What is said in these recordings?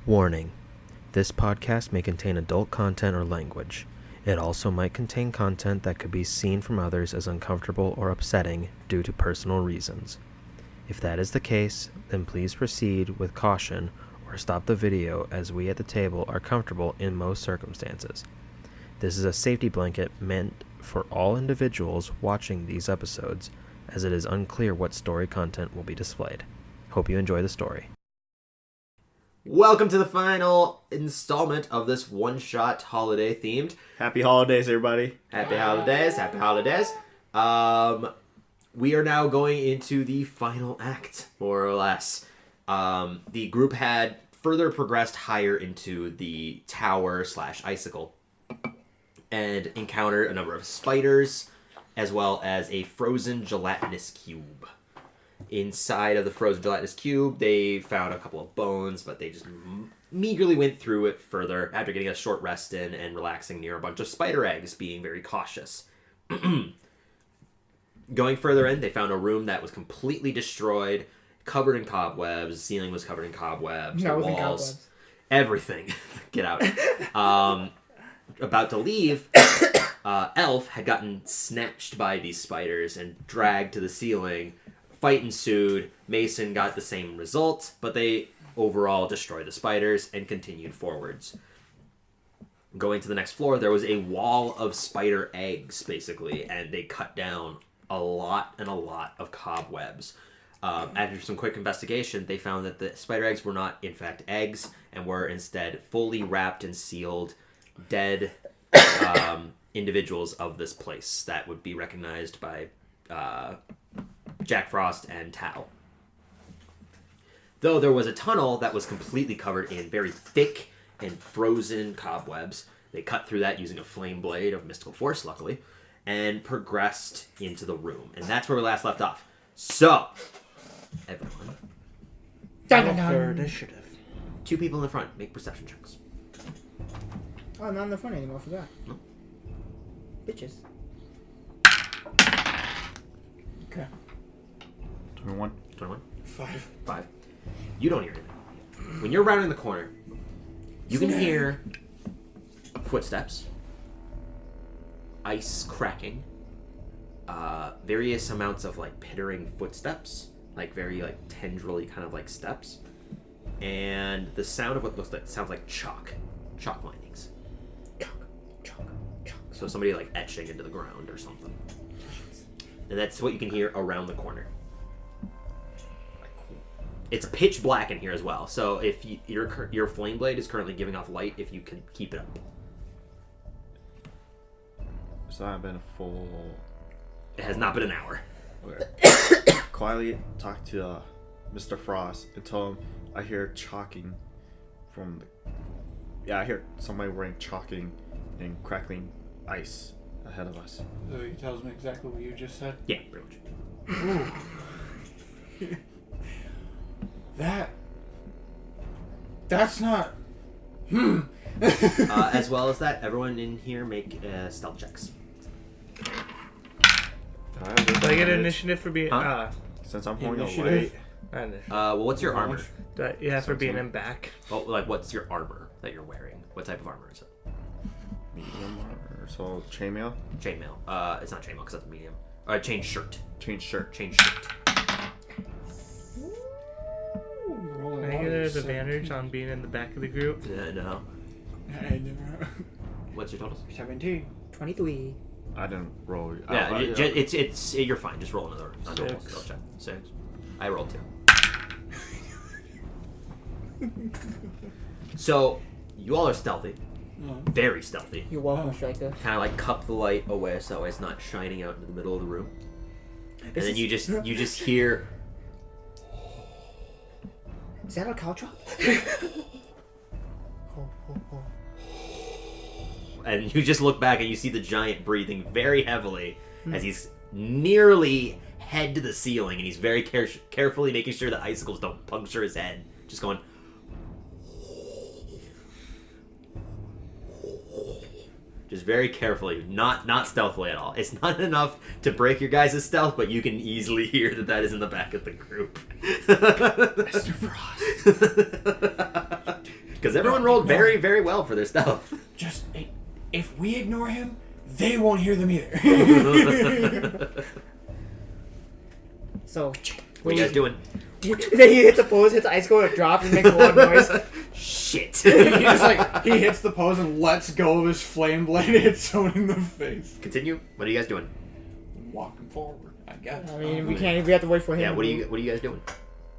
Warning: this podcast may contain adult content or language. It also might contain content that could be seen from others as uncomfortable or upsetting due to personal reasons. If that is the case, then please proceed with caution or stop the video, as we at the table are comfortable in most circumstances. This is a safety blanket meant for all individuals watching these episodes, as it is unclear what story content will be displayed. Hope you enjoy the story. Welcome to the final installment of this one-shot holiday-themed. Happy holidays, everybody. Happy holidays, happy holidays. We are now going into the final act, more or less. The group had further progressed higher into the tower/icicle and encountered a number of spiders, as well as a frozen gelatinous cube. Inside of the frozen gelatinous cube, they found a couple of bones, but they just meagerly went through it further after getting a short rest in and relaxing near a bunch of spider eggs, being very cautious. Going further in, they found a room that was completely destroyed, covered in cobwebs. The ceiling was covered in cobwebs. The walls, cobwebs. Everything. Get out. About to leave, Elf had gotten snatched by these spiders and dragged to the ceiling. Fight ensued. Mason got the same result, but they overall destroyed the spiders and continued forwards. Going to the next floor, there was a wall of spider eggs, basically, and they cut down a lot of cobwebs. After some quick investigation, they found that the spider eggs were not, in fact, eggs, and were instead fully wrapped and sealed dead individuals of this place that would be recognized by Jack Frost and Tao. Though there was a tunnel that was completely covered in very thick and frozen cobwebs, they cut through that using a flame blade of mystical force, luckily, and progressed into the room. And that's where we last left off. So, everyone, Their initiative. 2 people in the front, make perception checks. Oh, I'm not in the front anymore, I forgot. No. Bitches. Okay. 21. 5. You don't hear anything. When you're rounding the corner, you can hear footsteps, ice cracking, various amounts of pittering footsteps, very tendrily kind of steps, and the sound of what looks like sounds like chalk linings. Chalk. So somebody etching into the ground or something. And that's what you can hear around the corner. It's pitch black in here as well, so if your flame blade is currently giving off light, if you can keep it up. So I've been a full... It has not been an hour. Okay. Quietly talk to Mr. Frost and tell him I hear chalking from the... Yeah, I hear somebody wearing chalking and crackling ice ahead of us. So he tells me exactly what you just said? Yeah, pretty much. That's not... As well as that, everyone in here make stealth checks. Do I get an initiative for being... Since I'm pointing Initiative. away... Well, what's your armor? Yeah, for being in back. Oh, what's your armor that you're wearing? What type of armor is it? Medium armor, so chainmail? Chainmail. It's not chainmail because that's medium. Chain shirt. Chain shirt. Chain shirt. I think there's advantage on being in the back of the group. No. I never... What's your totals? 17. 23. I didn't roll. Yeah, it's you're fine. Just roll another normal 6. skill check. 6. I rolled 2. So you all are stealthy, very stealthy. You're welcome, Striker. Kind of cup the light away so that way it's not shining out into the middle of the room. And then you just hear. Is that a cow trap? And you just look back and you see the giant breathing very heavily as he's nearly head to the ceiling, and he's very carefully making sure the icicles don't puncture his head. Just going. Just very carefully, not stealthily at all. It's not enough to break your guys' stealth, but you can easily hear that is in the back of the group. Mr. Frost. Because everyone rolled very, very well for their stealth. Just if we ignore him, they won't hear them either. So, What are you guys doing? then he hits a pose, hits ice cold, it drops, and makes a lot of noise. Shit. He just like he hits the pose and lets go of his flame blade and hits someone in the face. Continue. What are you guys doing? Walking forward, I guess. I mean, we can't. We have to wait for him. Yeah. to What are move. you guys doing?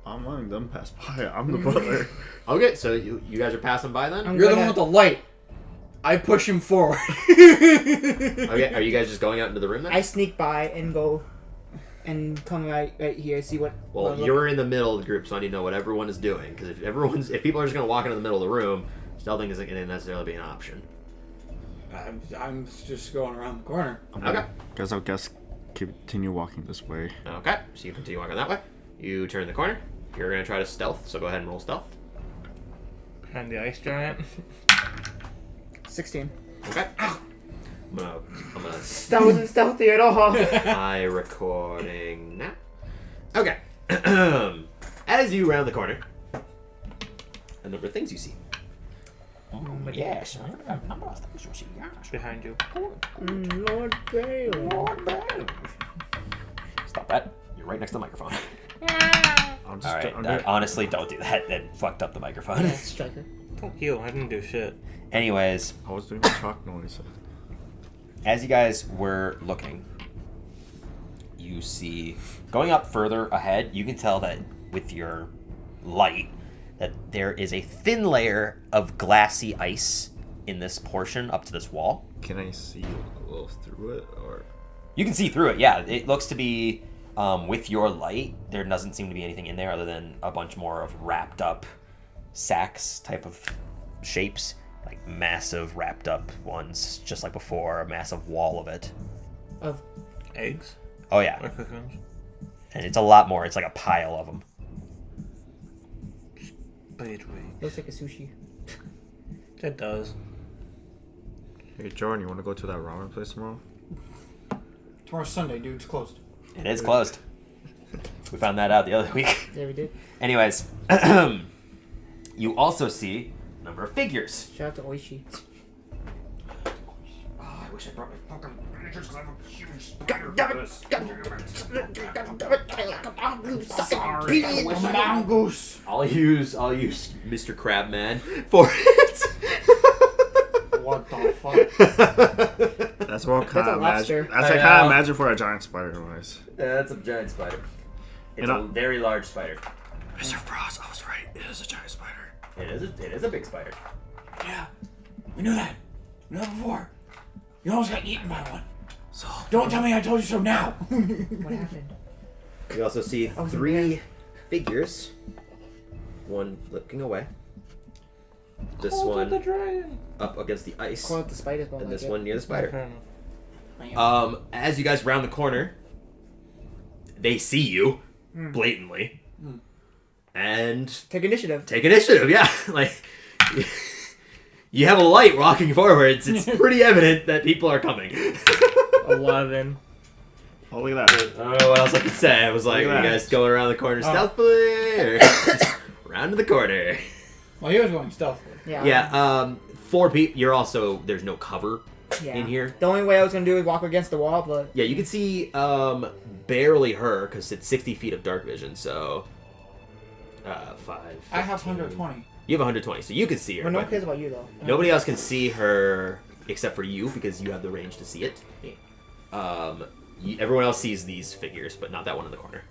I'm letting them pass by. I'm the butler. Okay, so you guys are passing by then. You're the one with the light. I push him forward. Okay. Are you guys just going out into the room then? I sneak by and go, and come right here, see what. Well, what you're in the middle of the group, so I need to know what everyone is doing. Because if people are just gonna walk into the middle of the room, stealthing isn't gonna necessarily be an option. I'm just going around the corner. Okay. Guys, I'll guess continue walking this way. Okay. So you continue walking that way. You turn the corner. You're gonna try to stealth, so go ahead and roll stealth. Behind the ice giant. 16. Okay. I'm gonna That wasn't stealthy at all. I recording now. Okay. As you round the corner, a number of things you see. Yes. Behind you. Lord Bale. Stop that. You're right next to the microphone. I'm just, Alright, I'm doing- honestly, don't do that. That fucked up the microphone. Yeah, striker. Fuck you, I didn't do shit. Anyways, I was doing a chalk noise. as you guys were looking, you see, going up further ahead, you can tell that with your light, that there is a thin layer of glassy ice in this portion up to this wall. Can I see a little through it, or? You can see through it, yeah. It looks to be, with your light, there doesn't seem to be anything in there other than a bunch more of wrapped up sacks type of shapes. Like massive wrapped up ones, just like before, a massive wall of it. Of Eggs? Oh yeah, Or cocoons? and it's a lot more. It's like a pile of them. Blade wing. looks like a sushi. It does. Hey, Jordan, you want to go to that ramen place tomorrow? Tomorrow's Sunday, dude. It's closed. It is closed. We found that out the other week. Yeah, we did. Anyways, you also see a number of figures. Shout out to Oishi. Oh, I wish I brought my fucking miniatures because I have a huge spider for this. Mongoose. I'll use Mr. Crabman for it. What the fuck? That's what That's kind a of lobster. imagine. That's I like kind know. of imagine for a giant spider noise. That's a giant spider. It's You a know- very large spider. Mr. Frost, I was right. It is a giant spider. It is a big spider. Yeah, we knew that. We knew that before. You almost got eaten by one. So Don't tell me I told you so now. What happened? You also see was 3 figures. One looking away. This one dragon. up against the ice. Call it the spiders, but And like this it. one near the spider. Fair enough. As you guys round the corner, they see you blatantly, and Take initiative. take initiative. Yeah, like you have a light walking forwards. It's pretty evident that people are coming. 11. oh, look at that. I don't know what else I could say. I was like, Look are at you that. guys going around the corner stealthily, or just round to the corner? Well, he was going stealthily. Yeah. Yeah. 4 people. You're also there's no cover Yeah. in here. The only way I was gonna do is walk against the wall, but Yeah, you can see barely her because it's 60 feet of dark vision. So 5. I have 15. 120. You have 120, so you can see her. no one but cares about you though. nobody else can see her except for you because you have the range to see it. Everyone else sees these figures, but not that one in the corner.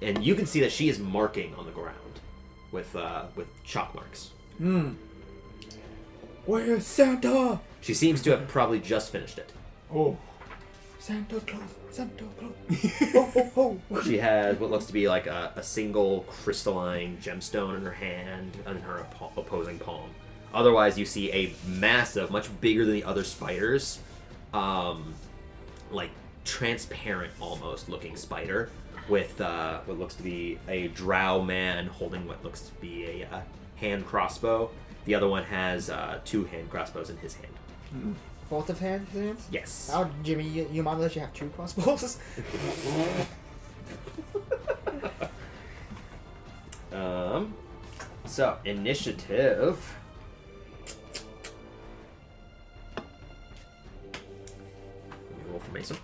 And you can see that she is marking on the ground with chalk marks. Where's Santa? She seems to have probably just finished it. Oh. Santa Claus. Santa Claus. Ho ho ho. She has what looks to be like a single crystalline gemstone in her hand and her opposing palm. Otherwise, you see a massive, much bigger than the other spiders, like transparent almost looking spider with what looks to be a drow man holding what looks to be a hand crossbow. The other one has 2 hand crossbows in his hand. Both of hands? Yes. Oh, Jimmy, you might let you have 2 crossbows. So, initiative. Let me roll for Mason.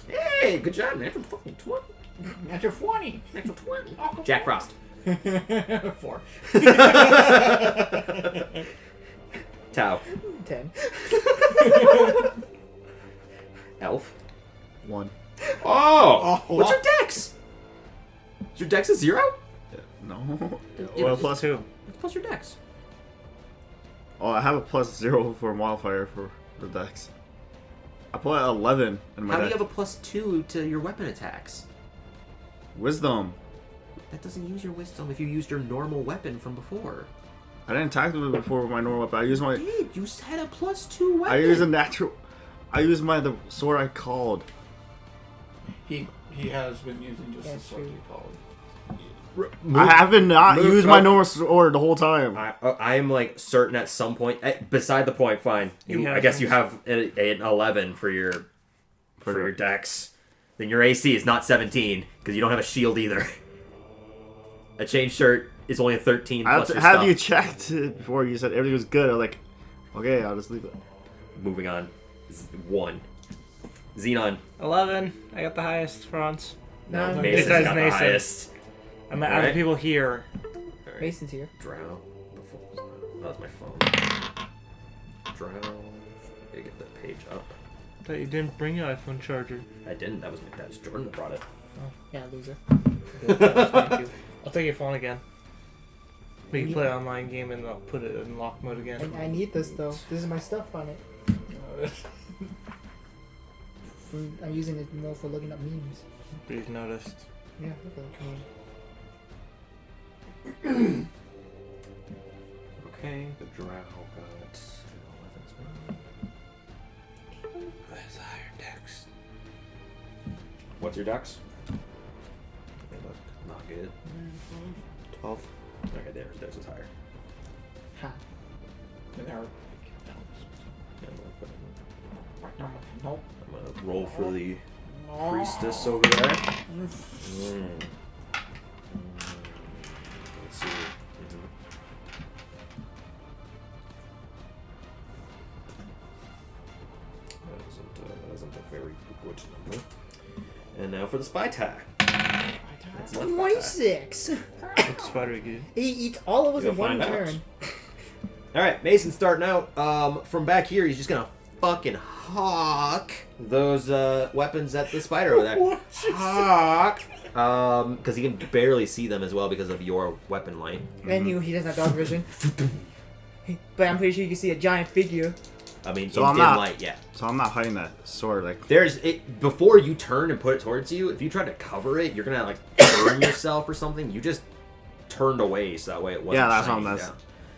Hey, good job. Natural fucking 20. Natural 20. Natural 20. Jack Frost. 4. Tau. 10. Elf. 1. Oh! What's your dex? Is your dex a 0? No. Yeah, Well, just plus 2. Plus your dex. Oh, I have a +0 for modifier for the dex. I put 11 in my How do dex. you have a +2 to your weapon attacks? Wisdom. That doesn't use your wisdom if you used your normal weapon from before. I didn't attack them before with my normal weapon. I used my. Dude, you had a +2 weapon. I used a natural. I used the sword I called. He has been using just the That's sword true. he called. I haven't not move used my up. normal sword the whole time. I am like certain at some point. Beside the point, fine. I guess you have an 11 for your dex. Then your AC is not 17 because you don't have a shield either. A chain shirt is only a 13 plus your Have stuff. you checked it before you said everything was good? I was like, okay, I'll just leave it. Moving on. 1. Xenon. 11. I got the highest for once. No, Mason's Besides got the Mason. highest. I'm out Alright. of people here. Alright. Mason's here. Drow. Oh, that's my phone. Drow. Gotta get that page up. Thought you didn't bring your iPhone charger. I didn't. That was Jordan that brought it. Oh, yeah, loser. Thank you. I'll take your phone again. We can play an online game and I'll put it in lock mode again. I need this though. This is my stuff on it. I'm using it more for looking up memes. We've noticed. Yeah, look at that. Okay, the Drow got 11. That's a higher dex. What's your dex? Okay, look, not good. 12. Okay, there's dex is higher. Ha. And there are Yeah, I'm gonna put it nope. I'm gonna roll for the priestess over there. Let's see. That isn't a very good number. And now for the spy tag. That's not spy tag. 26. Looks very good. He eats all of us You'll in one find out. turn. Alright, Mason's starting out. From back here, he's just gonna fucking hawk those weapons at the spider over there. Hawk! Because he can barely see them as well because of your weapon light. And he doesn't have dark vision. But I'm pretty sure you can see a giant figure. I mean, So in I'm dim not- light, yeah. So I'm not hiding that sword. Like, Before you turn and put it towards you, if you try to cover it, you're gonna like burn yourself or something. You just turned away so that way it wasn't yeah, that's shining why down.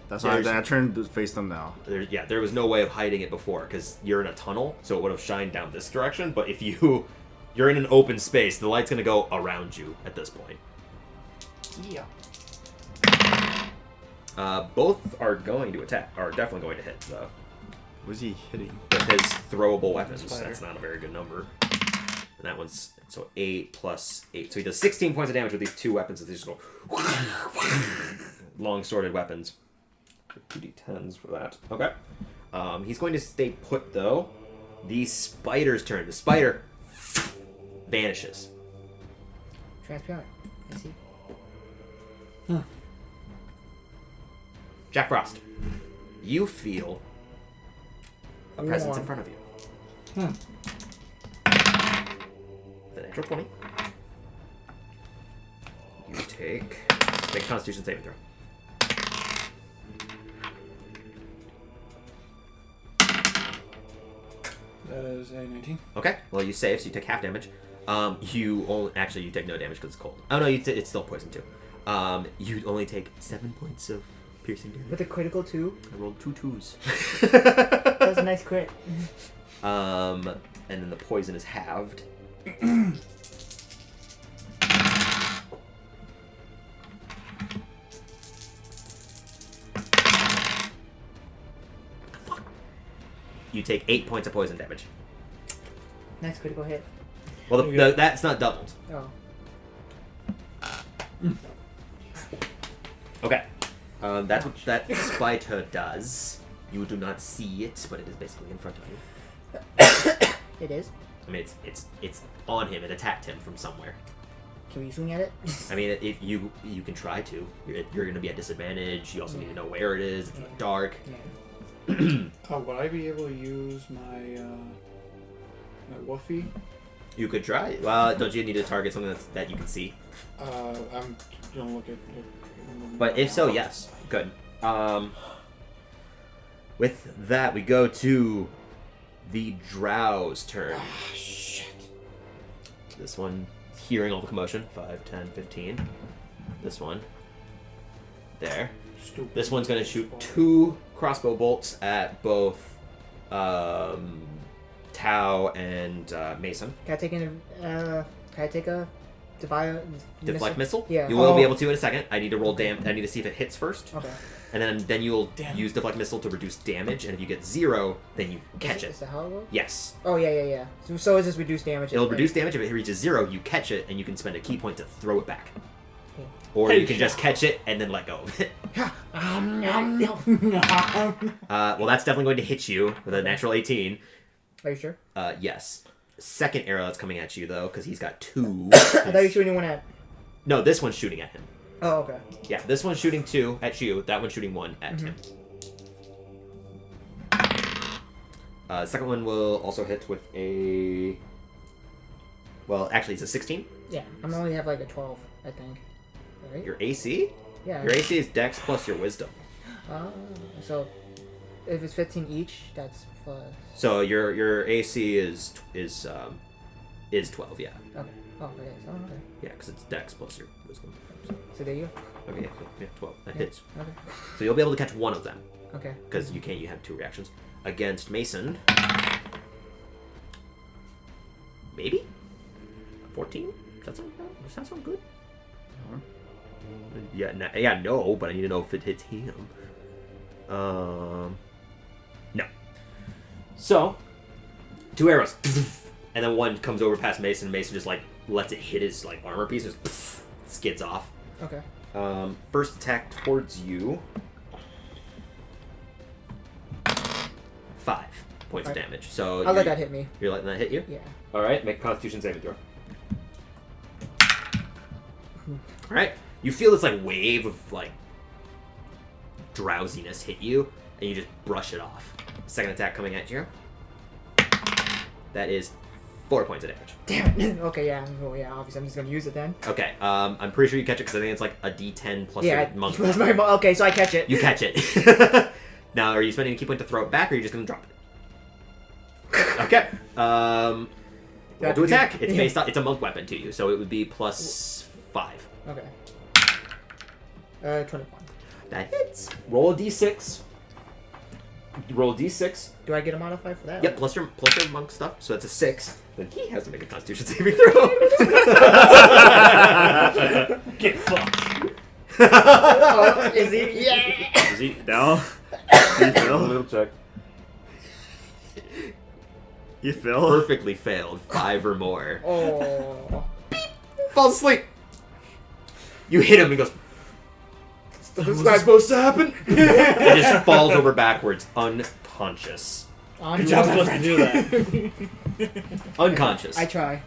that's why There's- I turned to face them now. There was no way of hiding it before because you're in a tunnel, so it would have shined down this direction. But if you're in an open space, the light's gonna go around you at this point. Yeah. Both are going to attack, are definitely going to hit though. Was he hitting? With his throwable weapons, Spider. that's not a very good number. And that one's so 8 plus 8, so he does 16 points of damage with these two weapons. That they just go long sworded weapons. 2d10s for that. Okay. He's going to stay put though. The spider's turn. The spider vanishes. Transparent. I see. Jack Frost, you feel a presence in Warm. front of you. The natural 20. You take. Make a Constitution saving throw. That is a 19. Okay. Well, you save, so you take half damage. You take no damage because it's cold. Oh no, it's still poison too. You only take 7 points of piercing damage. With a critical 2. I rolled 2 2s. That was a nice crit. And then the poison is halved. You take 8 points of poison damage. Nice critical hit. Well, that's not doubled. Oh. That's what that spider does. You do not see it, but it is basically in front of you. It is. I mean, it's on him. It attacked him from somewhere. Can we swing at it? I mean, if you can try to. You're going to be at disadvantage. You also need to know where it is. It's in the dark. Yeah. Would I be able to use my my woofie? You could try. Well, don't you need to target something that you can see? I'm gonna look at. But if so, yes. Good. With that, we go to the Drow's turn. Shit. This one, hearing all the commotion. 5, 10, 15. This one. There. Stupid. This one's going to shoot 2 crossbow bolts at both Tau and Mason. Can I take a Deflect missile? Yeah. You will be able to in a second. I need to roll I need to see if it hits first. Okay. And then you'll use deflect missile to reduce damage, and if you get 0, then you catch it. Is that how it works? Yes. Oh, yeah. So is this reduced damage? It'll reduce damage if it reaches 0. You catch it, and you can spend a key point to throw it back. Yeah. Or you can just catch it and then let go of it. Well, that's definitely going to hit you with a natural 18. Are you sure? Yes. Second arrow that's coming at you, though, because he's got 2. I thought you were shooting one at... No, this one's shooting at him. Oh, okay. Yeah, this one's shooting 2 at you. That one's shooting 1 at him. Second one will also hit with a... Well, actually, it's a 16. Yeah, I'm only have like a 12, I think. Right? Your AC? Yeah. Your AC is Dex plus your Wisdom. So if it's 15 each, that's plus... So your AC is 12, yeah. Okay. Oh, it is. Oh, okay. Yeah, because it's Dex plus your Wisdom. So there you go. Okay, yeah, 12. That hits. Okay. So you'll be able to catch one of them. Okay. Because you have 2 reactions. Against Mason. Maybe? 14? Does that sound good? Yeah, no, but I need to know if it hits him. No. So, 2 arrows. And then one comes over past Mason, and Mason just lets it hit his armor piece, just skids off. Okay. First attack towards you. 5 points of damage. So I'll let that hit me. You're letting that hit you? Yeah. Alright, make a Constitution saving throw. Alright. You feel this wave of drowsiness hit you, and you just brush it off. Second attack coming at you. That is 4 points of damage. Damn it. Okay, yeah. Well, yeah, obviously I'm just gonna use it then. Okay, I'm pretty sure you catch it because I think it's a D10 plus your monk. Okay, so I catch it. You catch it. Now, are you spending a key point to throw it back, or are you just gonna drop it? Okay. Roll to attack. It's based on. It's a monk weapon to you, so it would be plus 5. Okay. 21. That hits. Roll a d6. Roll a d6. Do I get a modifier for that? Yep, plus your monk stuff. So that's a 6. Then he has to make a Constitution saving throw. Get fucked. Oh, is he? Yeah. Is he down? You fail? Little check. You fail? Perfectly failed. 5 or more. Oh. Falls asleep. You hit him and he goes. This What's supposed to happen? He just falls over backwards, unconscious. Good job, supposed to do that. Unconscious. I try.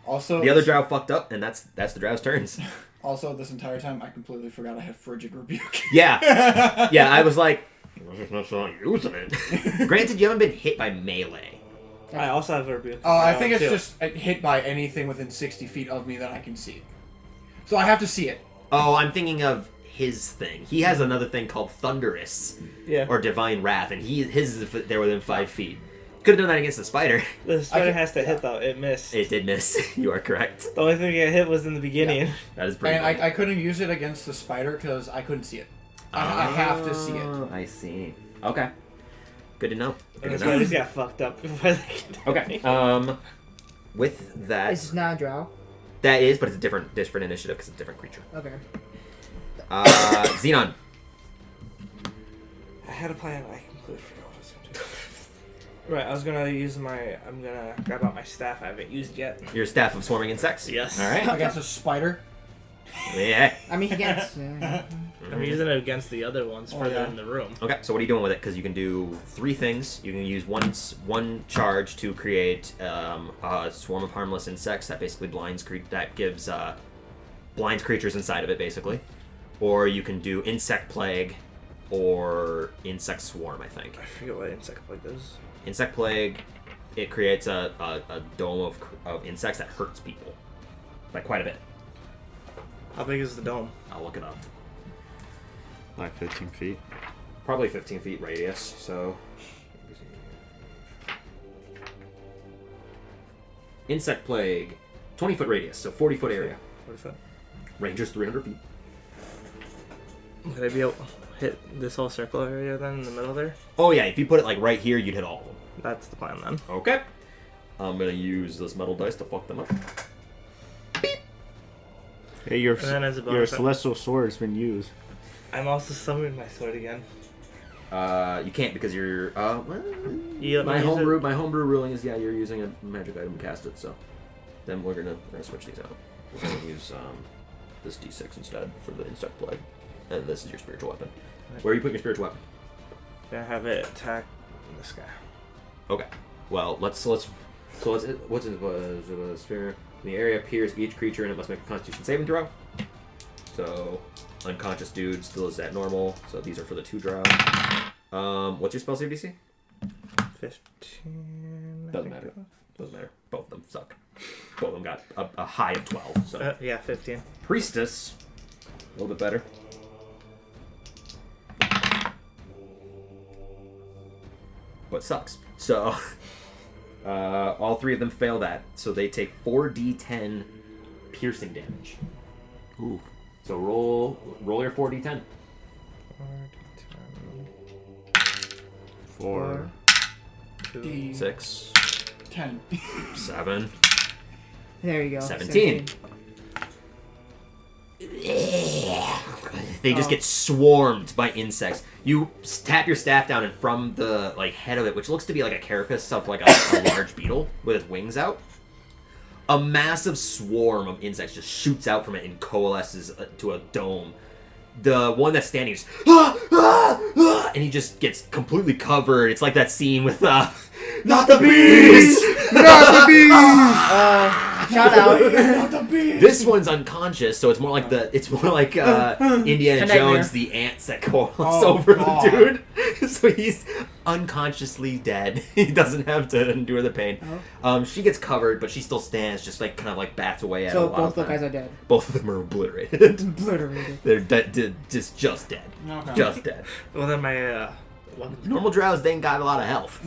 Also, The other drow fucked up, and that's the drow's turns. Also, this entire time, I completely forgot I had Frigid Rebuke. Yeah. I was like, I'm not using it. Granted, you haven't been hit by melee. I also have a rebuke. Oh, I think it's just hit by anything within 60 feet of me that I can see. So I have to see it. Oh, I'm thinking of his thing. He has another thing called Thunderous. Yeah. Or Divine Wrath, and his is if they're within 5 feet. Could have done that against the spider. The spider has to hit though. It missed. It did miss. You are correct. The only thing that hit was in the beginning. Yeah. That is pretty And good. I couldn't use it against the spider because I couldn't see it. I have to see it. I see. Okay. Good to know. And Good the to know. spiders got fucked up before they could. Okay. With that, This is not a drow. that is, but it's a different initiative because it's a different creature. Okay. Xenon. I had a plan. I completely forgot what I was gonna do. Right, I was gonna use I'm gonna grab out my staff. I haven't used it yet. Your staff of swarming insects. Yes. All right. Against a spider. Yeah. I mean, he gets. I'm using it against the other ones further in the room. Okay, so what are you doing with it? Because you can do 3 things. You can use one charge to create a swarm of harmless insects that basically gives blinds creatures inside of it, basically. Or you can do insect plague or insect swarm, I think. I forget what insect plague is. Insect plague, it creates a dome of insects that hurts people by quite a bit. How big is the dome? I'll look it up. Like 15 feet. Probably 15 feet radius, so... Insect plague, 20-foot radius, so 40-foot area. 40 foot. Ranger's 300 feet. Could I be able to hit this whole circle area then in the middle there? Oh yeah, if you put it like right here, you'd hit all of them. That's the plan then. Okay. I'm gonna use this metal dice to fuck them up. Hey, your And then as a your bonus, celestial sword's been used. I'm also summoning my sword again. You can't because you're. You let me my use homebrew ruling is you're using a magic item to cast it. So then we're gonna switch these out. We're gonna use this d6 instead for the insect plague, and this is your spiritual weapon. Where are you putting your spiritual weapon? Gonna have it attack this guy. Okay. Well, let's what's the spirit? In the area appears each creature and it must make a Constitution saving throw. So unconscious dude still is at normal. So these are for the 2 drow. What's your spell save DC? 15. Doesn't matter. Doesn't matter. Both of them suck. Both of them got a high of 12. So Yeah, 15. priestess, a little bit better. But sucks. So all 3 of them fail that. So they take 4d10 piercing damage. Ooh. So roll your 4d10. 4. 2, 6, 10. 7, There you go. 17. They just get swarmed by insects. You tap your staff down, and from the head of it, which looks to be like a carapace of like a large beetle with its wings out, a massive swarm of insects just shoots out from it and coalesces to a dome. The one that's standing is and he just gets completely covered. It's like that scene with not the bees, not the bees. Shout out. This one's unconscious, so it's more like Indiana Jones, the ants that coalesce over the dude. So he's unconsciously dead. He doesn't have to endure the pain. She gets covered, but she still stands, just kind of bats away at So a lot both of the them. guys are dead. Both of them are obliterated. Obliterated. They're just dead. Okay. Just dead. Well, then my Normal drows, they ain't got a lot of health.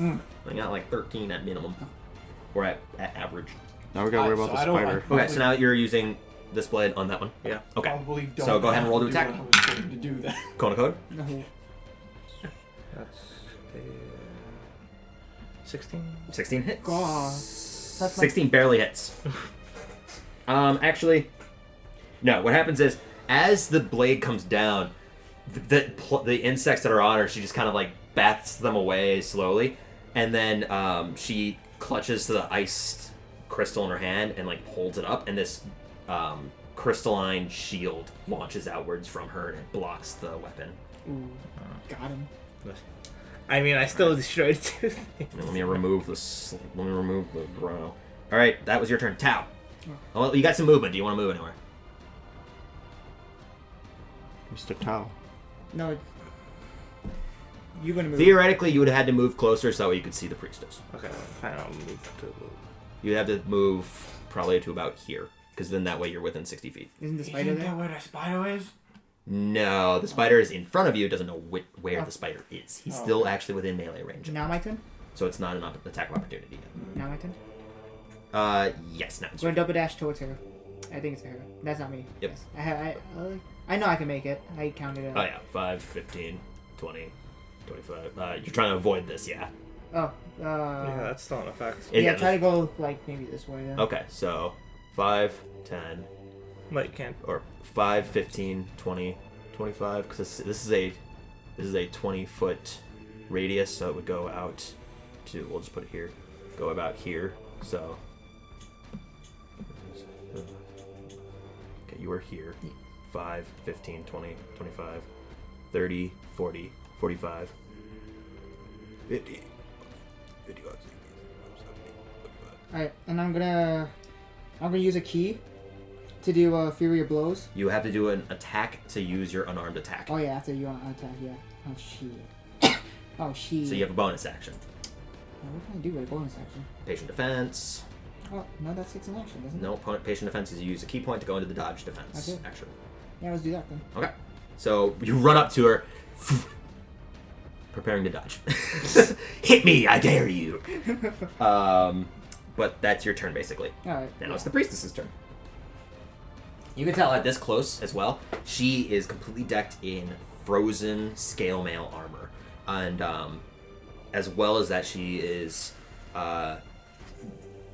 They got 13 at minimum. Or at average. Now we gotta worry about the spider. Okay, so now you're using this blade on that one. Yeah. Okay. Probably don't So go ahead and roll to have attack. do what I was going to do that. Code of code? No. That's 16. 16 hits. God. That's like 16 barely hits. Actually, no. What happens is, as the blade comes down, the insects that are on her, she just kind of bats them away slowly, and then she clutches the iced crystal in her hand and holds it up, and this crystalline shield launches outwards from her and it blocks the weapon. Ooh, got him. I mean, I still destroyed 2 things. Let me remove the grow. All right, that was your turn. Tau. Oh, you got some movement. Do you want to move anywhere? Mr. Tao. No. You're gonna move. Theoretically, you would have had to move closer so that way you could see the priestess. Okay, fine, I'll move to... You'd have to move probably to about here, because then that way you're within 60 feet. Isn't the spider Isn't there? that where the spider is? No, the spider is in front of you. Doesn't know where the spider is. He's still okay. actually within melee range. Now my turn? So it's not an attack of opportunity yet. Now my turn? Yes, now it's Going double dash towards her. I think it's her. That's not me. Yep. Yes. I know I can make it. I counted it. Oh yeah, 5, 15, 20, 25. You're trying to avoid this, yeah? Oh, Yeah, that's still an effect. yeah, try to go maybe this way then. Okay, so 5, 10, But you can't. or 5, 15, 20, 25, because this is a 20-foot radius, so it would go out to, we'll just put it here, go about here, so. Okay, you are here. 5, 15, 20, 25, 30, 40, 45, 50, 55, 60, 70. Alright, and I'm gonna use a key to do Fury of Blows. You have to do an attack to use your unarmed attack. Oh yeah, after you attack, yeah. Oh shit. Oh shit. So you have a bonus action. What can I do with a bonus action? Patient defense. Oh, no, that's 6 in action, doesn't it? No, patient defense is you use a key point to go into the dodge defense Okay. action. Yeah, let's do that then. Okay. So you run up to her, preparing to dodge. Hit me, I dare you. But that's your turn, basically. Alright. Now it's the priestess's turn. You can tell at this close as well, she is completely decked in frozen scale mail armor. And as well as that, she is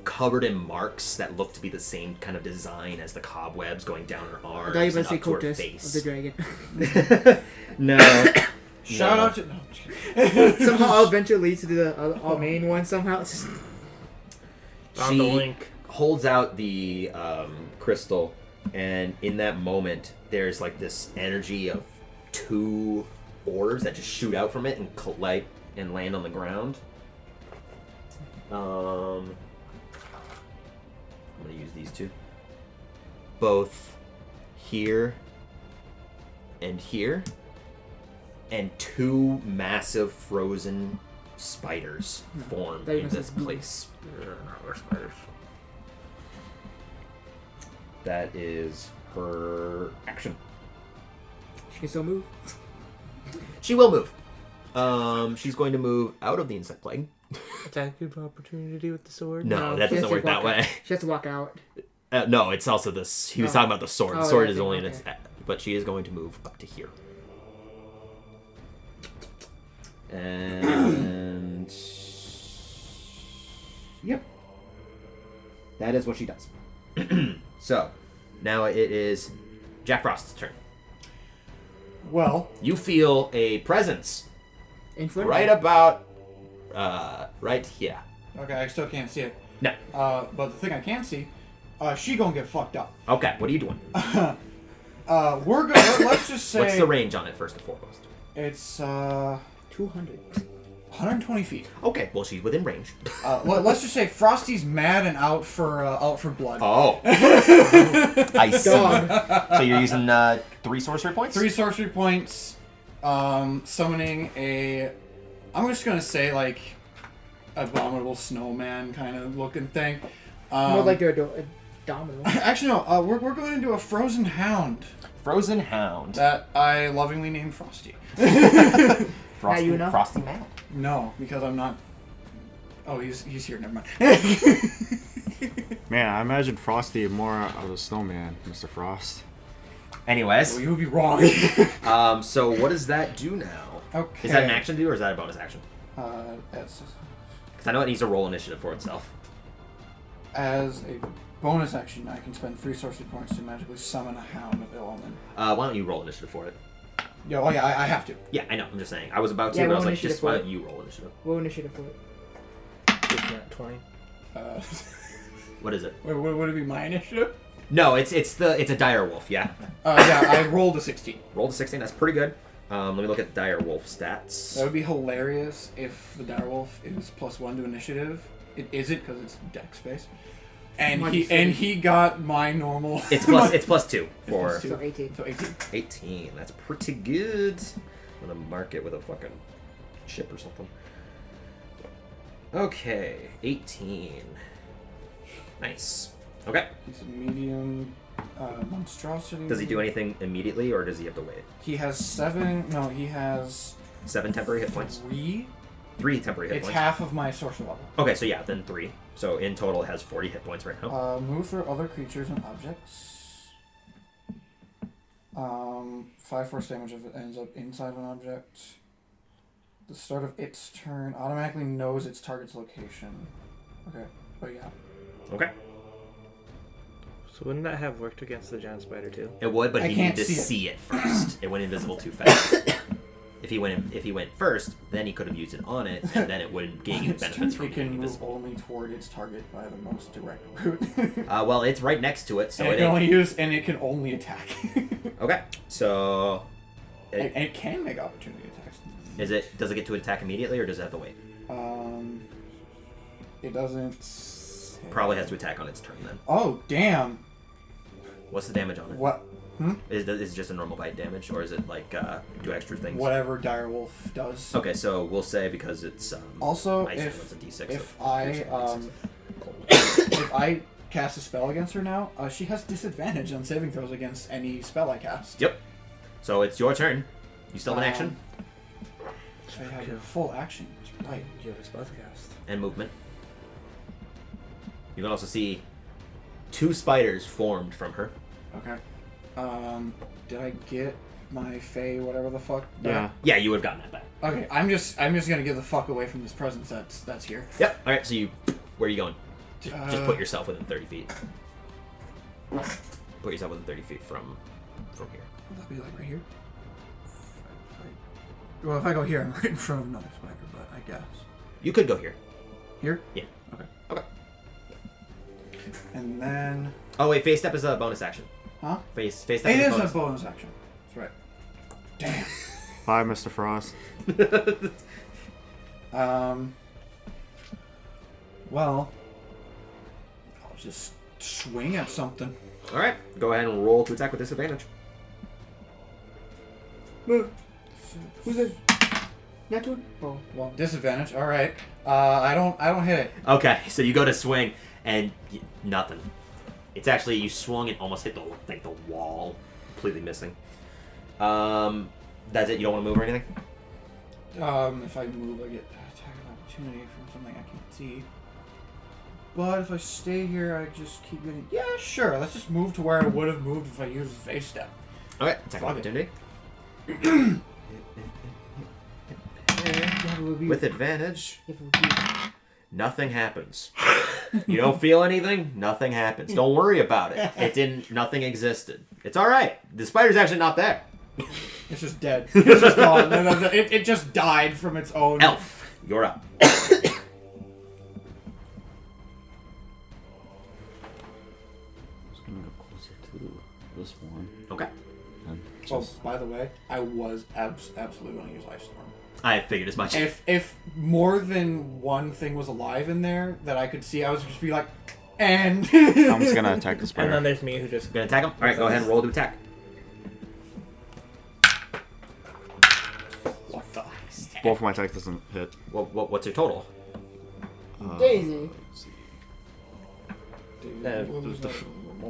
covered in marks that look to be the same kind of design as the cobwebs going down her arms I thought you were and going up to to say her Cultist face. of the Dragon. No. Shout No. out to... No, I'm just kidding. Somehow our adventure leads to the main one somehow. It's just... Found the link. Holds out the crystal, and in that moment, there's like this energy of 2 orbs that just shoot out from it and collide and land on the ground. I'm gonna use these 2. Both here and here, and 2 massive frozen spiders form They're in gonna this say- place. Or spiders. That is her action. She can still move. She will move. She's going to move out of the insect plague. Attack of opportunity with the sword? No, that she has doesn't to work that walk out. way. She has to walk out. No, it's also this. He was Oh. talking about the sword. The Oh, sword yeah, is only in okay. its. But she is going to move up to here. And. Yep. That is what she does. So, now it is Jack Frost's turn. Well, You feel a presence In front right of about. Right here. okay, I still can't see it. No. But the thing I can see, she gonna get fucked up. Okay, what are you doing? We're gonna, let's just say... What's the range on it, first and foremost? It's, 200. 120 feet. Okay, well, she's within range. Let's just say Frosty's mad and out for blood. Oh. I see. Dog. So you're using 3 sorcery points? 3 sorcery points, summoning a... I'm just gonna say, like, abominable snowman kind of looking thing. More like a domino. Actually, no, we're going into a frozen hound Frozen Hound. that I lovingly named Frosty. Frosty, you know? Frosty Mad. No, because I'm not... Oh, he's here, never mind. Man, I imagine Frosty more of a snowman, Mr. Frost. Anyways, Well, you would be wrong. so what does that do now? Okay. Is that an action to do, or is that a bonus action? As Because I know it needs to roll initiative for itself. a bonus action, I can spend 3 sorcery points to magically summon a hound of ill omen. Why don't you roll initiative for it? Oh yeah, I have to. Yeah, I know. I'm just saying. I was about to, Yeah, but I was roll like, just initiative why for don't you roll initiative? Roll initiative for it. It's not 20. What is it? Wait, would it be my initiative? No, it's a dire wolf. Yeah. Yeah, I rolled a 16. Rolled a 16. That's pretty good. Let me look at dire wolf stats. That would be hilarious if the direwolf is +1 to initiative. It isn't because it's deck space. And Might he be and he got my normal. It's plus 2 for plus 2. So 18. So 18. 18. That's pretty good. I'm gonna mark it with a fucking chip or something. Okay, 18. Nice. Okay. He's a medium monstrosity. Does he do anything immediately, or does he have to wait? He has 7. No, he has 7 temporary hit points. 3. 3 temporary hit It's points. half of my sorcerer level. Okay, so yeah, then 3. So in total, it has 40 hit points right now. Move for other creatures and objects. 5 force damage if it ends up inside an object. The start of its turn automatically knows its target's location. Okay, but yeah. Okay. So wouldn't that have worked against the giant spider too? It would, but I he can't needed to see it. see it first. It went invisible too fast. If he went first, then he could have used it on it, and then it wouldn't gain you benefits from It being can move invisible. only toward its target by the most direct route. Well, it's right next to it, so and it it can ain't. only use, and it can only attack. Okay, so and it can make opportunity attacks. does it get to attack immediately, or does it have to wait? It doesn't. Say. Probably has to attack on its turn then. Oh damn! What's the damage on it? What? Is it just a normal bite damage, or is it like do extra things? Whatever Direwolf does. Okay, so we'll say because it's Also, ice if it's a D6. if so I D6. if I cast a spell against her now, she has disadvantage on saving throws against any spell I cast. Yep. So it's your turn. You still have an action I have a full action. That's right. You have a spell to cast. and movement. You can also see 2 spiders formed from her. Okay. Did I get my Fey whatever the fuck? Yeah. Yeah, you would have gotten that back. Okay, I'm just gonna get the fuck away from this presence that's here. Yep. All right. So where are you going? Just put Uh, yourself within 30 feet. Put yourself within 30 feet from here. Would that be like right here? Well, if I go here, I'm right in front of another spider, but I guess. You could go here. Here? Yeah. Okay. Okay. And then... Oh wait, face step is a bonus action. Huh? Face step It is is a a bonus action. That's right. Damn. Bye, Mr. Frost. Well... I'll just swing at something. All right. Go ahead and roll to attack with disadvantage. Who's it? Not one? Oh. Well, disadvantage. All right. I don't hit it. Okay, so you go to swing and nothing. It's actually you swung and almost hit the wall, completely missing. That's it. You don't want to move or anything. If I move, I get attack of opportunity from something I can't see. But if I stay here, I just keep getting. Yeah, sure. Let's just move to where I would have moved if I used face step. Okay, attack of Fuck it. opportunity You have a review. with advantage. You have a review. Nothing happens. You don't feel anything. Nothing happens. Don't worry about it. It didn't. Nothing existed. It's all right. The spider's actually not there. It's just dead. It's just gone. It just died from its own. Elf, you're up. I'm gonna go closer to this one. Okay. And Oh, just by the way, I was absolutely going to use Ice Storm. I figured as much. If more than one thing was alive in there that I could see, I was just be like, and. I'm just gonna attack the And spider. then there's me who just. Gonna attack him. All right, go ahead and roll to attack. What the? Both of my attacks doesn't hit. What's your total? Daisy. Let's see. Uh,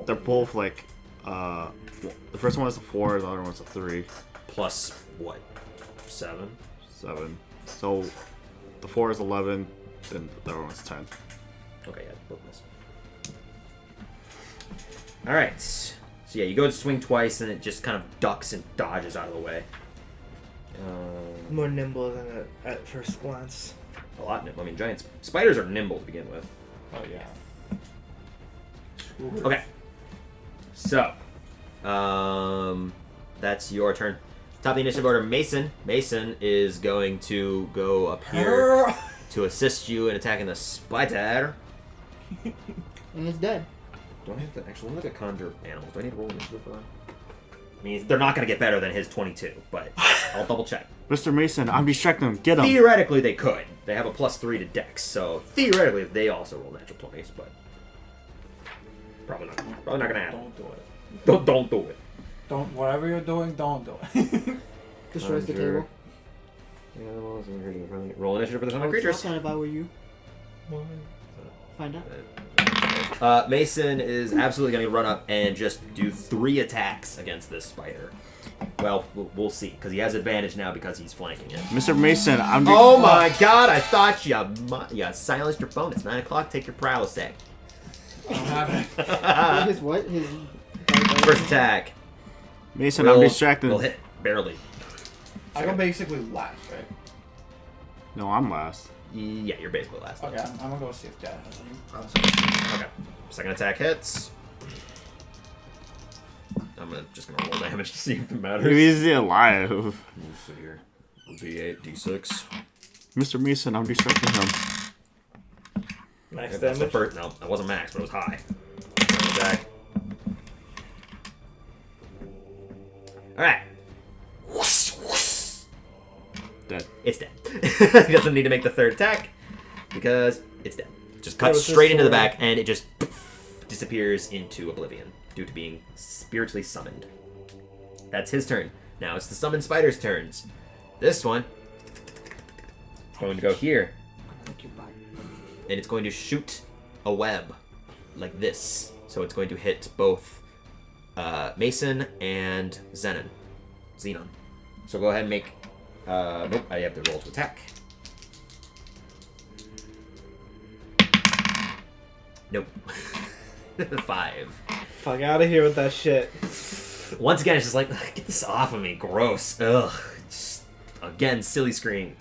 They're both like, the first one is a 4, the other one's a 3, Plus what? 7. 7. So, the 4 is 11, then the other one's 10. Okay, yeah, both miss. All right. So yeah, you go to swing twice, and it just kind of ducks and dodges out of the way. More nimble than at first glance. A lot nimble. I mean, giant spiders are nimble to begin with. Oh yeah. Okay. So, that's your turn. Top of the initiative order, Mason. Mason is going to go up here to assist you in attacking the spider. And it's dead. Do I have to actually look at conjure animals? Do I need to roll initiative for that? I mean, they're not going to get better than his 22, but I'll double check. Mr. Mason, I'm distracting him. Get him. Theoretically, they could. They have a +3 to Dex, so theoretically, they also roll natural 20s, but probably not. Probably not going to happen. Don't do it. Don't do it. Don't. Whatever you're doing, don't do it. Destroys the Conjure. table. Animals and creatures. Roll initiative for the I summon would creatures. drop that if I were you. Find out. Mason is absolutely going to run up and just do 3 attacks against this spider. Well, we'll see, because he has advantage now because he's flanking it. Mr. Mason, I'm Oh my god, I thought you silenced your phone. It's 9 o'clock, take your prowess sec. I don't have it. His what? His. First attack. Mason, I'm distracted. Will hit, barely. I go basically last, right? No, I'm last. Yeah, you're basically last. Okay, I'm gonna go see if Dad has any. Okay. Second attack hits. I'm just gonna roll damage to see if it matters. He's alive. Let's see here. D8, D6. Mr. Mason, I'm distracting him. Max That's the damage. first. No, that wasn't max, but it was high. Attack. Alright. Dead. It's dead. He doesn't need to make the third attack because it's dead. Just cuts was his straight into the sword. back and it just disappears into oblivion due to being spiritually summoned. That's his turn. Now it's the summoned spider's turns. This one is going to go here. And it's going to shoot a web like this. So it's going to hit both Mason and Xenon. So go ahead and make... nope, I have to roll to attack. Nope. 5. Fuck out of here with that shit. Once again, it's just like, get this off of me. Gross. Ugh. Just, again, silly screen.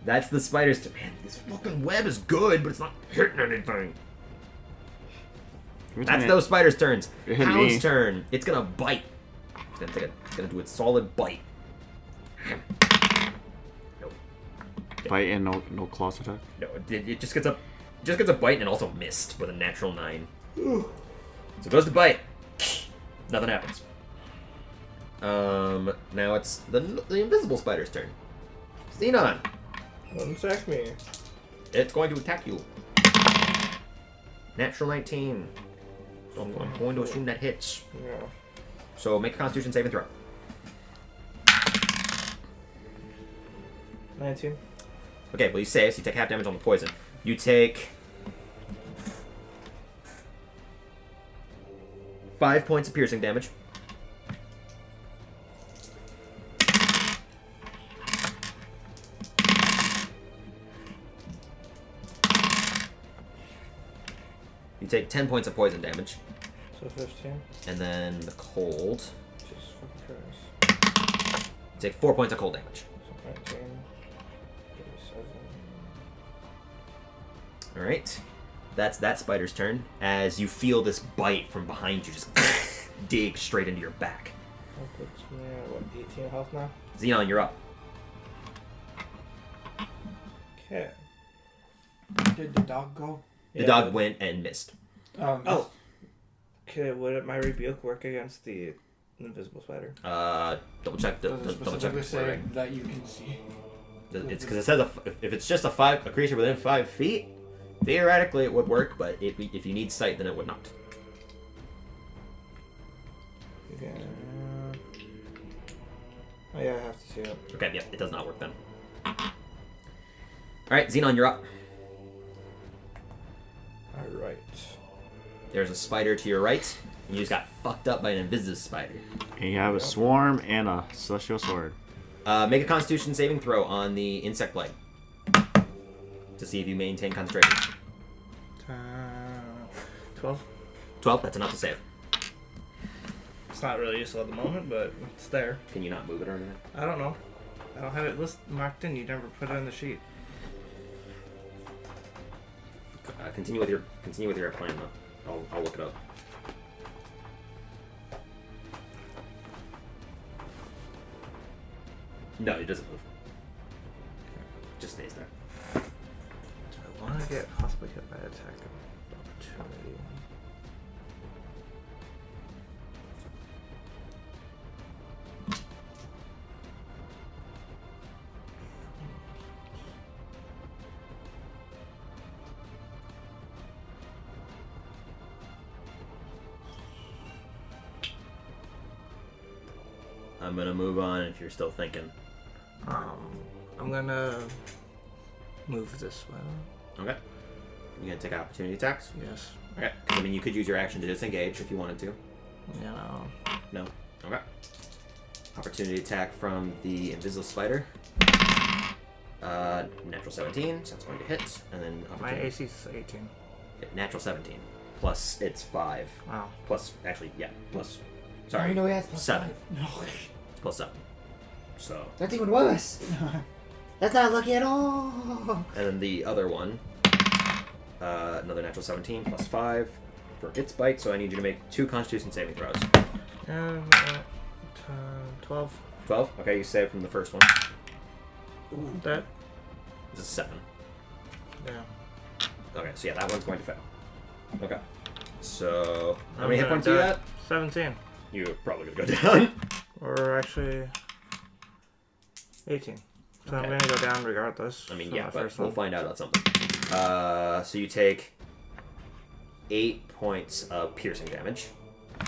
That's the spider's turn. Man, this fucking web is good, but it's not hitting anything. That's those spiders' turns. It hit Hound's me. turn. It's gonna bite. It's gonna do its solid bite. Nope. Bite and no claws attack. No, it just gets a bite and also missed with a natural 9. So it goes to bite. Nothing happens. Now it's the invisible spider's turn. Xenon. Don't attack me. It's going to attack you. Natural 19. So I'm going to assume that hits. Yeah. So make a Constitution saving throw. 19. Okay, well you save, so you take half damage on the poison. You take 5 points of piercing damage. You take 10 points of poison damage. So 15. And then the cold. Jesus fucking Christ. You take 4 points of cold damage. So 19. 37. Alright. That's that spider's turn. As you feel this bite from behind you just dig straight into your back. That puts me at, what, 18 health now? Xenon, you're up. Okay. Did the dog go? The dog went and missed. Oh. Okay, would my rebuke work against the invisible spider? Double check the Does it double check specifically the say wording. that you can see? It's because it says if it's just a creature within 5 feet, theoretically it would work, but if you need sight, then it would not. Okay. Oh yeah, I have to see it. Okay, yep, it does not work then. Alright, Xenon, you're up. Alright. There's a spider to your right, and you just got fucked up by an invisible spider. And you have a swarm and a celestial sword. Make a Constitution saving throw on the insect blight to see if you maintain concentration. 12. 12, that's enough to save. It's not really useful at the moment, but it's there. Can you not move it or anything? I don't know. I don't have it marked in. You never put it on the sheet. Continue with your plan though. I'll look it up. No, it doesn't move. It just stays there. Do I want to get possibly hit by attack of opportunity? I'm gonna move on if you're still thinking. I'm gonna move this way. Okay. You gonna take opportunity attacks? Yes. Okay. 'Cause, I mean, you could use your action to disengage if you wanted to. You know. No. Okay. Opportunity attack from the invisible spider. Natural 17, so it's going to hit, and then My opportunity. AC is 18. Natural 17 plus it's 5 Wow. plus actually plus. I Sorry, know he has plus 7. 5. No. It's plus 7. So, That's even worse. That's not lucky at all. and then the other one, another natural 17 plus 5 for its bite. So I need you to make 2 Constitution saving throws. 12. 12? Okay, you save from the first one. That. It's a 7. Yeah. Okay, so yeah, that one's going to fail. Okay. So, how I'm many hit gonna points are you die. at? 17. You're probably going to go down. Or actually, 18. So I'm Okay. gonna go down regardless. I mean, for yeah, my but first we'll one. find out on something. So you take 8 points of piercing damage.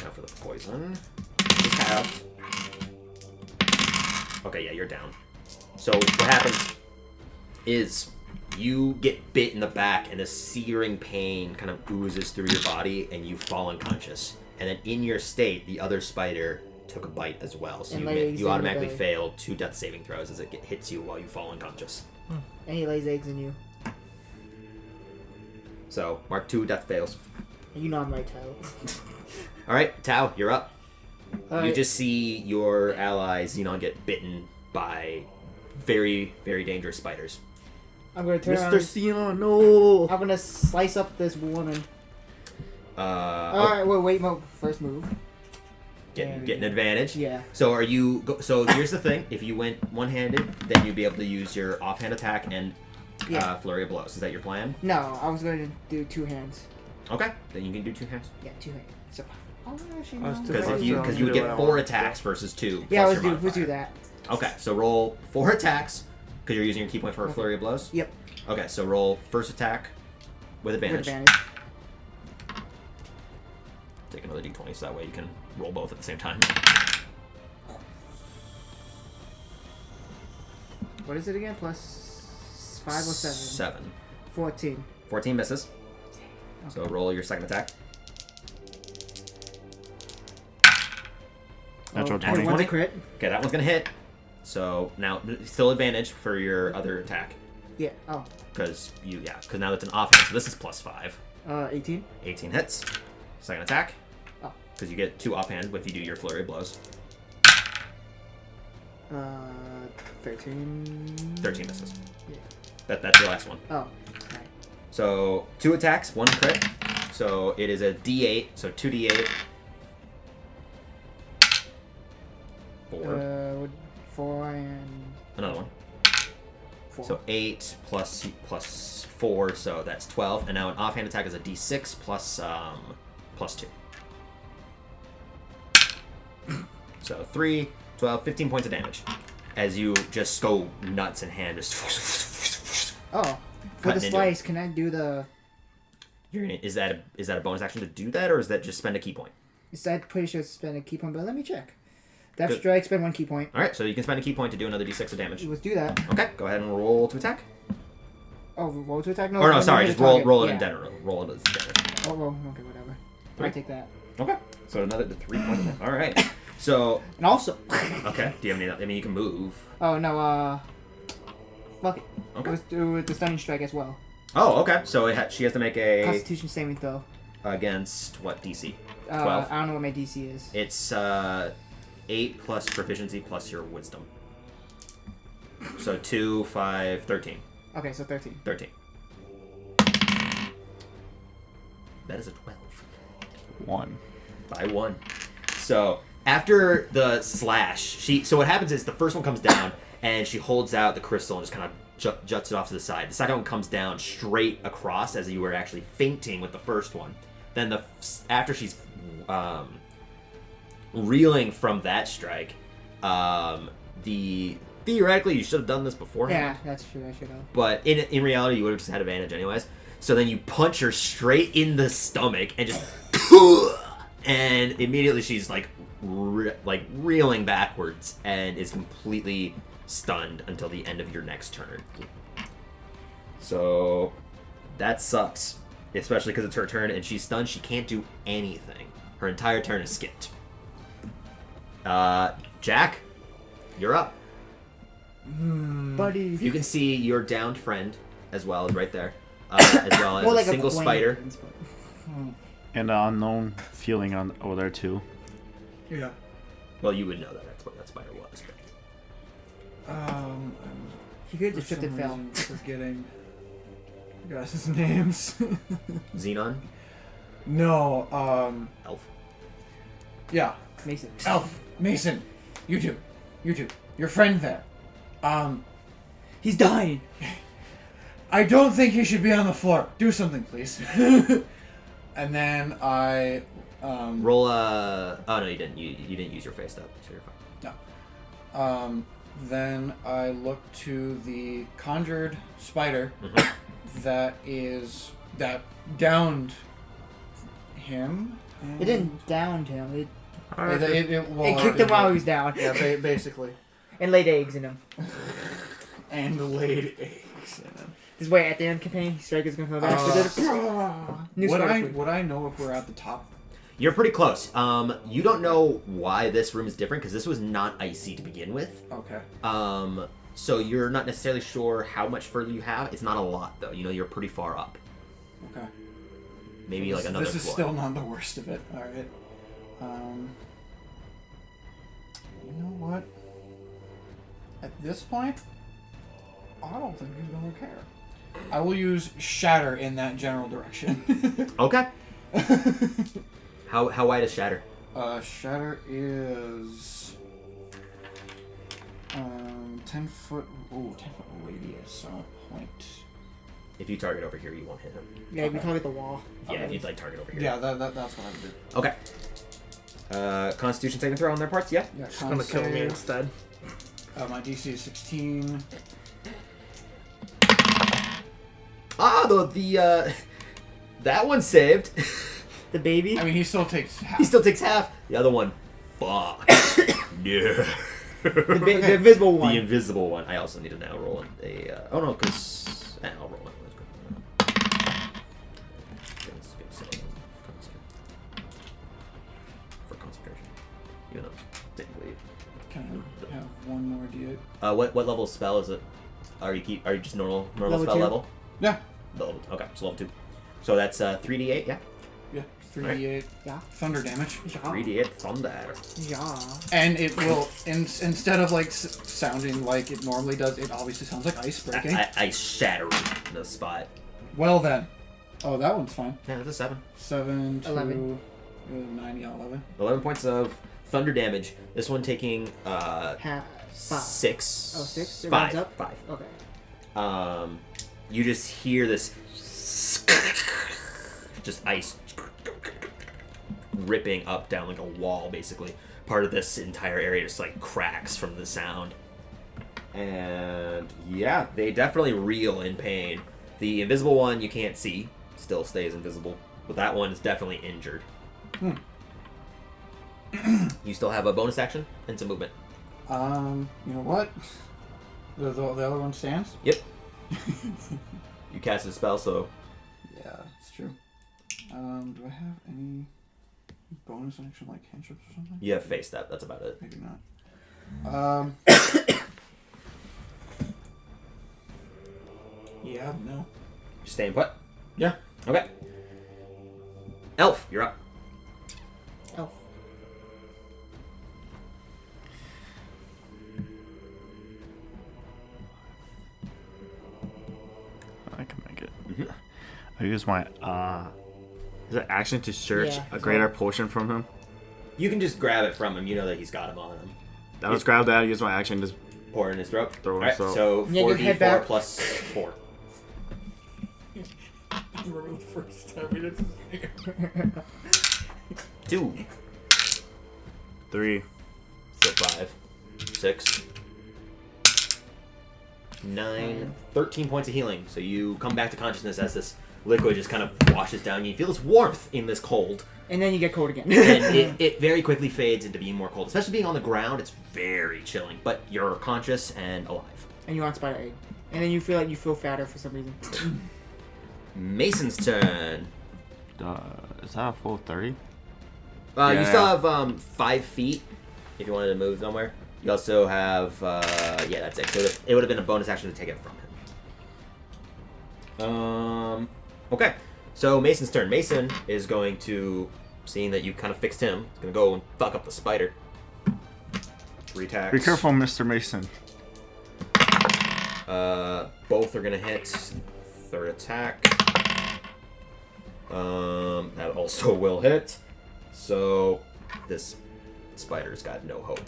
Now for the poison. Just halved. Okay, yeah, you're down. So what happens is you get bit in the back and this searing pain kind of oozes through your body and you fall unconscious. And then in your state, the other spider took a bite as well. So And you, lays you in automatically the- fail 2 death saving throws as it hits you while you fall unconscious. And he lays eggs in you. So mark 2 death fails. You know I'm right, Tyler. Alright, Tao, you're up. You Alright. just see your ally Xenon get bitten by very, very dangerous spiders. I'm gonna turn Mr. around. Xenon, no! I'm gonna slice up this woman. Alright, wait, no. First move. Get an advantage. Yeah. So are you? So here's the thing: if you went one-handed, then you'd be able to use your offhand attack and Yeah. flurry of blows. Is that your plan? No, I was gonna do 2 hands. Okay, then you can do 2 hands. Yeah, 2 hands. So, actually, I was no. Because Well, you so would do get what I 4 want. attacks versus 2. Yeah, plus let's your do modifier. that. Okay, so roll 4 attacks because you're using your key point for a Okay. flurry of blows. Yep. Okay, so roll first attack with With advantage. advantage. Take another d20 so that way you can roll both at the same time. What is it again? Plus 5 or 7? 7. 14. 14 misses. So roll your second attack. Natural 20. 20. One's a crit. Okay, that one's gonna hit. So now still advantage for your other attack Yeah. Oh. because now that's an offhand. So this is plus 5. 18. 18 hits. Second attack. Oh. Because you get 2 offhand if you do your flurry of blows. 13. 13 misses. Yeah. That's your last one. Oh. Right. So 2 attacks, 1 crit. So it is a D8. So 2d8. 4. 4 and Another one. 4. So 8 plus 4, so that's 12. And now an offhand attack is a d6 plus 2. So 3, 12, 15 points of damage. As you just go nuts and hand just Oh. For Cutting the into slice, can I do the... is that a bonus action to do that, or is that just spend a key point? Is that pretty sure to spend a key point, but let me check. Death Good. strike, spend 1 key point. Alright, so you can spend a key point to do another d6 of damage. Let's do that. Okay, go ahead and roll to attack. Oh, roll to attack? No, Or no, let me sorry, hit just a roll target. it in Yeah. general. Roll it as damage. Oh, well, okay, whatever. Three. I'll take that. Okay, so another 3 points of damage. Alright, so, And also... okay, do you have any, I mean, you can move. Oh, no, fuck it. Okay. Let's do the stunning strike as well. Oh, okay, so she has to make a, Constitution saving throw. against what DC? 12? I don't know what my DC is. It's 8 plus proficiency plus your wisdom. So 2, 5, 13. Okay, so 13. 13. That is a 12. 1. By 1. So after the slash, so what happens is the first one comes down and she holds out the crystal and just kind of juts it off to the side. The second one comes down straight across as you were actually fainting with the first one. Then after she's reeling from that strike, theoretically you should have done this beforehand. Yeah, that's true. I should have. But in reality, you would have just had advantage anyways. So then you punch her straight in the stomach and just, and immediately she's like reeling backwards and is completely stunned until the end of your next turn. So that sucks, especially because it's her turn and she's stunned. She can't do anything. Her entire turn is skipped. Jack, you're up. Buddy. You can see your downed friend as well as right there, as well as More a like single spider. acquaintance, but- And the unknown feeling over there too. Yeah. Well, you would know that that's what that spider was. I'm He could for just tripped and some fell. reason forgetting you guys' names. Xenon, No, elf. yeah. Mason. Elf, Mason, you two. You two. Your friend there. He's dying. I don't think he should be on the floor. Do something, please. And then I Roll a. Oh no, you didn't. You didn't use your face up, so you're fine. no. Then I look to the conjured spider that downed him. It didn't down him. It It kicked him while he was down. Yeah, basically. And laid eggs in him. And laid eggs in him. This way, at the end of the campaign, Striker's gonna come back. Would I know if we're at the top? You're pretty close. You don't know why this room is different because this was not icy to begin with. Okay. So you're not necessarily sure how much further you have. It's not a lot though. You know, you're pretty far up. Okay. Maybe like another This is floor. still not the worst of it. All right. You know what? At this point, I don't think he's gonna care. I will use shatter in that general direction. Okay. How wide is shatter? Shatter is 10 foot. Ooh, 10 foot radius. So point. If you target over here, you won't hit him. Yeah, we target the wall. Yeah, if you'd like target over here. Yeah, that's what I would do. Okay. Constitution saving throw on their parts. Yeah. Yeah, It's gonna kill me save. instead. My DC is 16. That one saved. The baby. I mean, he still takes half. He still takes half. The other one, fuck. No. The invisible one. The invisible one. I also need to now roll a. Oh no, because I'll roll it. For concentration, even though technically. Can I have one more D8? What level spell is it? Are you just normal Level spell 2? level? Yeah. Okay, so level 2. So that's 3d8, yeah. Yeah. 3d8 Yeah. thunder damage. Yeah. 3d8 thunder. Yeah. And it will, instead of like sounding like it normally does, it obviously sounds like ice breaking. I shatter the spot. Well then. Oh, that one's fine. Yeah, that's a 7. 7 to 11. 9, yeah, 11. 11 points of thunder damage. This one taking 5. 6. Oh, 6? It 5. rounds up? 5. Okay. You just hear this just ice ripping up down like a wall, basically. Part of this entire area just like cracks from the sound. And yeah, they definitely reel in pain. The invisible one you can't see, still stays invisible, but that one is definitely injured. You still have a bonus action and some movement. You know what? The other one stands? Yep. You cast a spell, so Yeah, it's true. Do I have any bonus action like cantrips or something? you have face step. That's about it. Maybe not. Yeah, no. Staying put. Yeah. Okay. Elf, you're up. Oh. I can make it. Mhm. I use my is it action to search Yeah, a greater potion from him? You can just grab it from him. You know that he's got him on him. That was grab that. Use my action to Pour it in his throat. Throw it in Alright, his throat. so Yeah, your head 4d4 back. plus 4. I remember the first time we did this. 2. 3. So 5. 6. 9. 13 points of healing. So you come back to consciousness as this liquid just kind of washes down. You feel this warmth in this cold. And then you get cold again. And it very quickly fades into being more cold. Especially being on the ground, it's very chilling. But you're conscious and alive. And you want spider egg. And then you feel fatter for some reason. Mason's turn. Is that a full 30? You Yeah. still have 5 feet if you wanted to move somewhere. You also have, yeah, that's it. So it would have been a bonus action to take it from him. Okay. So Mason's turn. Mason is going to, seeing that you kind of fixed him, is going to go and fuck up the spider. 3 attacks. Be careful, Mr. Mason. Both are going to hit. 3rd attack. That also will hit. So this spider's got no hope.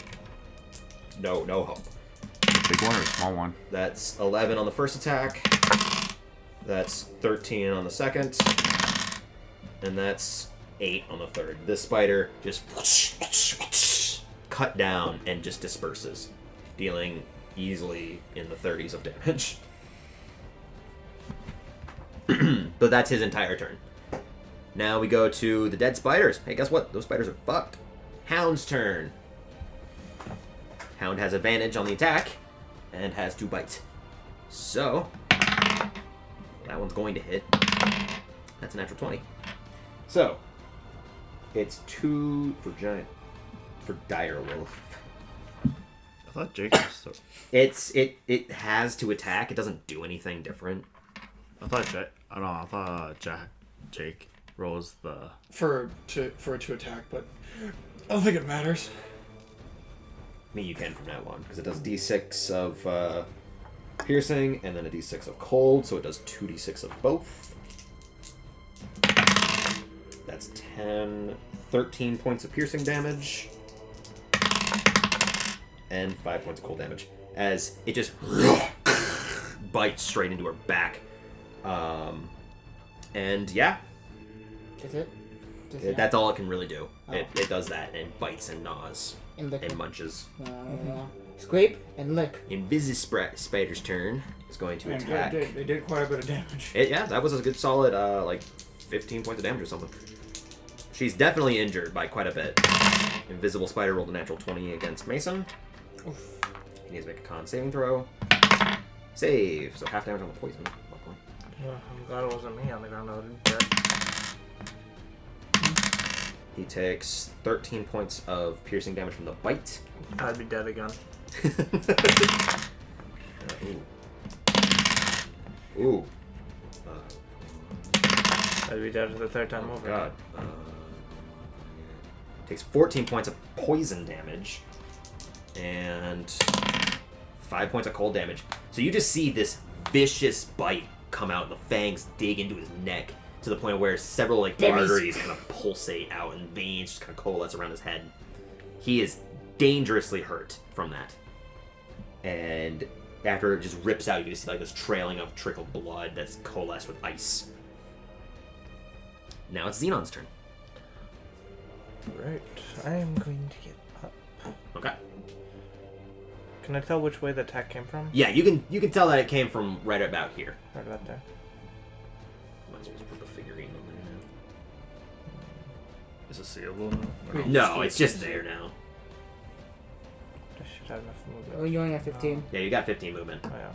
no hope. Big one or a small one? That's 11 on the first attack. That's 13 on the second. And that's 8 on the third. This spider just cut down and just disperses, dealing easily in the 30s of damage. But that's his entire turn. Now we go to the dead spiders. Hey, guess what? Those spiders are fucked. Hound's turn. Hound has advantage on the attack and has 2 bites. So, that one's going to hit. That's a natural 20. So, it's 2 for dire wolf. I thought Jake was so... It has to attack. It doesn't do anything different. I thought Jake rolls the... For it to attack, but I don't think it matters. I mean, you can from now on, because it does d6 of piercing, and then a d6 of cold, so it does 2d6 of both. That's 13 points of piercing damage, and 5 points of cold damage, as it just bites straight into her back. And yeah, That's it? that's all it can really do. It does that, and bites and gnaws And lick. and munches. Scrape and lick. Spider's turn is going to And attack. they did quite a bit of damage. Yeah, that was a good solid, like 15 points of damage or something. She's definitely injured by quite a bit. Invisible Spider rolled a natural 20 against Mason. Oof. He needs to make a con saving throw. Save, so half damage on the poison. Luckily. I'm glad it wasn't me on the ground. I would have been dead. He takes 13 points of piercing damage from the bite. I'd be dead again. Ooh. I'd be dead for the third time Oh over. god. Takes 14 points of poison damage. And 5 points of cold damage. So you just see this vicious bite come out and the fangs dig into his neck to the point where several arteries kind of pulsate out and veins just kind of coalesce around his head. He is dangerously hurt from that. And after it just rips out, you just see this trailing of trickled blood that's coalesced with ice. Now it's Xenon's turn. Right. I am going to get up. Okay. Can I tell which way the attack came from? Yeah, you can tell that it came from right about here. Right about there. Might as well just put the figurine on Is it seeable now? there now. No, it's just there now. I should have enough movement. Oh, you only have 15. Yeah, you got 15 movement. Oh, yeah.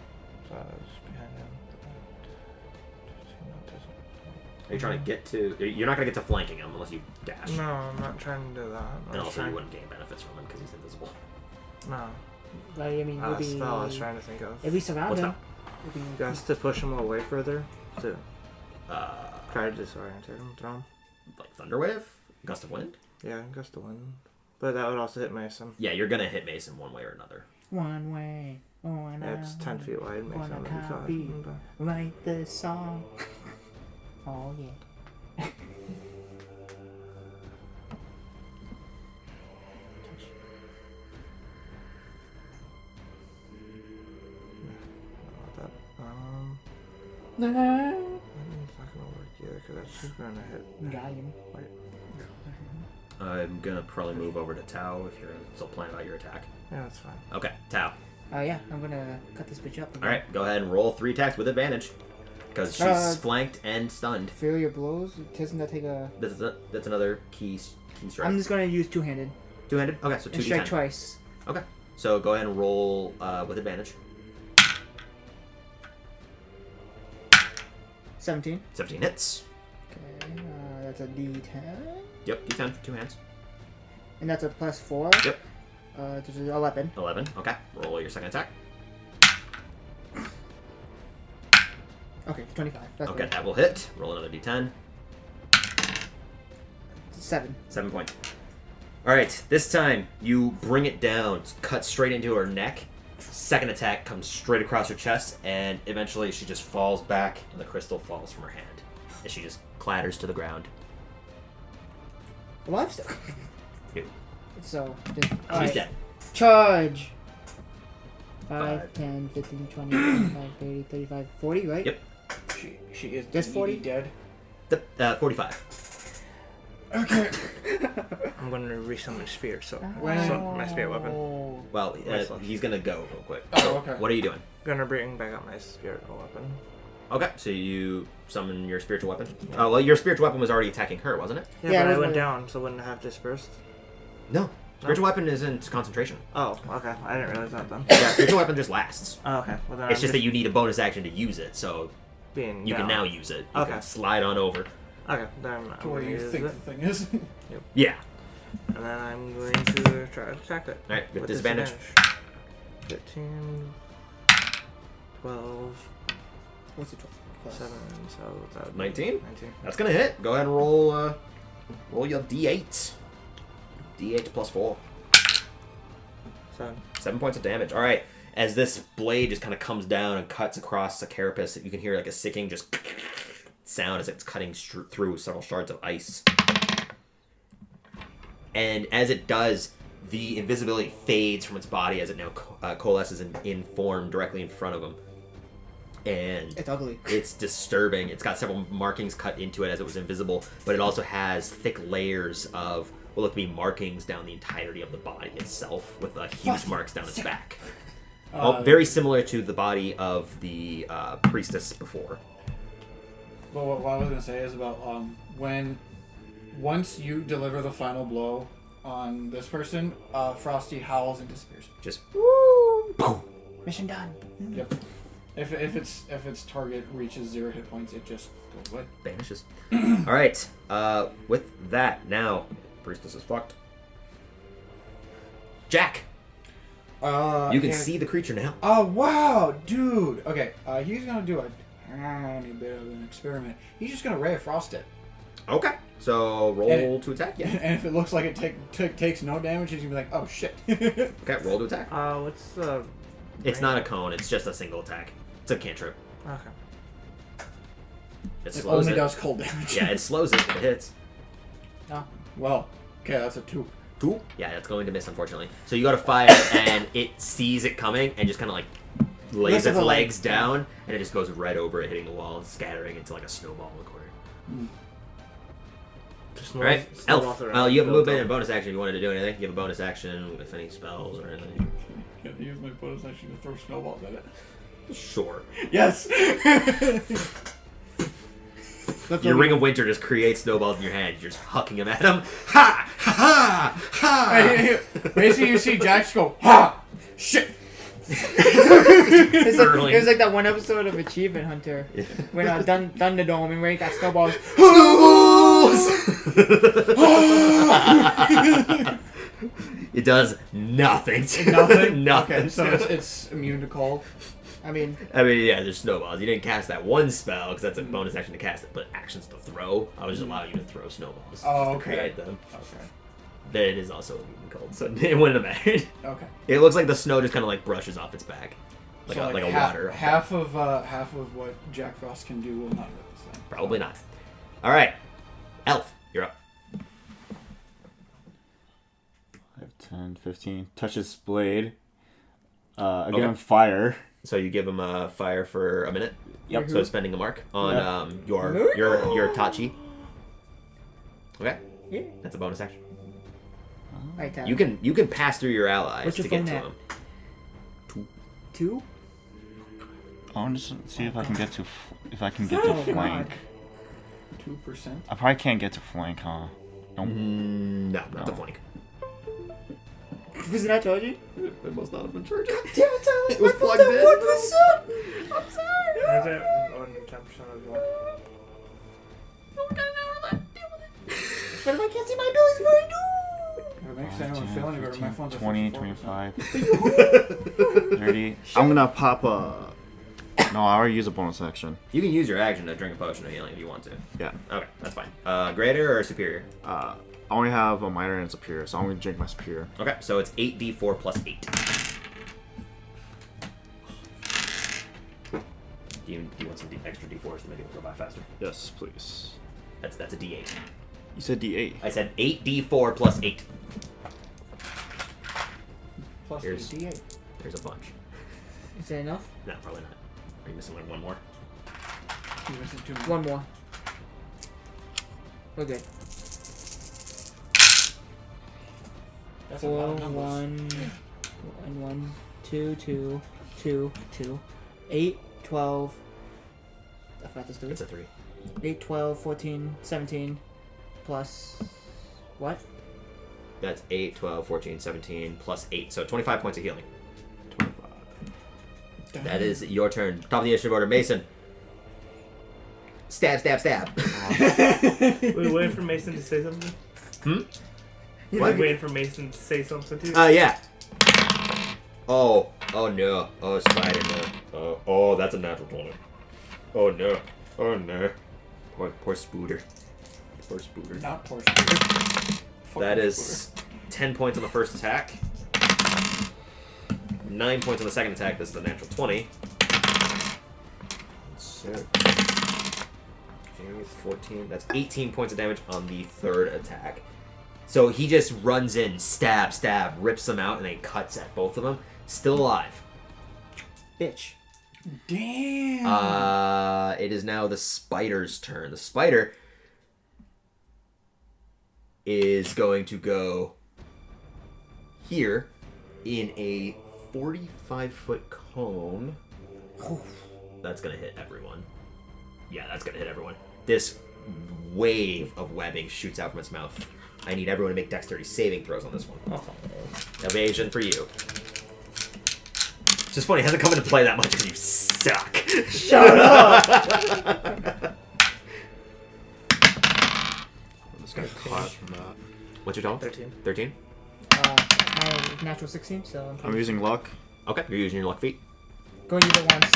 So I was behind him. Are you trying to get to... You're not going to get to flanking him unless you dash. No, I'm not trying to do that. And also you wouldn't gain benefits from him because he's invisible. No. But I mean, maybe. Spell I was trying to think of. If we surround What's him. Just to push him away further. To that? try to disorient him, throw him. Like Thunderwave? Gust of Wind? Yeah, gust of wind. But that would also hit Mason. Yeah, you're going to hit Mason one way or another. One way. One It's 10 feet wide. Mason Wanna would be copy. fine. Write the song. Oh, yeah. That means not gonna work either because that's super gonna hit. Got him. Wait. I'm going to probably move over to Tau if you're still planning out your attack. Yeah, that's fine. Okay, Tau. Yeah, I'm gonna cut this bitch up. Alright, go ahead and roll 3 attacks with advantage. Because she's flanked and stunned. Feel your blows. Doesn't that take a? That's another key strike. I'm just gonna use two-handed. Two-handed? Okay, so 2d10. And strike twice. Okay. So go ahead and roll with advantage. 17. 17 hits. Okay, that's a D10. Yep, d10 for 2 hands. And that's a +4. Yep. This is 11. 11. Okay. Roll your second attack. Okay, 25. That's Okay, good. that will hit. Roll another d10. 7. 7 points. Alright, this time you bring it down. It's cut straight into her neck. Second attack comes straight across her chest, and eventually she just falls back, and the crystal falls from her hand. And she just clatters to the ground. Alive still. Ew. So, just, She's dead. Charge. 5, 10, 15, 20, 25, 30, 35, 40, right? Yep. She is Just 40? dead. 45. Okay. I'm going to resummon spirit, so When- my spirit weapon. Well, Nice one. he's gonna go real quick. Oh, So, okay. What are you doing? Gonna bring back up my spirit weapon. Okay, so you summon your spiritual weapon. Oh, well, your spiritual weapon was already attacking her, wasn't it? Yeah, Yeah, but it I was went my- down, so wouldn't I have dispersed? No. Spiritual weapon isn't concentration. Oh, okay. I didn't realize that then. Yeah, spiritual weapon just lasts. Oh, okay. Well, then It's I'm just that you need a bonus action to use it, so being you can down. now use it. You Okay. can slide on over. Okay, then I'm To where going you to use think it. the thing is. Yeah. And then I'm going to try to attack it. Alright, with with disadvantage. 13, 12, What's the 12? 7, so that would be 19? 19. That's gonna hit. Go ahead and roll your d8. D8 plus 4. 7. 7 points of damage. Alright. As this blade just kind of comes down and cuts across the carapace, you can hear like a sicking just sound as it's cutting through several shards of ice. And as it does, the invisibility fades from its body as it now coalesces in form directly in front of him. And It's ugly. it's disturbing. It's got several markings cut into it as it was invisible, but it also has thick layers of what look to be markings down the entirety of the body itself, with huge marks down its back. Very similar to the body of the priestess before. But what I was gonna say is about once you deliver the final blow on this person, Frosty howls and disappears. Just Mission done. Yep. If its target reaches 0 hit points, it just goes away. vanishes. All right. With that, now priestess is fucked. Jack, you can see the creature now. Oh wow, dude. Okay, he's gonna do a tiny bit of an experiment. He's just gonna Ray of Frost it. Okay. So roll to attack. Yeah. And if it looks like it takes no damage, he's gonna be like, oh shit. Okay. Roll to attack. What's the... It's not a cone. It's just a single attack. It's a cantrip. Okay. It It slows only it. does cold damage. Yeah, it slows it if it hits. Oh. Well, okay, that's a 2. 2? Yeah, that's going to miss, unfortunately. So you go to fire, and it sees it coming, and just kind of like lays Lifts its up a leg. legs down, and it just goes right over it, hitting the wall, scattering into like a snowball in the corner. Just All right, snowballs Elf. around. Well, you have a Build movement up. and a bonus action if you wanted to do anything. You have a bonus action with any spells or anything. Can I use my bonus action to throw snowballs at it? Sure. Yes! Your Ring of Winter just creates snowballs in your hand. You're just hucking them at them. Ha! Ha! Ha! Basically, you see Jack just go, ha! Shit! It's like, Hurling. it was like that one episode of Achievement Hunter when Thunderdome and Ray got snowballs. It does nothing. Nothing? Nothing. Okay, so it's immune to cold. I mean, yeah, there's snowballs. You didn't cast that one spell because that's a bonus action to cast it, but actions to throw. I was just allowing you to throw snowballs. Oh, to okay. create them. Okay. Then it is also immune to cold, so it wouldn't have mattered. Okay. It looks like the snow just kind of like brushes off its back, like So, a half, water. half of what Jack Frost can do will not hurt this thing. Probably not. All right, Elf, you're up. 5, 10, 15. Touches blade. I give Okay. him fire. So you give him a fire for a minute. Yep. So spending a mark on Yeah. your Tachi. Okay. yeah. That's a bonus action. Right, Tyler. You can pass through your allies What's to your get to phone him. 2? I want to see if I can get to Oh, flank. God. 2%. I probably can't get to flank, huh? Nope. No, not the No. flank. Wasn't I told you? It must not have been charged. Damn it, Tyler. It was I put plugged that in. 1%. I'm sorry. Is it on 10% as well? But if I can't see my abilities, what do I do? If it makes anyone feel any better, my phone's at 20, 54%. 25, 30. I'm gonna pop a... No, I already use a bonus action. You can use your action to drink a potion of healing if you want to. Yeah. Okay, that's fine. Greater or superior? I only have a minor and superior, so I'm gonna drink my superior. Okay, so it's 8d4 plus 8. Do you want some extra d4s to make it go by faster? Yes, please. That's a d8. You said D8. I said 8d4 plus 8. Plus Here's- 88. There's a bunch. Is that enough? No, probably not. Are you missing like one more? You missing 2 more. One more. We're good. That's a lot 4, of numbers. 1, 2, 2, 2, 2, 8, 12. I forgot this 3. It's a 3. 8, 12, 14, 17, plus what? That's 8, 12, 14, 17, plus 8. So 25 points of healing. 25. That is your turn. Top of the initiative order, Mason. Stab, stab, stab. We're waiting for Mason to say something. What? Waiting for Mason to say something too. Yeah. Oh no. Oh, spider, no. Oh, that's a natural 20. Oh no. Oh no. Poor Spooter. Poor Spooter. Not Porsche. That is 10 points on the first attack. 9 points on the second attack. This is a natural 20. So, 14. That's 18 points of damage on the third attack. So he just runs in, stab, stab, rips them out, and then cuts at both of them. Still alive. Bitch. Damn. It is now the spider's turn. The spider is going to go here in a 45-foot cone. That's going to hit everyone. Yeah, that's going to hit everyone. This wave of webbing shoots out from its mouth. I need everyone to make dexterity saving throws on this one. Oh. Evasion for you. It's just funny, it hasn't come into play that much because you suck. Shut up! I'm just gonna clash from that. What's your total? 13. 13? My natural 16, so I'm using luck. Okay, you're using your luck feat. go use it once.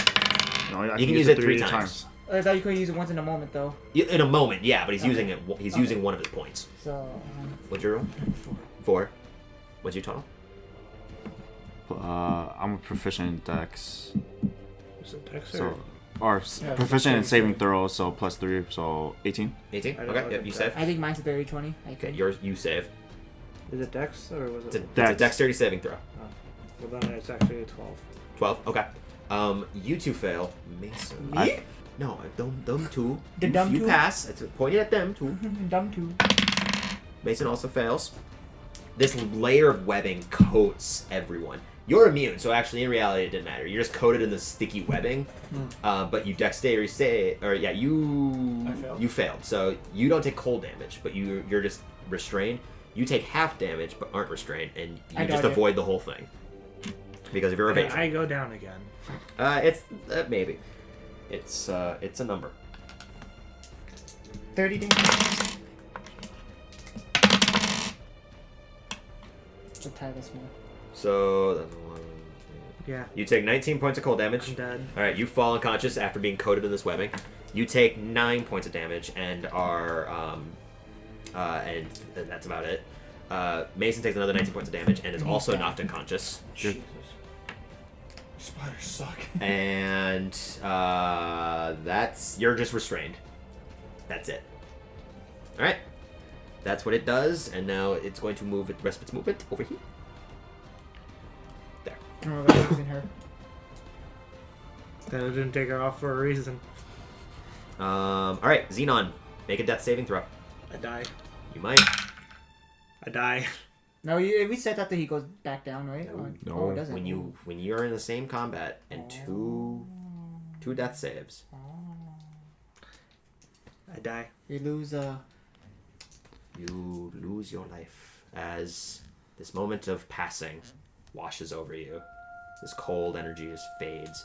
No, I You can use it 3 times. I thought you could use it once in a moment though. In a moment, yeah, but he's Okay. using it. He's using one of his points. So What's your roll? 4. What's your total? I'm a proficient in dex. Is it Dex or? So, or Yeah, proficient in saving saving throw, so plus 3, so 18. 18? I don't Okay, know yep, what you the save. I think mine's a 30-20. Okay, you save. Is it Dex or was It's a, it? it's a dexterity saving throw. Well, then it's actually a 12. 12, okay. You two fail. Mason. Me? No, them two. The you, dumb you two? pass. It's pointed at them too. Dumb too. Mason also fails. This layer of webbing coats everyone. You're immune, so actually in reality it didn't matter. You're just coated in the sticky webbing. But you dexterity say, or yeah, I failed. you failed. So you don't take cold damage, but you're just restrained. You take half damage, but aren't restrained, and you I just got it. avoid the whole thing because of your And evasion. I go down again. It's maybe. It's a number. 30 damage. The tie this more. So that's 11. Yeah. You take 19 points of cold I'm damage. dead. All right, you fall unconscious after being coated in this webbing. You take 9 points of damage and are and that's about it. Mason takes another 19 points of damage and is also knocked unconscious. Jesus. Spiders suck. And you're just restrained. That's it. All right, that's what it does, and now it's going to move the rest of its movement over here. There. I don't remember using her. Then I didn't take her off for a reason. All right, Xenon, make a death saving throw. I die. You might. I die. No, it resets after he goes back down, right? No. Oh, it doesn't. When you're in the same combat and two death saves. I die. You lose You lose your life as this moment of passing washes over you. This cold energy just fades.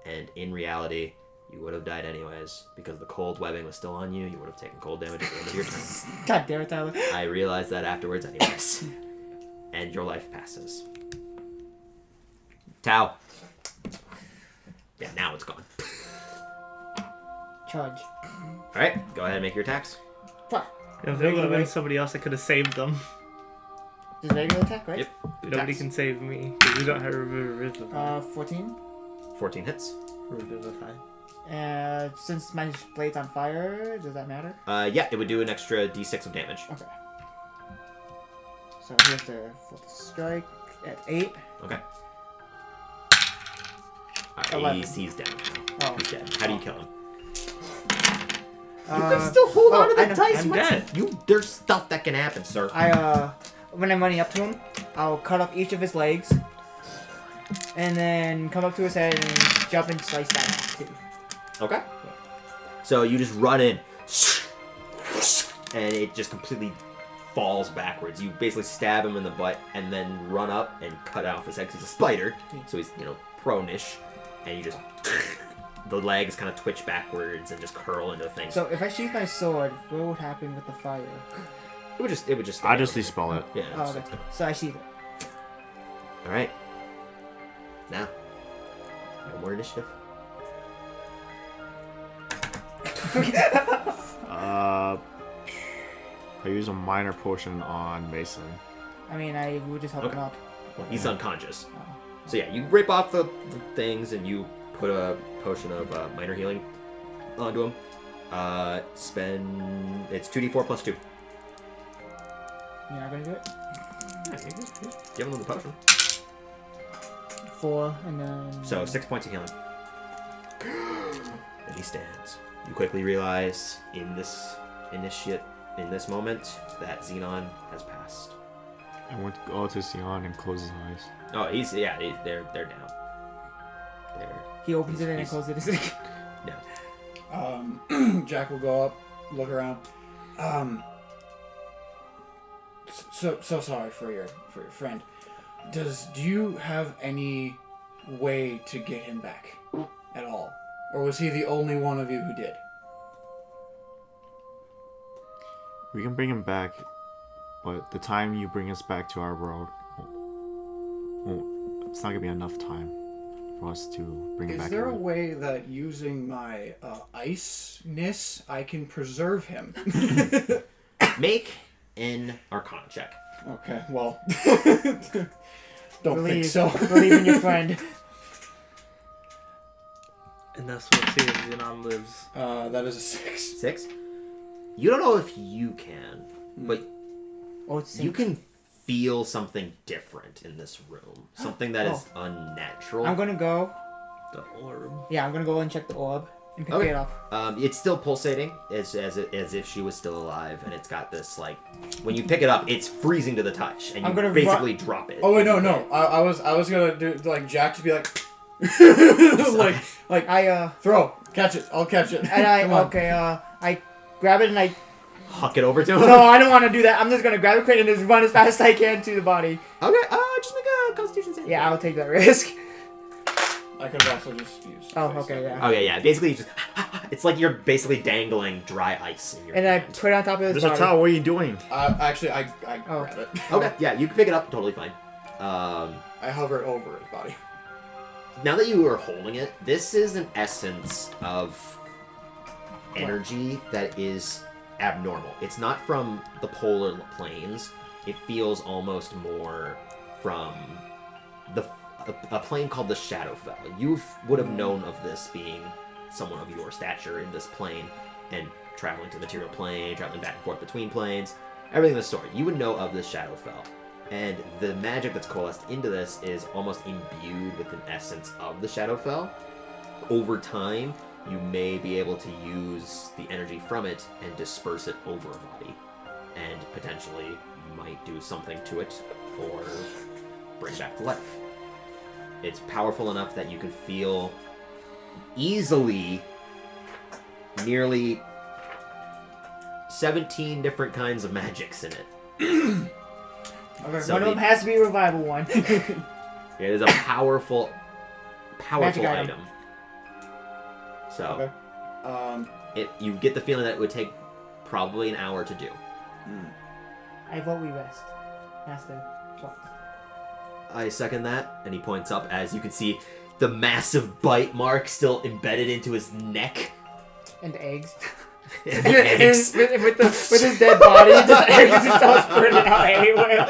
And in reality, you would have died anyways. Because the cold webbing was still on you, you would have taken cold damage at the end of your turn. God damn it, Tyler. I realized that afterwards anyways. And your life passes. Tau. Yeah, now it's gone. Charge. Alright, go ahead and make your attacks. Fuck. If it would have been somebody else, I could have saved them. Just regular attack, right? Yep. Good Nobody attacks. can save me. Because we don't have Revivify. 14. 14 hits. Revivify. Since my blade's on fire, does that matter? Yeah, it would do an extra d6 of damage. Okay. So here's the strike at 8. Okay. He's down. Oh. He's dead. How do you kill him? You Uh, can still hold on to I the know, dice. I'm What's dead. it? There's stuff that can happen, sir. When I'm running up to him, I'll cut off each of his legs, and then come up to his head and jump and slice that off too. Okay. So you just run in, and it just completely falls backwards. You basically stab him in the butt, and then run up and cut off his head 'cause he's a spider, so he's prone-ish, and you just the legs kind of twitch backwards and just curl into things. So if I sheath my sword, what would happen with the fire? It would just. I just dispel it. Yeah. Oh, okay. So I sheath it. All right. Now, no more initiative. I use a minor potion on Mason. I mean, I would just help him Okay. up. Well, he's unconscious. Oh. So yeah, you rip off the things and you put a potion of minor healing onto him. It's 2d4 plus 2. You're not gonna do it? Yeah, you just give him the potion. 4, and then... So 6 points of healing. And he stands. You quickly realize in this moment that Xenon has passed. I went to go to Sion and close his eyes. Oh, they're down. He opens it and he's- closes it. Jack will go up, look around. So sorry for your friend. Do you have any way to get him back at all, or was he the only one of you who did? We can bring him back, but the time you bring us back to our world, it's not gonna be enough time for us to bring him back. Is there a in. way that using my ice-ness I can preserve him? Make an Arcana check. Okay, well, don't think Believe, so. believe in your friend. And that's what see if Xenon lives. That is a 6. 6. You don't know if you can, but Oh, it's you can feel something different in this room. Something that is Oh. unnatural. I'm gonna go. The orb. Yeah, I'm gonna go and check the orb and pick Okay. it up. It's still pulsating, as if she was still alive, and it's got this when you pick it up, it's freezing to the touch, and I'm you gonna basically drop it. Oh wait, no. I was gonna do Jack to be like, like I throw, catch it. I'll catch it. and I Come on. okay. I grab it and I. Huck it over to him. No, I don't want to do that. I'm just gonna grab it quick and just run as fast as I can to the body. Okay. Just make a Constitution save. Yeah, I'll take that risk. I could have also just used. Oh, face okay, it. yeah. Okay, yeah. Basically, it's like you're basically dangling dry ice in your And I hand. put it on top of his Mr. body. Tao, what are you doing? Actually, I Oh. grab it. Okay, yeah, you can pick it up. Totally fine. I hover it over his body. Now that you are holding it, this is an essence of energy that is abnormal. It's not from the polar planes. It feels almost more from a plane called the Shadowfell. You would have known of this being someone of your stature in this plane and traveling to the material plane, traveling back and forth between planes, everything in the story. You would know of this Shadowfell. And the magic that's coalesced into this is almost imbued with an essence of the Shadowfell. Over time, you may be able to use the energy from it and disperse it over a body. And potentially might do something to it or bring it back to life. It's powerful enough that you can feel easily nearly 17 different kinds of magics in it. Okay. So One of them has to be a revival one. It is a powerful Magic item. item. So, Okay. you get the feeling that it would take probably an hour to do. I vote we rest. That's the plot. I second that, and he points up as you can see the massive bite mark still embedded into his neck. And eggs. And And eggs. with his dead body, just eggs just starts spreading out everywhere.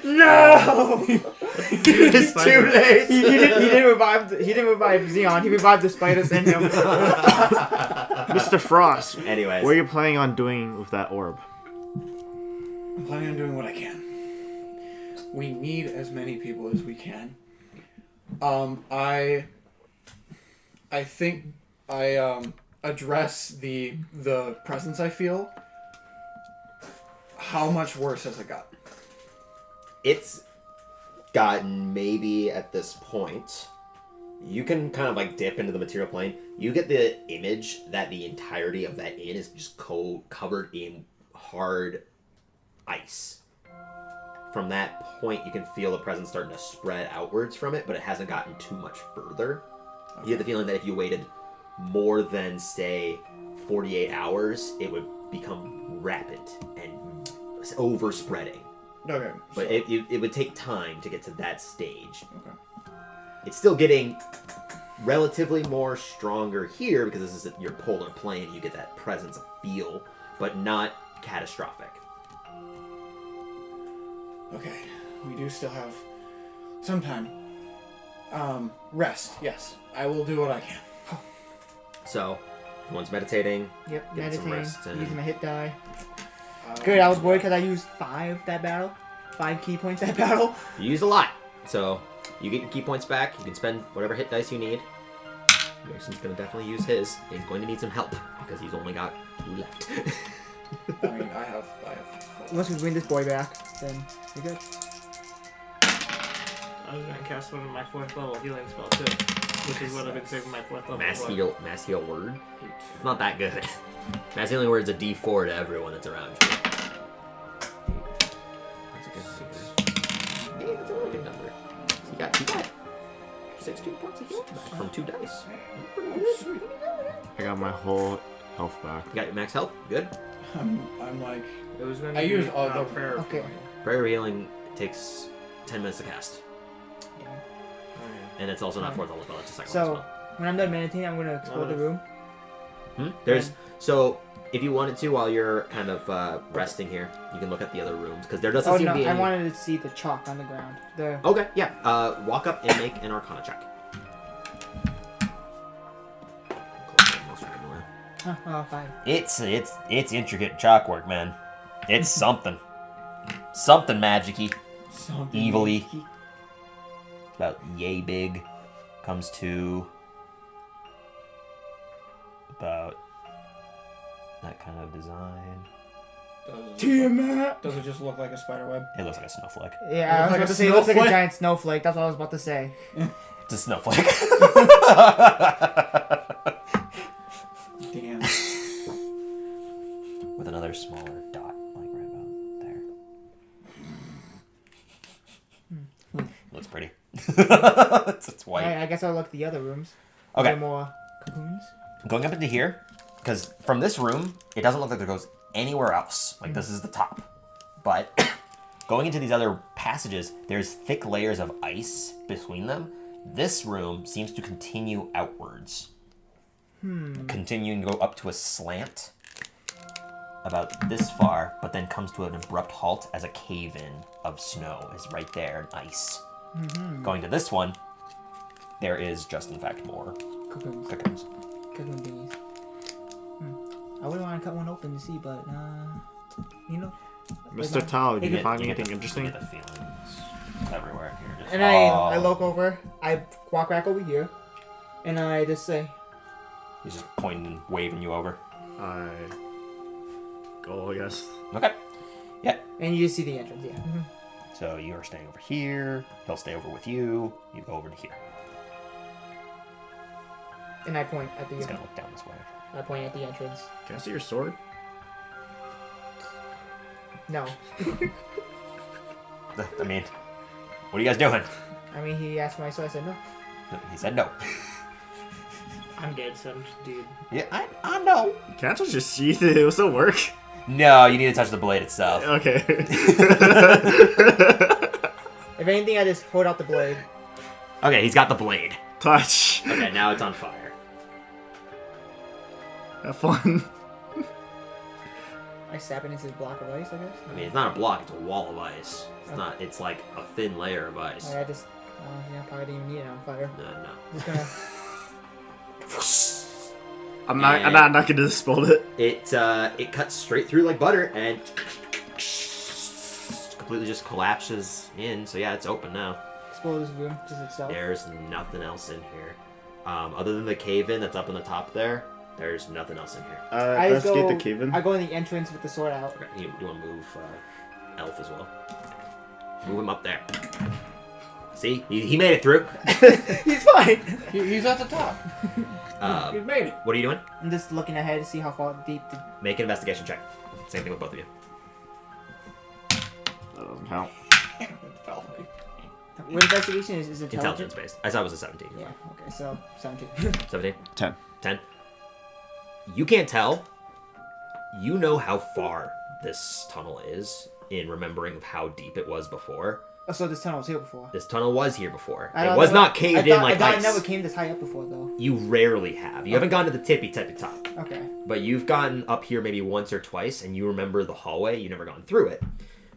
No! It's too late. He didn't revive Xeon. He revived the spiders in him. Mr. Frost, Anyways, what are you planning on doing with that orb? I'm planning on doing what I can. We need as many people as we can. I I think I address the presence I feel. How much worse has it got? It's gotten maybe at this point. You can kind of like dip into the material plane. You get the image that the entirety of that inn is just covered in hard ice. From that point, you can feel the presence starting to spread outwards from it, but it hasn't gotten too much further. Okay. You get the feeling that if you waited more than, say, 48 hours, it would become rapid and overspreading. Okay. But it would take time to get to that stage. Okay. It's still getting relatively more stronger here because this is your polar plane. You get that presence of feel, but not catastrophic. Okay, we do still have some time. Rest, yes. I will do what I can. So, everyone's meditating. Yep, Getting some meditating, rest and- using my hit die. Good, I was worried because I used 5 that battle. 5 key points that battle. You used a lot. So, you get your key points back. You can spend whatever hit dice you need. Mason's going to definitely use his. He's going to need some help because he's only got 2 left. I mean, I have. Once we win this boy back, then we're good. I was gonna cast one of my 4th level healing spell too, which is what I've been saving my 4th level Mass for. heal word. It's not that good. Mass healing word is a D4 to everyone that's around you. That's a good number. Yeah, that's a really good number. You got 16 points of healing back from 2 dice. Pretty good. I got my whole health back. You got your max health. Good. I'm like. It was gonna I be use all the prayer. Okay. Prayer healing takes 10 minutes to cast. And it's also not 4th level spell, it's a 2nd level So, spell. when I'm done meditating, I'm going to explore the room. So if you wanted to, while you're kind of resting here, you can look at the other rooms because there doesn't Oh seem no, to be any. I wanted to see the chalk on the ground. Okay, yeah. Walk up and make an Arcana check. Huh, oh, 5. It's intricate chalkwork, man. It's something magicy, evilly. About yay big. Comes to about that kind of design. Does it just look like a spider web? It looks like a snowflake. Yeah, I was like about a to say it looks like a snowflake? giant snowflake. That's what I was about to say. It's a snowflake. Damn. With another smaller dot, like right about there. Looks pretty. it's white. I guess I'll look at the other rooms. Okay. Are there more cocoons? Going up into here, because from this room, it doesn't look like there goes anywhere else. Like, this is the top. But going into these other passages, there's thick layers of ice between them. This room seems to continue outwards. Continuing to go up to a slant about this far, but then comes to an abrupt halt as a cave-in of snow is right there and ice. Going to this one, there is just, in fact, more Cocoons. cocoons. Cocoon thingies. I wouldn't want to cut one open to see, but, you know. Mr. Tao, did you get- find you get anything the- interesting? You get the feelings everywhere here. Just, And I look over, I walk back over here, and I just say, He's just pointing and waving you over. I go, I guess. Okay. Yeah. and you just see the entrance, yeah. So you are staying over here. He'll stay over with you. You go over to here. And I point at the He's gonna look down this way. I point at the entrance. Can I see your sword? No. I mean, what are you guys doing? I mean, he asked for my sword, I said no. He said no. I'm dead, son, dude. Yeah, I know. Can't I just sheath it? It will still work. No, you need to touch the blade itself. Okay. If anything, I just hold out the blade. Okay, he's got the blade. Touch. Okay, now it's on fire. Have fun. I stab it into the block of ice, I guess. I mean, it's not a block; it's a wall of ice. It's not. It's like a thin layer of ice. I just, yeah, probably didn't even need it on fire. No. Just gonna. I'm not gonna dispel it. It cuts straight through like butter and completely just collapses in. So yeah, it's open now. Explode this room just itself. There's nothing else in here. Other than the cave-in that's up on the top there, there's nothing else in here. Let's get the cave in. I go in the entrance with the sword out. Okay, you want to move Elf as well. Move him up there. See? He made it through. He's fine. He's at the top. He made it. What are you doing? I'm just looking ahead to see how far deep. Make an investigation check. Same thing with both of you. That doesn't count. What investigation is intelligence? Intelligence based. I thought it was a 17. Yeah. Okay. So 17. 17? 10. 10. You can't tell. You know how far this tunnel is in remembering of how deep it was before. Oh, so this tunnel was here before. This tunnel was here before. I It thought was that not caved in like I thought ice. it never came this high up before, though. You rarely have. You haven't gone to the tippy top. Okay. But you've gotten up here maybe once or twice, and you remember the hallway. You've never gone through it.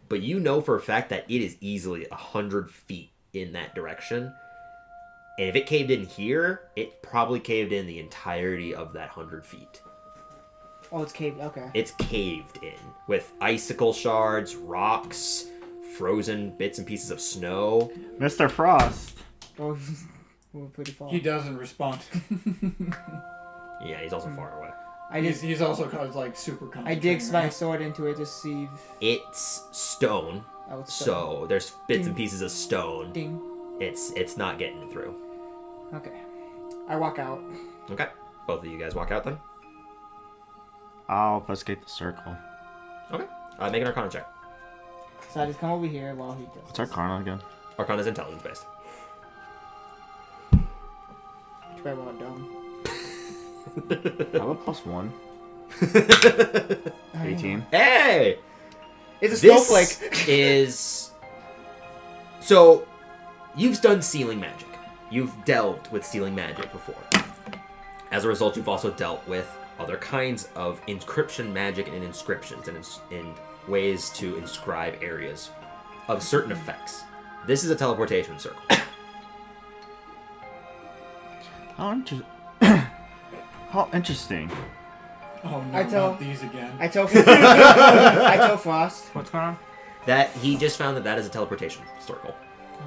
But you know for a fact that it is easily 100 feet in that direction. And if it caved in here, it probably caved in the entirety of that 100 feet. Oh, it's caved. Okay. It's caved in with icicle shards, rocks, frozen bits and pieces of snow. Mr. Frost. Oh, we're pretty far. He doesn't respond. Yeah, he's also far away. He's also kind of like super I concentrating dig my right sword into it to see. It's stone, Oh, it's so there's bits and pieces of stone. Ding. It's not getting through. Okay. I walk out. Okay, both of you guys walk out then. I'll investigate the circle. Okay, make an Arcana check. So I just come over here while he does. What's Arcana again? Arcana's intelligence based. Too bad we're not dumb. I have a +1. 18. Hey! It's a This snowflake. is... So, you've done sealing magic. You've delved with sealing magic before. As a result, you've also dealt with other kinds of encryption magic and inscriptions and in ways to inscribe areas of certain effects. This is a teleportation circle. How interesting. Oh no, I tell- not these again. I tell I tell Frost. What's going on? That he just found that is a teleportation circle.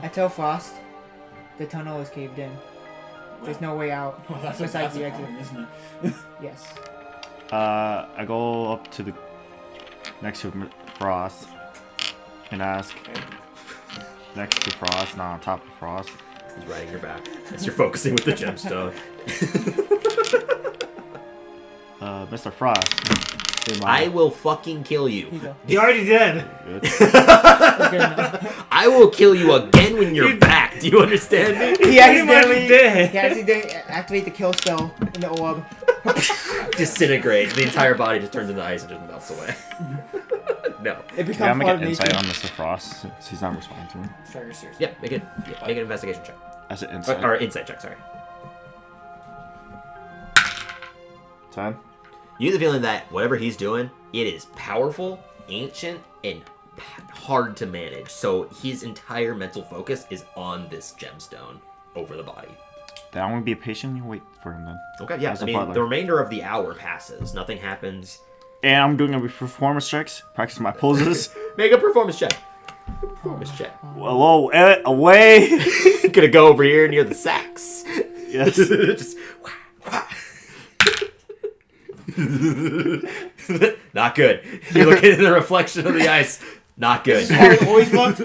I tell Frost the tunnel is caved in. There's no way out. Well, that's besides a the exit. problem, isn't it? Yes. I go up to the next to Frost and ask next to Frost, not on top of Frost. He's riding your back as you're focusing with the gemstone. Mr. Frost. I will fucking kill you. You already did. Good. That's good enough. I will kill you again when you're back. Do you understand me? He accidentally did. He accidentally activate the kill spell in the orb. Disintegrates. The entire body just turns into ice and just melts away. No. It Yeah, becomes I'm part gonna of get nature. insight on Mr. Frost since he's not responding to me. Seriously. Yeah, make an investigation check. As an insight. Or insight check, sorry. 10. You get the feeling that whatever he's doing, it is powerful, ancient, and hard to manage. So his entire mental focus is on this gemstone over the body. Then I'm gonna be patient and wait for him then. Okay, yeah. As I a mean, butler. the remainder of the hour passes. Nothing happens. And I'm doing a performance checks, practice my poses. Make a performance check. Performance check. Whoa, away! Gonna go over here near the sax. Yes. Just, not good. You look into the reflection of the ice. Not good. Always looked.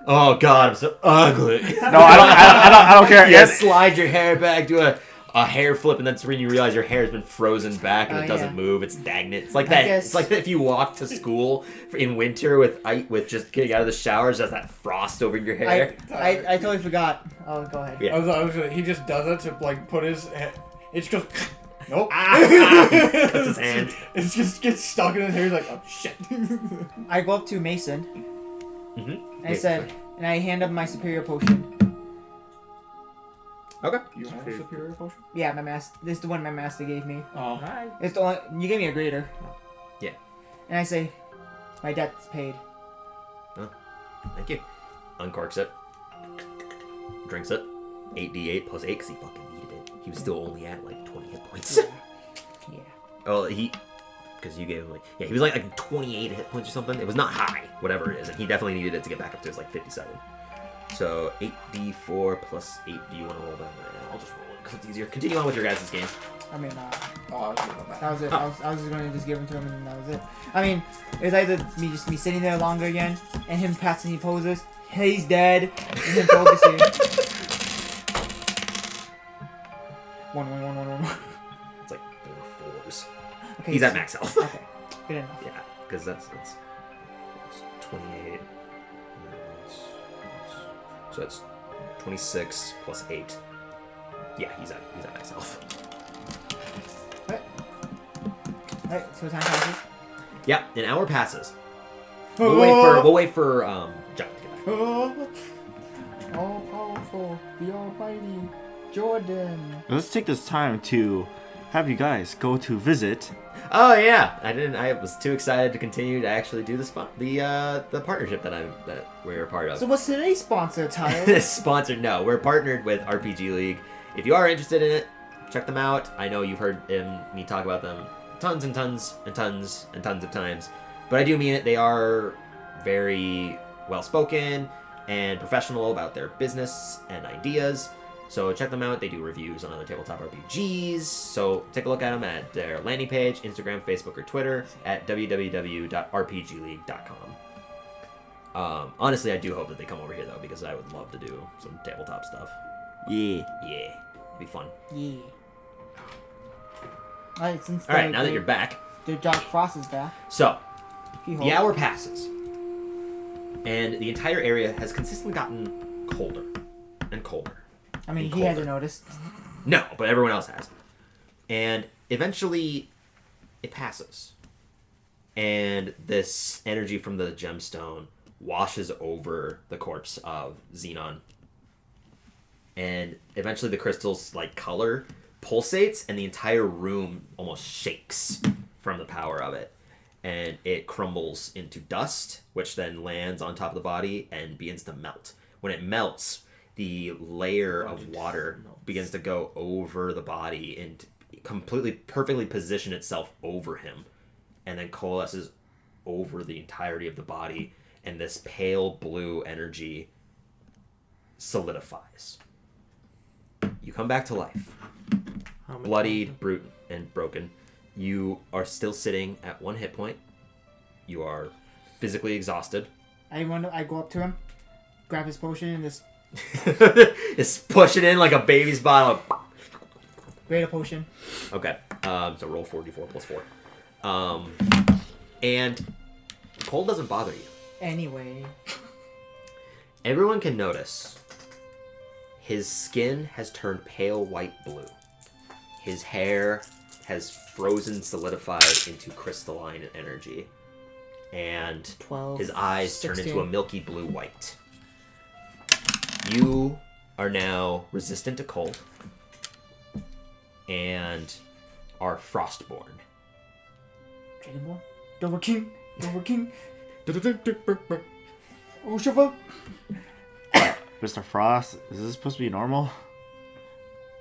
Oh god, I'm so ugly. No, I don't care. Yeah, Yes. slide your hair back, do a hair flip, and that's when you realize your hair has been frozen back and Oh, it doesn't yeah. move. It's stagnant. It's like I that. guess- It's like if you walk to school in winter with just getting out of the showers, there's that frost over your hair. I totally forgot. Oh, go ahead. Yeah. I was gonna, he just does it to like put his. It just goes. Nope. That's his hand. It just gets stuck in his hair. He's like, oh shit. I go up to Mason. Mm-hmm. I said, and I hand him my superior potion. Okay. You have a superior potion? Yeah, this is the one my master gave me. Oh. It's the only, you gave me a greater. Yeah. And I say, my debt's paid. Thank you. Uncorks it. Drinks it. 8d8 plus 8 because he fucking needed it. He was still only at like 20 hit points. Yeah. Oh, because you gave him he was like 28 hit points or something. It was not high, whatever it is, and he definitely needed it to get back up to his like 57. So 8d4 plus 8. Do you want to roll that? I'll just roll it because it's easier. Continue on with your guys' game. I mean, Oh, I was doing that. that was it. I was just gonna just give him to him, and that was it. I mean, it was either me sitting there longer again, and him passing the poses. He's dead, and him focusing. 1. It's like 4 4s. Okay, He's at max health. Okay, good enough. Yeah, because that's 28. So it's 26 plus 8. Yeah, he's at max health. Alright, so time passes. Yeah, an hour passes. We'll wait for John to get back. All powerful, the almighty Jordan. Let's take this time to have you guys go to visit. Oh yeah, I was too excited to continue to actually do the partnership that we're a part of. So what's today's sponsor, Tyler? Sponsored? No, we're partnered with RPG League. If you are interested in it, check them out. I know you've heard me talk about them tons and tons and tons and tons of times, but I do mean it. They are very well spoken and professional about their business and ideas. So check them out. They do reviews on other tabletop RPGs. So take a look at them at their landing page, Instagram, Facebook, or Twitter at www.rpgleague.com. Honestly, I do hope that they come over here though, because I would love to do some tabletop stuff. Yeah. Yeah, it'd be fun. Yeah. Alright, since All right, now that you're back, the Jack Frost is back. so He the holds. hour passes, and the entire area has consistently gotten colder and colder. I mean, and he hasn't colder. noticed. No, but everyone else has. And eventually, it passes. And this energy from the gemstone washes over the corpse of Xenon. And eventually the crystal's color pulsates, and the entire room almost shakes from the power of it. And it crumbles into dust, which then lands on top of the body and begins to melt. When it melts, the layer of water begins to go over the body and perfectly position itself over him, and then coalesces over the entirety of the body, and this pale blue energy solidifies. You come back to life, bloodied, brute, and broken. You are still sitting at 1 hit point. You are physically exhausted. I go up to him, grab his potion, and just Just push it in like a baby's bottle. grade a potion. Okay. So roll 4d4 plus 4. And cold doesn't bother you. Anyway. Everyone can notice his skin has turned pale white blue. His hair has frozen, solidified into crystalline energy. And 12, his eyes 16. turn into a milky blue white. You are now resistant to cold and are frostborn. Dragonborn? Dover King? Oh, Shiva? Mr. Frost, is this supposed to be normal?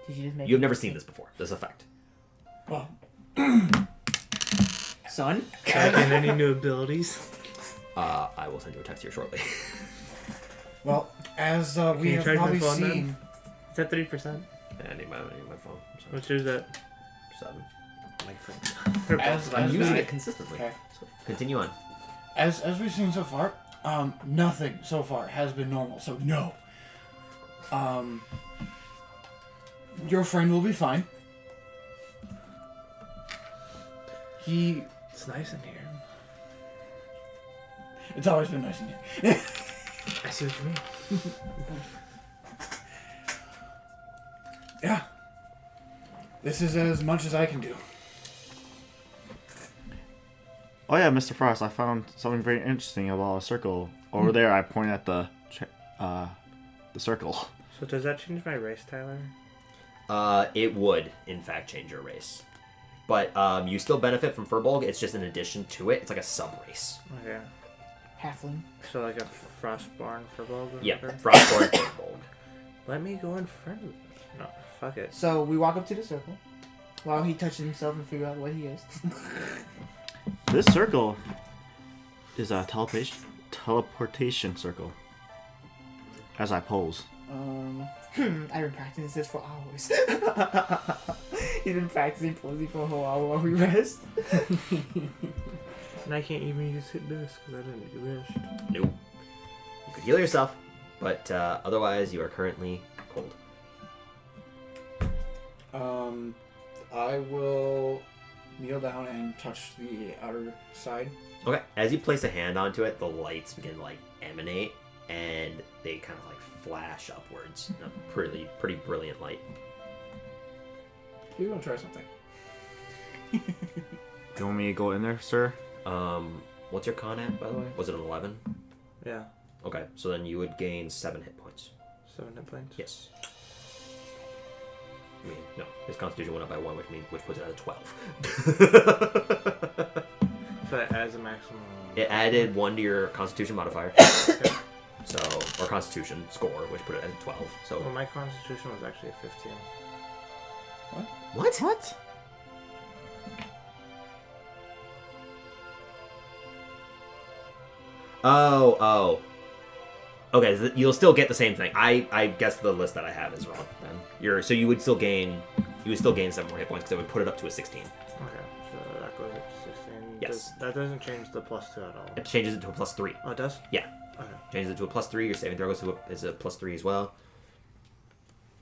Did you just make You've never seen this before, this effect. Well, Son? Can I get any new abilities? I will send you a text here shortly. well, as we you have charge my probably phone then? seen, Is that 3%? I need my phone. I'm sorry. Which is that? 7. as I'm using we, it consistently. Okay. So continue on. as we've seen so far, nothing so far has been normal. So no. Your friend will be fine. It's nice in here. It's always been nice in here. I see what you mean. Yeah. This is as much as I can do. Oh yeah, Mr. Frost, I found something very interesting about a circle. Over there, I point at the circle. So does that change my race, Tyler? It would, in fact, change your race. But you still benefit from Furbolg. It's just an addition to it. It's like a sub-race. Okay. Halfling. So like a Frostborn Furbolg? or Yeah, whatever? Frostborn Furbolg. Let me go in front of it. No, fuck it. So we walk up to the circle while he touches himself and figure out what he is. This circle is a teleportation circle. As I pose. I've been practicing this for hours. He's been practicing posing for a whole hour while we rest. And I can't even use hit this because I didn't do rest. Nope. You could heal yourself, but otherwise you are currently cold. I will kneel down and touch the outer side. Okay. As you place a hand onto it, the lights begin to like emanate, and they kind of like flash upwards. A pretty brilliant light. You're gonna try something. You want me to go in there, sir? What's your con at, by the way? Was it an 11? Yeah. Okay, so then you would gain 7 hit points. 7 hit points? Yes. I mean, no. His constitution went up by 1, which puts it at a 12. So it adds a maximum. It added 1 to your constitution modifier. Okay. So, or constitution score, which put it at a 12. So. Well, my constitution was actually a 15. What? What? Oh. Okay, so you'll still get the same thing. I guess the list that I have is wrong. Then you would still gain 7 more hit points because it would put it up to a 16. Okay, so that goes up to 16. Yes. That doesn't change the +2 at all. It changes it to a +3. Oh, it does? Yeah. Okay. Changes it to a +3. Your saving throw is a +3 as well.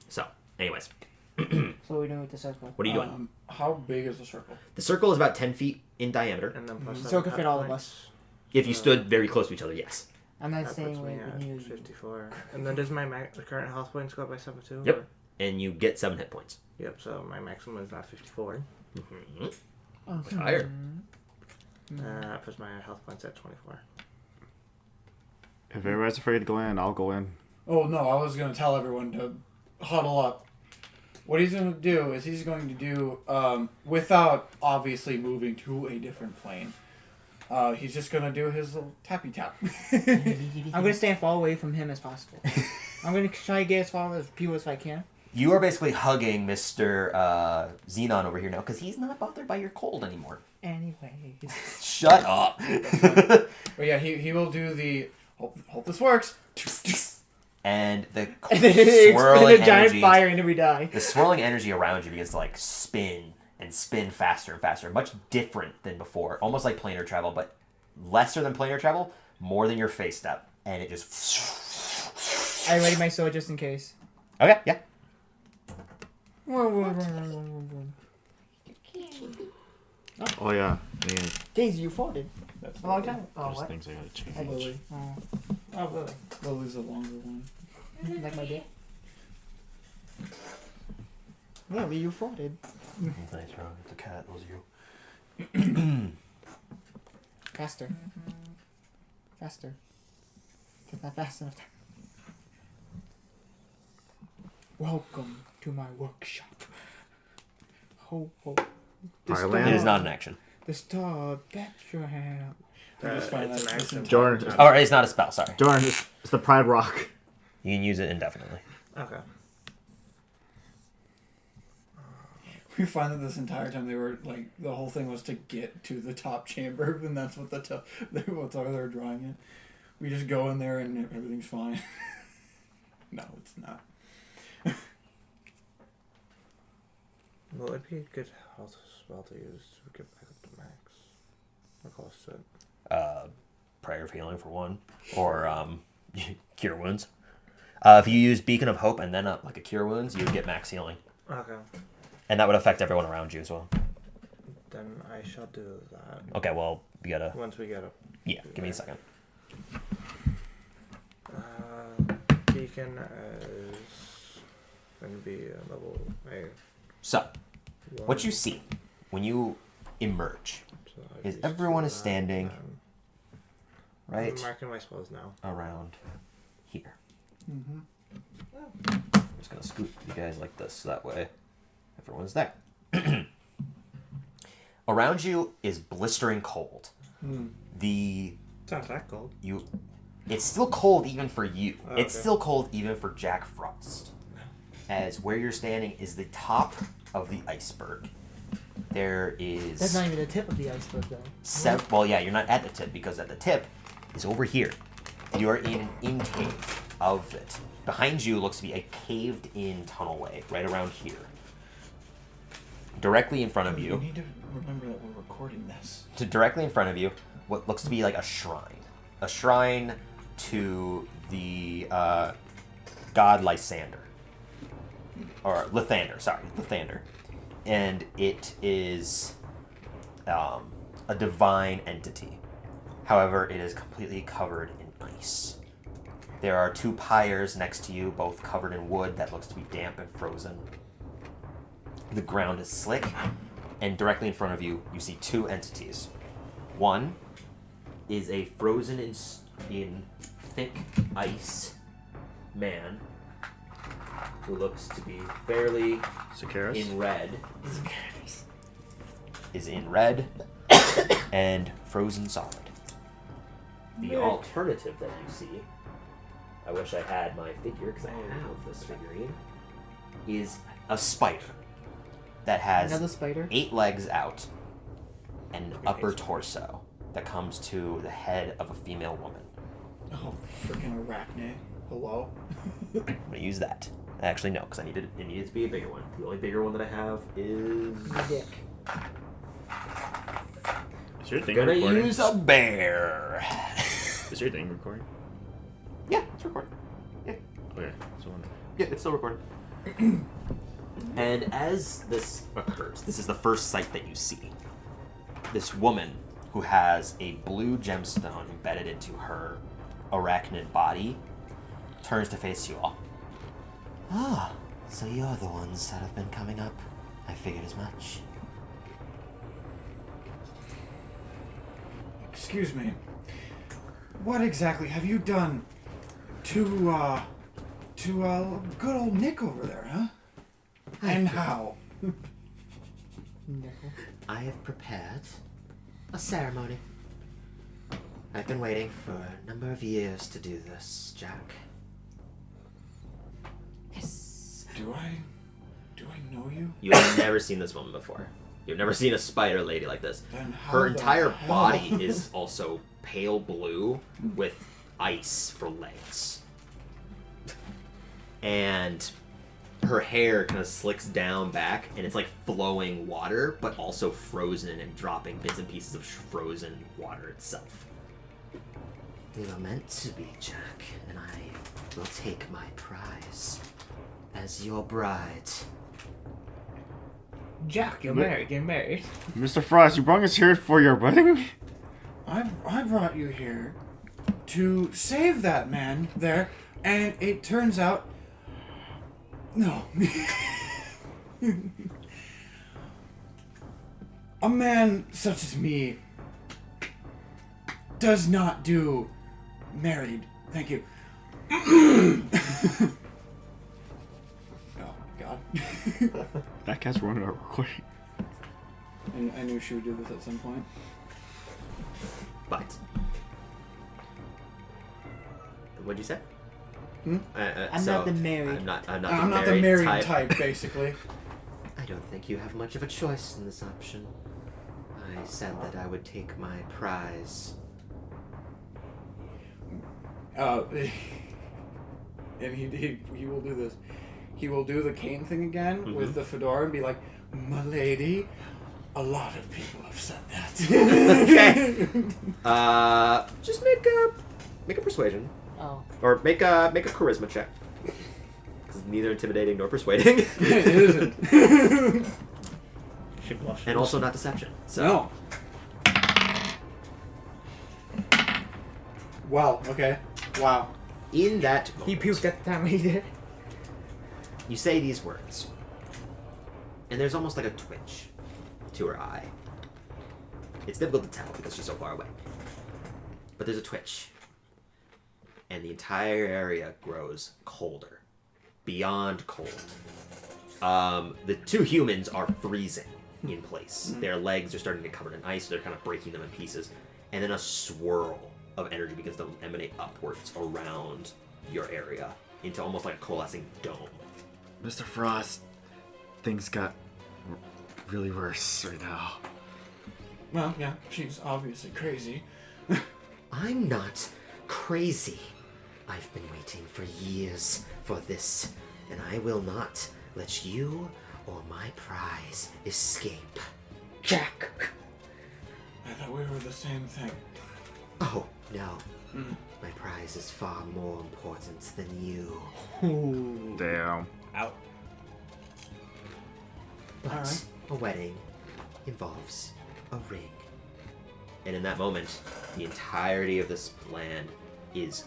So, anyways, So what are we doing with the circle? what are you doing? How big is the circle? The circle is about 10 feet in diameter. And then plus So it could fit all of us. If you stood very close to each other, yes. I'm not That staying puts me away at with you. 54. And then does my the current health points go up by 7 too? Yep. or- And you get 7 hit points. Yep, so my maximum is not 54. Mm-hmm. Okay. Higher. That puts my health points at 24. If everybody's afraid to go in, I'll go in. Oh no, I was gonna tell everyone to huddle up. What he's gonna do is he's going to do, without obviously moving to a different plane. He's just gonna do his little tappy tap. I'm gonna stay as far away from him as possible. I'm gonna try to get as far as people as I can. You are basically hugging Mr. Xenon over here now because he's not bothered by your cold anymore. Anyway. Shut up. But yeah, he will do the hope this works. And the And then it swirling exploded a giant energy, fire and then we die. the swirling energy around you begins to like spin and spin faster and faster, much different than before, almost like planar travel, but lesser than planar travel, more than your face step, and it just. I ready my sword just in case. Okay, yeah. Oh yeah. Man, Daisy, you fought it. That's A long time. Oh, there's what? things I gotta change. I Lily. Oh. Oh, Lily. Lily's a longer one. Like my dick. Yeah, you fought it. Thanks, bro. It's a cat. Those are you. Faster. Faster. It's not fast enough. Welcome to my workshop. Ho ho. The Thailand? It is not an action. The star Bethlehem. Just find It's that an action. Jordan, Oh, it's not a spell. Sorry. Jordan, it's the Pride Rock. You can use it indefinitely. Okay. We find that this entire time they were like the whole thing was to get to the top chamber, and that's what that's how they were drawing it. We just go in there and everything's fine. No, it's not. Well, it'd be a good health spell to use to get back up to max. What cost it? Prayer of Healing for one, or Cure Wounds. If you use Beacon of Hope and then like a Cure Wounds, you would get max healing, Okay. and that would affect everyone around you as well. Then I shall do that. Okay, well you gotta. Once we get up. Yeah, give me a second. Beacon is going to be a level A. So, what you see when you emerge So is everyone is standing I'm right marking my spells now. around here. Mm-hmm. I'm just gonna scoot you guys like this, so that way everyone's there. Around you is blistering cold. The It's not that cold. It's still cold even for you. Oh, It's okay. still cold even for Jack Frost. As where you're standing is the top of the iceberg. There is That's not even the tip of the iceberg, though. well, yeah, you're not at the tip because at the tip is over here. You are in an in cave. of it. Behind you looks to be a caved-in tunnelway right around here. Directly in front of You you, need to remember that we're recording this. directly in front of you, what looks to be like a shrine. A shrine to the god Lysander. Or Lathander. And it is a divine entity. However, it is completely covered in ice. There are 2 pyres next to you, both covered in wood that looks to be damp and frozen. The ground is slick, and directly in front of you, you see 2 entities. One is a frozen in thick ice man who looks to be fairly Sorcerers? in red. Is in red and frozen solid. The alternative that you see, I wish I had my figure because I have this figurine, is a spider that has Another spider? 8 legs out and an upper torso that comes to the head of a female woman. Oh, freaking arachne. Hello? I'm gonna use that. Actually, no, because it needed to be a bigger one. The only bigger one that I have is. Dick. Is your thing Gonna recording? use a bear. Is your thing recording? Yeah, it's recording. Okay, so Yeah, it's still recording. And as this occurs, this is the first sight that you see. This woman who has a blue gemstone embedded into her arachnid body turns to face you all. Ah, so you're the ones that have been coming up. I figured as much. Excuse me. What exactly have you done to good old Nick over there, huh? And how? I have prepared a ceremony. I've been waiting for a number of years to do this, Jack. Yes. Do I know you? You have never seen this woman before. You've never seen a spider lady like this. Then how Her the entire hell? body is also pale blue with ice for legs. And her hair kind of slicks down back, and it's like flowing water, but also frozen and dropping bits and pieces of frozen water itself. We were meant to be, Jack, and I will take my prize as your bride. Jack, you're married. You're married. Mr. Frost, you brought us here for your wedding? I brought you here to save that man there, and it turns out no. A man such as me does not do married. Thank you. Oh God. That cat's running out recording. And I knew she would do this at some point. But what'd you say? Hmm? I'm not the married. I'm not I'm the not the married type. type, basically. I don't think you have much of a choice in this option. I said that I would take my prize. And he will do this. He will do the cane thing again with the fedora and be like, "My lady, a lot of people have said that." Okay. Just make a persuasion, Oh. or make a charisma check. Because neither intimidating nor persuading, It isn't. She blushed. and also not deception. So No. Wow. Okay. Wow. in that He moment, puked at the time he did. you say these words, and there's almost like a twitch to her eye. It's difficult to tell because she's so far away. But there's a twitch. And the entire area grows colder. Beyond cold. The 2 humans are freezing in place. Their legs are starting to get covered in ice, so they're kind of breaking them in pieces. And then a swirl of energy begins to emanate upwards around your area into almost like a coalescing dome. Mr. Frost, things got really worse right now. Well, yeah, she's obviously crazy. I'm not crazy. I've been waiting for years for this, and I will not let you or my prize escape. Jack. I thought we were the same thing. Oh, no. Mm. My prize is far more important than you. Damn. Out. But Alright. a wedding involves a ring. And in that moment, the entirety of this land is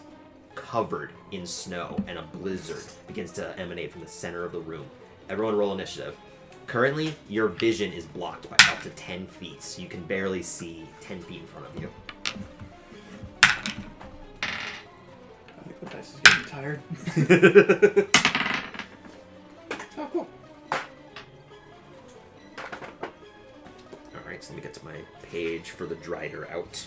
covered in snow, and a blizzard begins to emanate from the center of the room. Everyone roll initiative. Currently, your vision is blocked by up to 10 feet, so you can barely see 10 feet in front of you. I think the dice is getting tired. Oh, cool. Alright, so let me get to my page for the Drider out.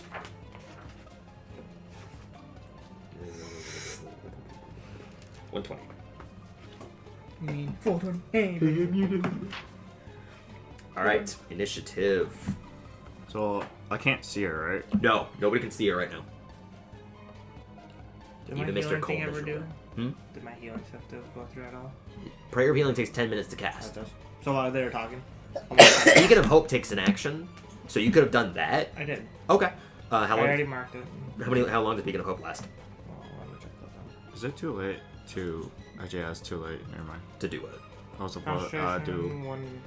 120. You mean 420? Alright, initiative. So I can't see her, right? No, nobody can see it right now. Did Even my Mr. healing Cole thing ever doesn't do? know. Did my healing stuff to go through at all? Prayer of Healing takes 10 minutes to cast. That does. So while they were talking, Beacon of Hope takes an action, so you could have done that. I did. Okay. How I long? already marked it. How long does Beacon of Hope last? Well, let me check that out. Is it too late to? Actually, yeah, it's too late. Never mind. To do it. I was about do. Concentration, one.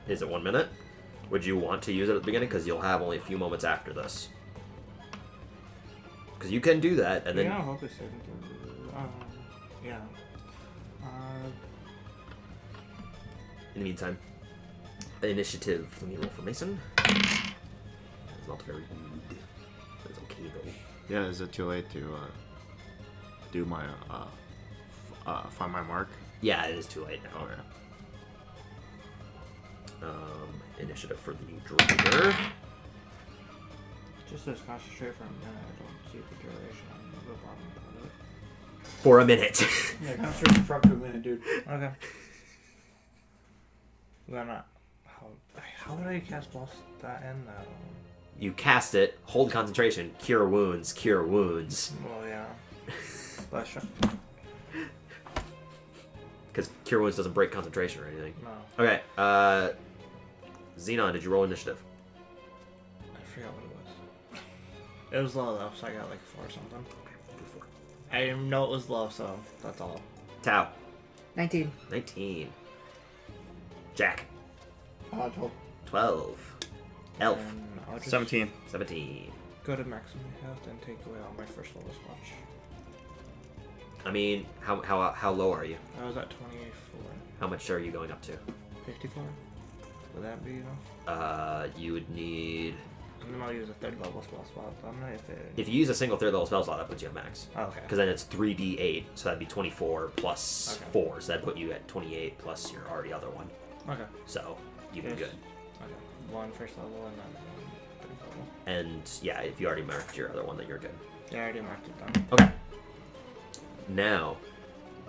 Is it 1 minute? Would you want to use it at the beginning? Because you'll have only a few moments after this. Because you can do that, and then Yeah, I hope it's saving through. Yeah. in the meantime, initiative. Let me roll for Mason. It's not very good. It's okay though. Yeah, is it too late to do my find my mark? Yeah, it is too late now. Okay. Initiative for the Drider. Just says concentrate for a minute. I don't see the duration on the bottom of it. For a minute. Yeah, concentration for up to a minute, dude. Okay. Well, I'm not. How would I cast boss that and that? You cast it, hold concentration, cure wounds, cure wounds. Well, yeah. Bless you. Because cure wounds doesn't break concentration or anything. No. Okay, Xenon, did you roll initiative? I forgot what it was. It was low though, so I got like 4 or something. Okay, we'll do 4. I didn't know it was low, so that's all. Tau, 19. 19. Jack, 12. 12. Elf, And I'll just 17. 17. go to maximum health and take away all my first level squash. I mean, how low are you? I was at 24. How much are you going up to? 54? Would that be enough? You would need... And then I'll use a 3rd level spell slot. I'm not if it. If you use a single 3rd level spell slot, that puts you at max. Oh, okay. Because then it's 3d8, so that'd be 24 plus Okay. 4, so that'd put you at 28 plus your already other one. Okay. So, you'd be Yes. good. Okay. 1 first level and then 1 3rd level. And yeah, if you already marked your other one, then you're good. Yeah, I already marked it down. Okay. Now,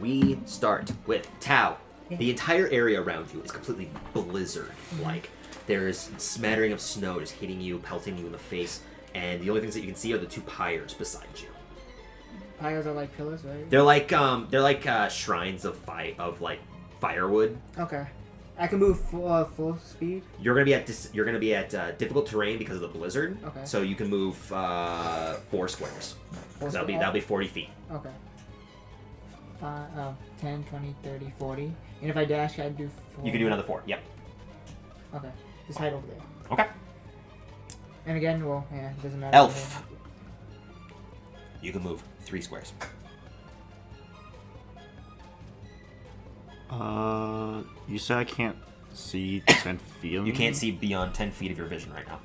we start with Tau. The entire area around you is completely blizzard-like. There's smattering of snow just hitting you, pelting you in the face, and the only things that you can see are the 2 pyres beside you. Pyres are like pillars, right? They're like shrines of firewood. Okay. I can move full speed. You're gonna be at difficult terrain because of the blizzard. Okay. So you can move 4 squares. That'll be 40 feet. Okay. 10, 20, 30, 40. And if I dash, I'd do 4. You can do another 4. Yep. Okay. Just hide over there. Okay. And again, well, yeah, it doesn't matter. Elf. You can move 3 squares. You said I can't see 10 feet. You can't see beyond 10 feet of your vision right now.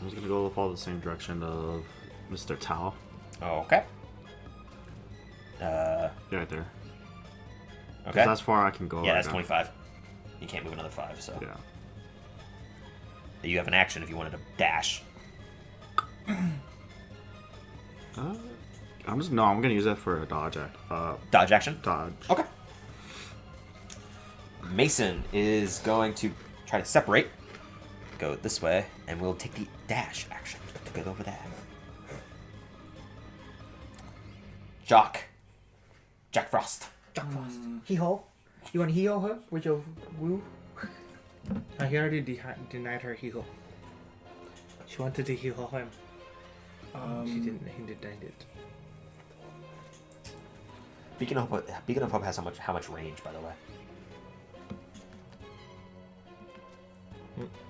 I was gonna go follow the same direction of Mr. Tao. Okay. Right there. 'Cause Okay. that's far I can go. Yeah, right that's now. 25. You can't move another 5, so. Yeah. You have an action if you wanted to dash. I'm gonna use that for a dodge. Dodge action? Dodge. Okay. Mason is going to try to separate. Go this way, and we'll take the dash action to get over there. Jack Frost. Hee-ho. You want to hee-ho her with your woo? He already denied her hee-ho. She wanted to hee-ho him. She didn't. He denied it. Beacon of Hope has how much range, by the way?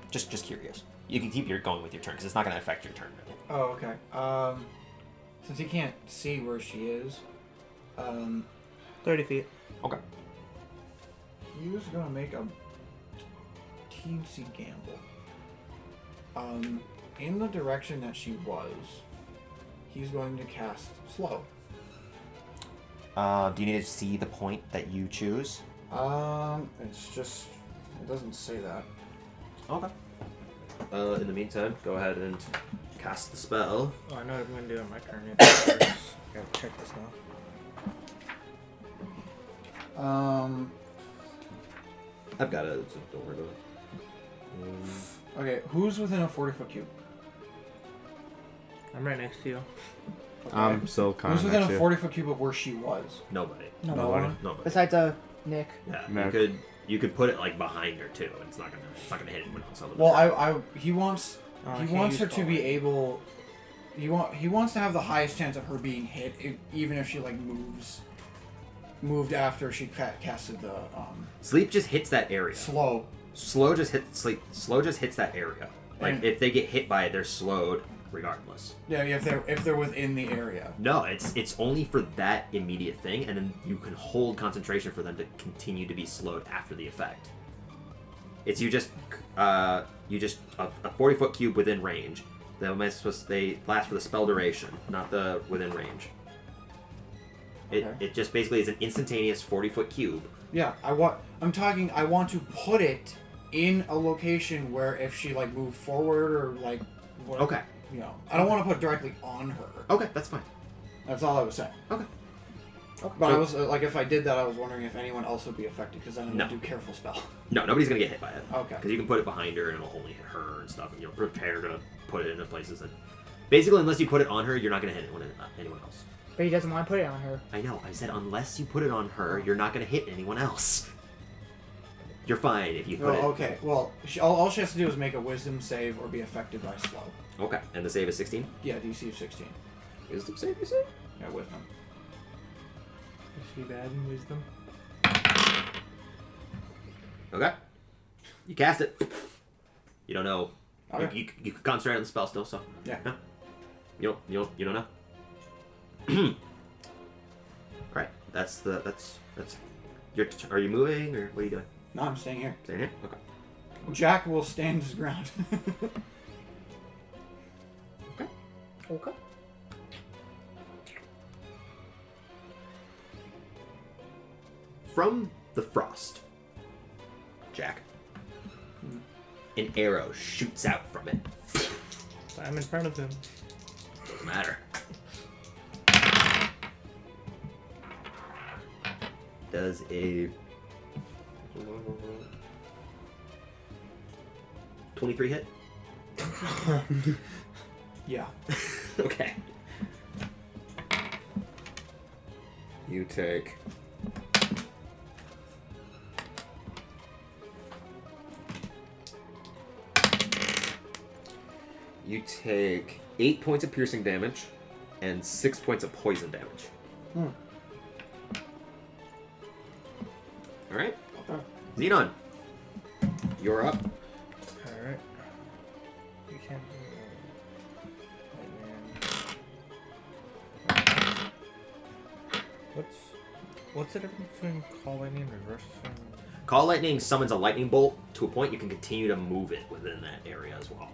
Just curious. You can keep going with your turn because it's not going to affect your turn. Really. Oh, okay. Since he can't see where she is, 30 feet. Okay. he was gonna make a teensy gamble. In the direction that she was, he's going to cast slow. Do you need to see the point that you choose? It's just, it doesn't say that. Okay. In the meantime, go ahead and cast the spell. Oh, I know what I'm going to do on my turn. Gotta check this now. I've got it, so don't worry about it. Okay, who's within a 40-foot cube? I'm right next to you. Okay. I'm so kind Who's of within a next 40-foot cube of where she was? Nobody. No. Nobody. Nobody. Besides Nick. Yeah, No. you could put it like behind her too. And it's not gonna hit anyone else. Other than Well, her. he wants I can't her use to be calling. able. He wants to have the highest chance of her being hit, even if she like moved after she casted the Sleep just hits that area. slow. Slow just hits that area. Like And- if they get hit by it, they're slowed regardless. Yeah, if they're within the area. No, it's only for that immediate thing, and then you can hold concentration for them to continue to be slowed after the effect. It's you just a 40-foot cube within range. They last for the spell duration, not the within range. Okay. It just basically is an instantaneous 40-foot cube. Yeah, I want to put it in a location where if she like moved forward or like whatever, Okay. you know, I don't want to put it directly on her. Okay, that's fine. That's all I was saying. Okay. But So- I was like, if I did that, I was wondering if anyone else would be affected because then I'm No. gonna do careful spell. No, nobody's gonna get hit by it. Okay. Because you can put it behind her and it'll only hit her and stuff, and you'll prepare to put it into places that. Basically, unless you put it on her, you're not gonna hit anyone else. But he doesn't want to put it on her. I know. I said unless you put it on her, you're not gonna hit anyone else. You're fine if you put Well, okay. Well, all she has to do is make a wisdom save or be affected by slow. it. Okay. And the save is 16. Yeah, DC of 16. Wisdom save, you say? Yeah, wisdom. Is she bad in wisdom? Okay. You cast it. You don't know. Okay. You can concentrate on the spell still, so. Yeah. No. You don't know. Alright. That's your. Are you moving or what are you doing? No, I'm staying here. Staying here? Okay. Jack will stand his ground. Okay. From the frost, Jack, an arrow shoots out from it. I'm in front of him. Doesn't matter. Does a 23 hit? Yeah. Okay. You take. You take 8 points of piercing damage and 6 points of poison damage. Alright. Okay. Xenon. You're up. Alright. You can't. What's the difference between call lightning and reverse? Call Lightning summons a lightning bolt to a point. You can continue to move it within that area as well.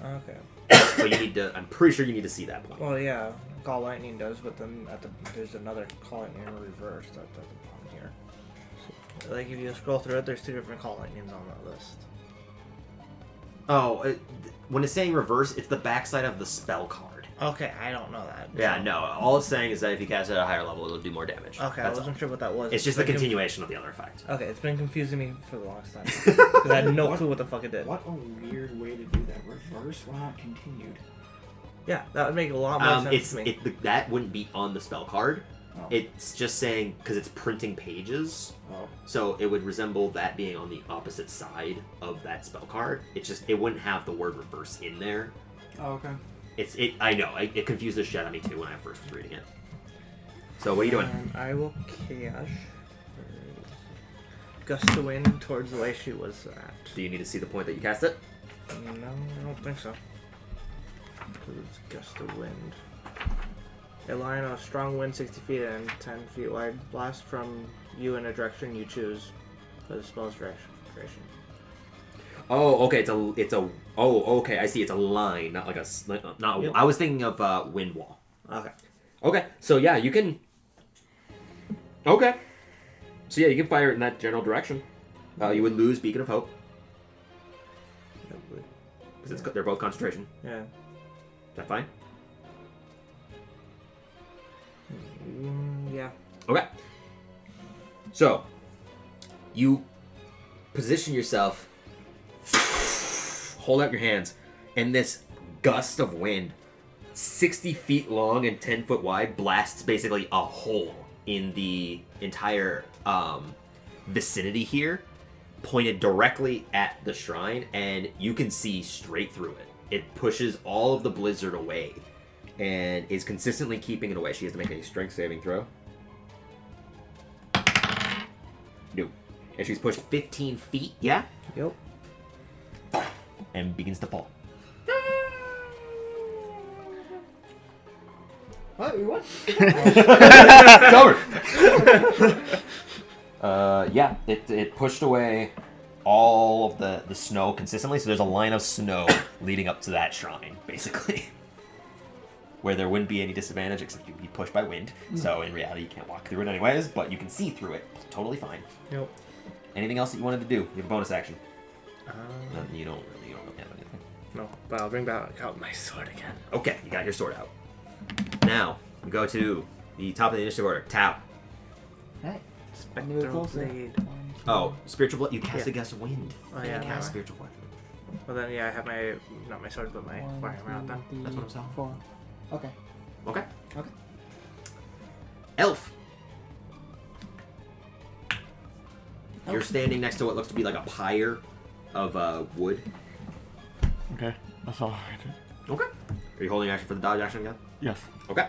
Okay. But you need to. I'm pretty sure you need to see that point. Well, yeah, call lightning does, but then there's another call lightning in reverse that doesn't belong here. So, like if you scroll through it, there's 2 different call lightnings on that list. Oh, when it's saying reverse, it's the backside of the spell card. Okay, I don't know that. Yeah, so- no. All it's saying is that if you cast it at a higher level, it'll do more damage. Okay, I That's wasn't all. sure what that was. It's just the been continuation of the other effect. Okay, it's been confusing me for the longest time. Because I had no clue what the fuck it did. What a weird way to do that. Reverse while not continued. Yeah, that would make a lot more sense to me. That wouldn't be on the spell card. Oh. It's just saying because it's printing pages, Oh. so it would resemble that being on the opposite side of that spell card. It wouldn't have the word reverse in there. Oh, okay. I know it confused the shit out of me too when I first was reading it. So what are you doing? I will cash gust of wind towards the way she was at. Do you need to see the point that you cast it? No, I don't think so. Because it's gust of wind. A line of strong wind 60 feet and 10 feet wide blast from you in a direction you choose for the spell's duration. Oh, okay. Okay. I see. It's a line, not like not. Yep. I was thinking of wind wall. Okay. Okay. So yeah, you can. Okay. So yeah, you can fire it in that general direction. You would lose Beacon of Hope because they're both concentration. Yeah. Is that fine? Yeah. Okay. So you position yourself, hold out your hands, and this gust of wind, 60 feet long and 10 foot wide, blasts basically a hole in the entire vicinity here, pointed directly at the shrine, and you can see straight through it. It pushes all of the blizzard away and is consistently keeping it away. She has to make a strength saving throw. No. And she's pushed 15 feet, yeah? Yep. And begins to fall. What? You what? It's over! Yeah, it pushed away all of the snow consistently, so there's a line of snow leading up to that shrine, basically. Where there wouldn't be any disadvantage except you'd be pushed by wind. So in reality, you can't walk through it anyways, but you can see through it. Totally fine. Yep. Anything else that you wanted to do? You have a bonus action. You don't really have anything. No, but I'll bring back out my sword again. Okay, you got your sword out. Now, we go to the top of the initiative order. Tau. Right. I'm Spectral gonna move closer. blade. Oh, spiritual blade. You cast Yeah. a gust of wind. Oh, You yeah, can't no, cast I- spiritual blade. Well then, yeah, I have my not my sword, but my fire armor out then. That's what I'm saying. 4. Okay. Okay. Okay. Elf. You're Elf. standing next to what looks to be like a pyre of wood. Okay, that's all I did. Okay. Are you holding action for the dodge action again? Yes. Okay.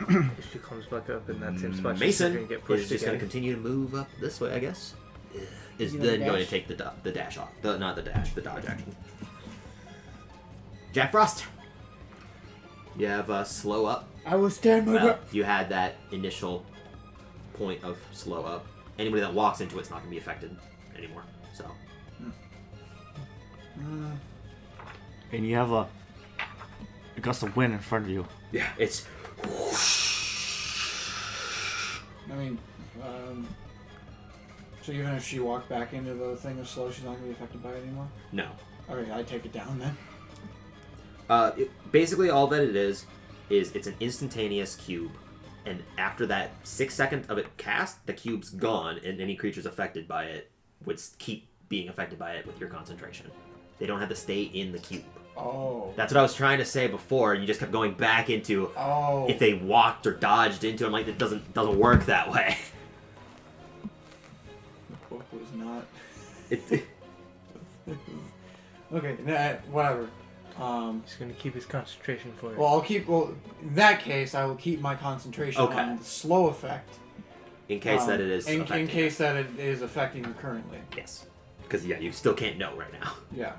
If she comes back up in that same spot, she's Mason gonna get is pushed just going to again. continue to move up this way, I guess. Is You then wanna going to dash? take the dash off. Not the dash, the dodge action. Jack Frost. You have slow up. I will stand my Well, ground. you had that initial point of slow up. Anybody that walks into it's not going to be affected anymore. So And you have a gust of wind in front of you. yeah, it's I mean, so even if she walked back into the thing of slow, she's not going to be affected by it anymore? no. Okay, I take it down then. Basically, all that it is it's an instantaneous cube, and after that 6 seconds of it cast, the cube's gone, and any creatures affected by it would keep being affected by it with your concentration. They don't have to stay in the cube. Oh. That's what I was trying to say before, and you just kept going back into Oh. if they walked or dodged into it. I'm like, it doesn't work that way. The book was not. It, Okay, whatever. He's gonna keep his concentration for it. Well, I'll keep. Well, in that case, I will keep my concentration Okay. on the slow effect. in case that it is In affecting case that it is affecting her currently. Yes. Because, yeah, you still can't know right now. Yeah.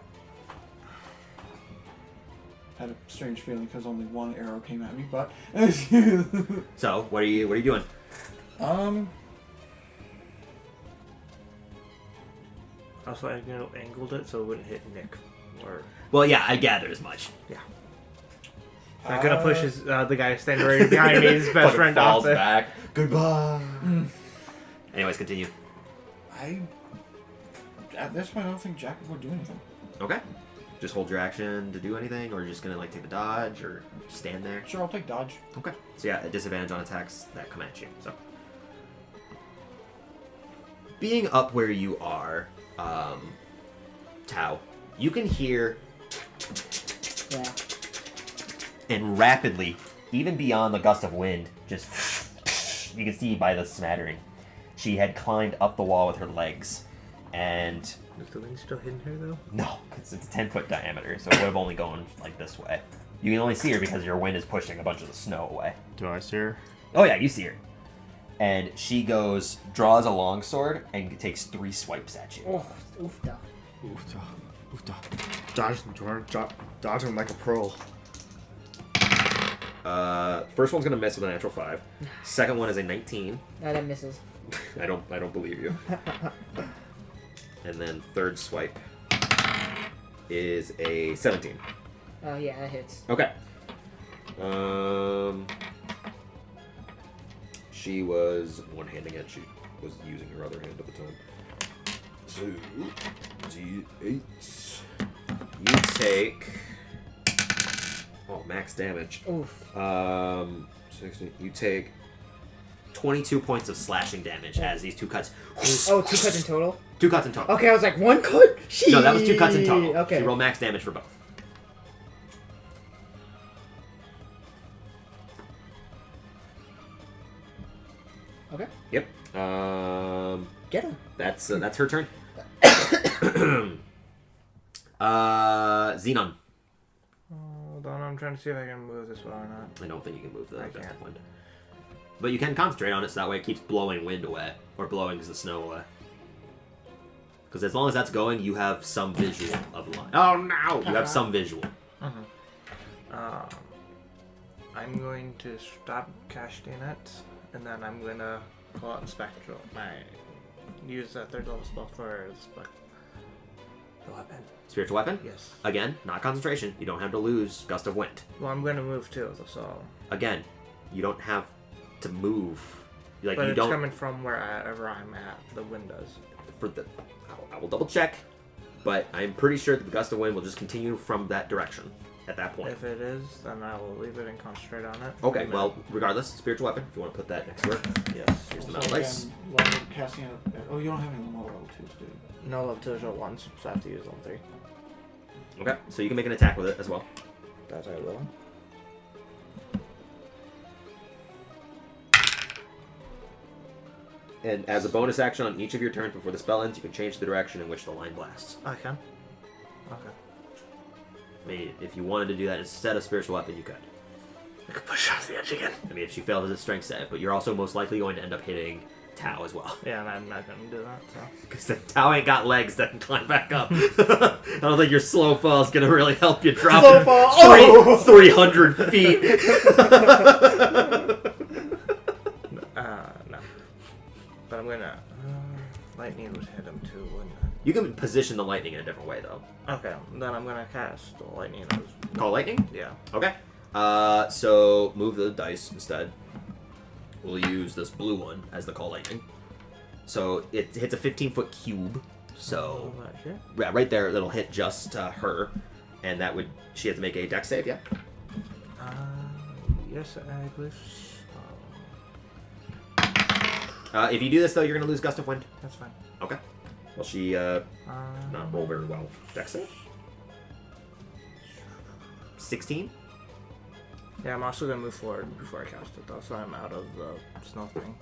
Had a strange feeling because only one arrow came at me, but. So, what are you doing? Also, I angled it so it wouldn't hit Nick. Or Well, yeah, I gathered as much. I'm gonna push his the guy standing right behind me, his best friend, off falls there. back. Goodbye. Anyways, continue. At this point, I don't think Jacob would do anything. Okay. just hold your action to do anything, or you're just gonna like take the dodge, or stand there? Sure, I'll take dodge. Okay. So yeah, a disadvantage on attacks that come at you. So being up where you are, Tau, you can hear Yeah. and rapidly, even beyond the gust of wind, just you can see by the smattering. She had climbed up the wall with her legs, and Is the wind still hitting her though? no, it's a 10-foot diameter, so it would have only gone like this way. You can only see her because your wind is pushing a bunch of the snow away. Do I see her? Oh yeah, you see her. And she draws a longsword, and takes 3 swipes at you. Oh, oofda. Oofda. Oofda. Dodging, Jordan. Dodging like a pro. First one's gonna miss with a natural 5. Second one is a 19. No, that misses. I don't believe you. And then third swipe is a 17. Oh, yeah, that hits. Okay. She was one-handing it. She was using her other hand at the time. So, D8. You take... Oh, max damage. Oof. 16. You take 22 points of slashing damage as these 2 cuts... Oh, 2 cuts in total? 2 cuts in total. Okay, I was like, 1 cut? No, that was 2 cuts in total. Okay. She rolled max damage for both. Okay. Yep. Get him. That's her turn. Xenon. Hold on, I'm trying to see if I can move this well or not. I don't think you can move the I gust of can't. wind. But you can concentrate on it so that way it keeps blowing wind away. Or blowing the snow away. Because as long as that's going, you have some visual of the line. Oh no! You have some visual. I'm going to stop casting it, and then I'm going to call out Spectral. Use that 3rd level spell for the weapon. Spiritual weapon? Yes. Again, not concentration. You don't have to lose Gust of Wind. Well, I'm going to move too, so. Again, you don't have to move. Like, But you it's don't. coming from wherever I'm at. The wind does. For the, I will double check, but I'm pretty sure that the Gust of Wind will just continue from that direction at that point. If it is, then I will leave it and concentrate on it. Okay, And well, regardless, spiritual weapon. If you want to put that next to it, Yes. here's the So metal dice. again, level casting it. Oh, you don't have any more level 2s, do you? No level 2s are 1s, so I have to use level 3. Okay, so you can make an attack with it as well. That I will. And as a bonus action on each of your turns before the spell ends, you can change the direction in which the line blasts. I can. Okay. I mean, if you wanted to do that instead of spiritual weapon, you could. I can push off the edge again. I mean, if she fails as a strength save, but you're also most likely going to end up hitting Tau as well. Yeah, and I'm not going to do that, so. Because the Tau ain't got legs that can climb back up. I don't think your slow fall is going to really help you drop Slow fall. 300 feet. No. But I'm going to... lightning would hit him too, wouldn't You can position the lightning in a different way, though. it? Okay, then I'm going to cast the lightning. Call lightning? Yeah. Okay. So move the dice instead. We'll use this blue one as the call lightning. So it hits a 15-foot cube. So Right here? yeah, right there, it'll hit just her, and that would she has to make a dex save. Yeah. Yes, I believe so. If you do this though, you're gonna lose gust of wind. That's fine. Okay. Well, she not roll very well. Dex save. 16. Yeah, I'm also going to move forward before I cast it, though, so I'm out of the snow thing.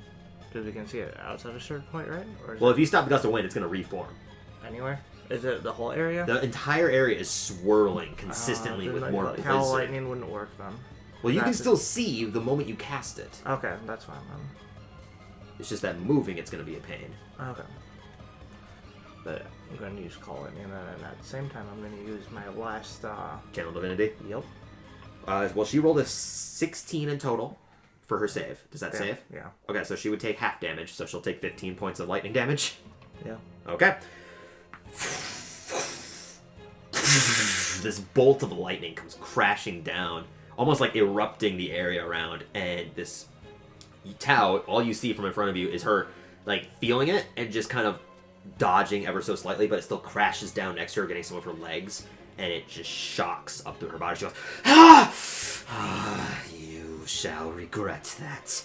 Because we can see it outside a certain point, right? Or is Well, it if you stop the gust of wind, it's gonna reform. anywhere? Is it the whole area? The entire area is swirling consistently Then with like, more How blizzard. lightning wouldn't work then. Well, you can That's still see the moment you cast it. Okay, that's fine then. It's just that moving, it's going to be a pain. Okay. But I'm going to use Call Lightning, and then at the same time, I'm going to use my last, Channel Divinity. Yep. Well, she rolled a 16 in total for her save. Does that Yeah, save? yeah. Okay, so she would take half damage, so she'll take 15 points of lightning damage. Yeah. Okay. This bolt of lightning comes crashing down, almost like erupting the area around, and this Tau, all you see from in front of you is her, like, feeling it and just kind of dodging ever so slightly, but it still crashes down next to her, getting some of her legs, and it just shocks up through her body. She goes, ah! You shall regret that.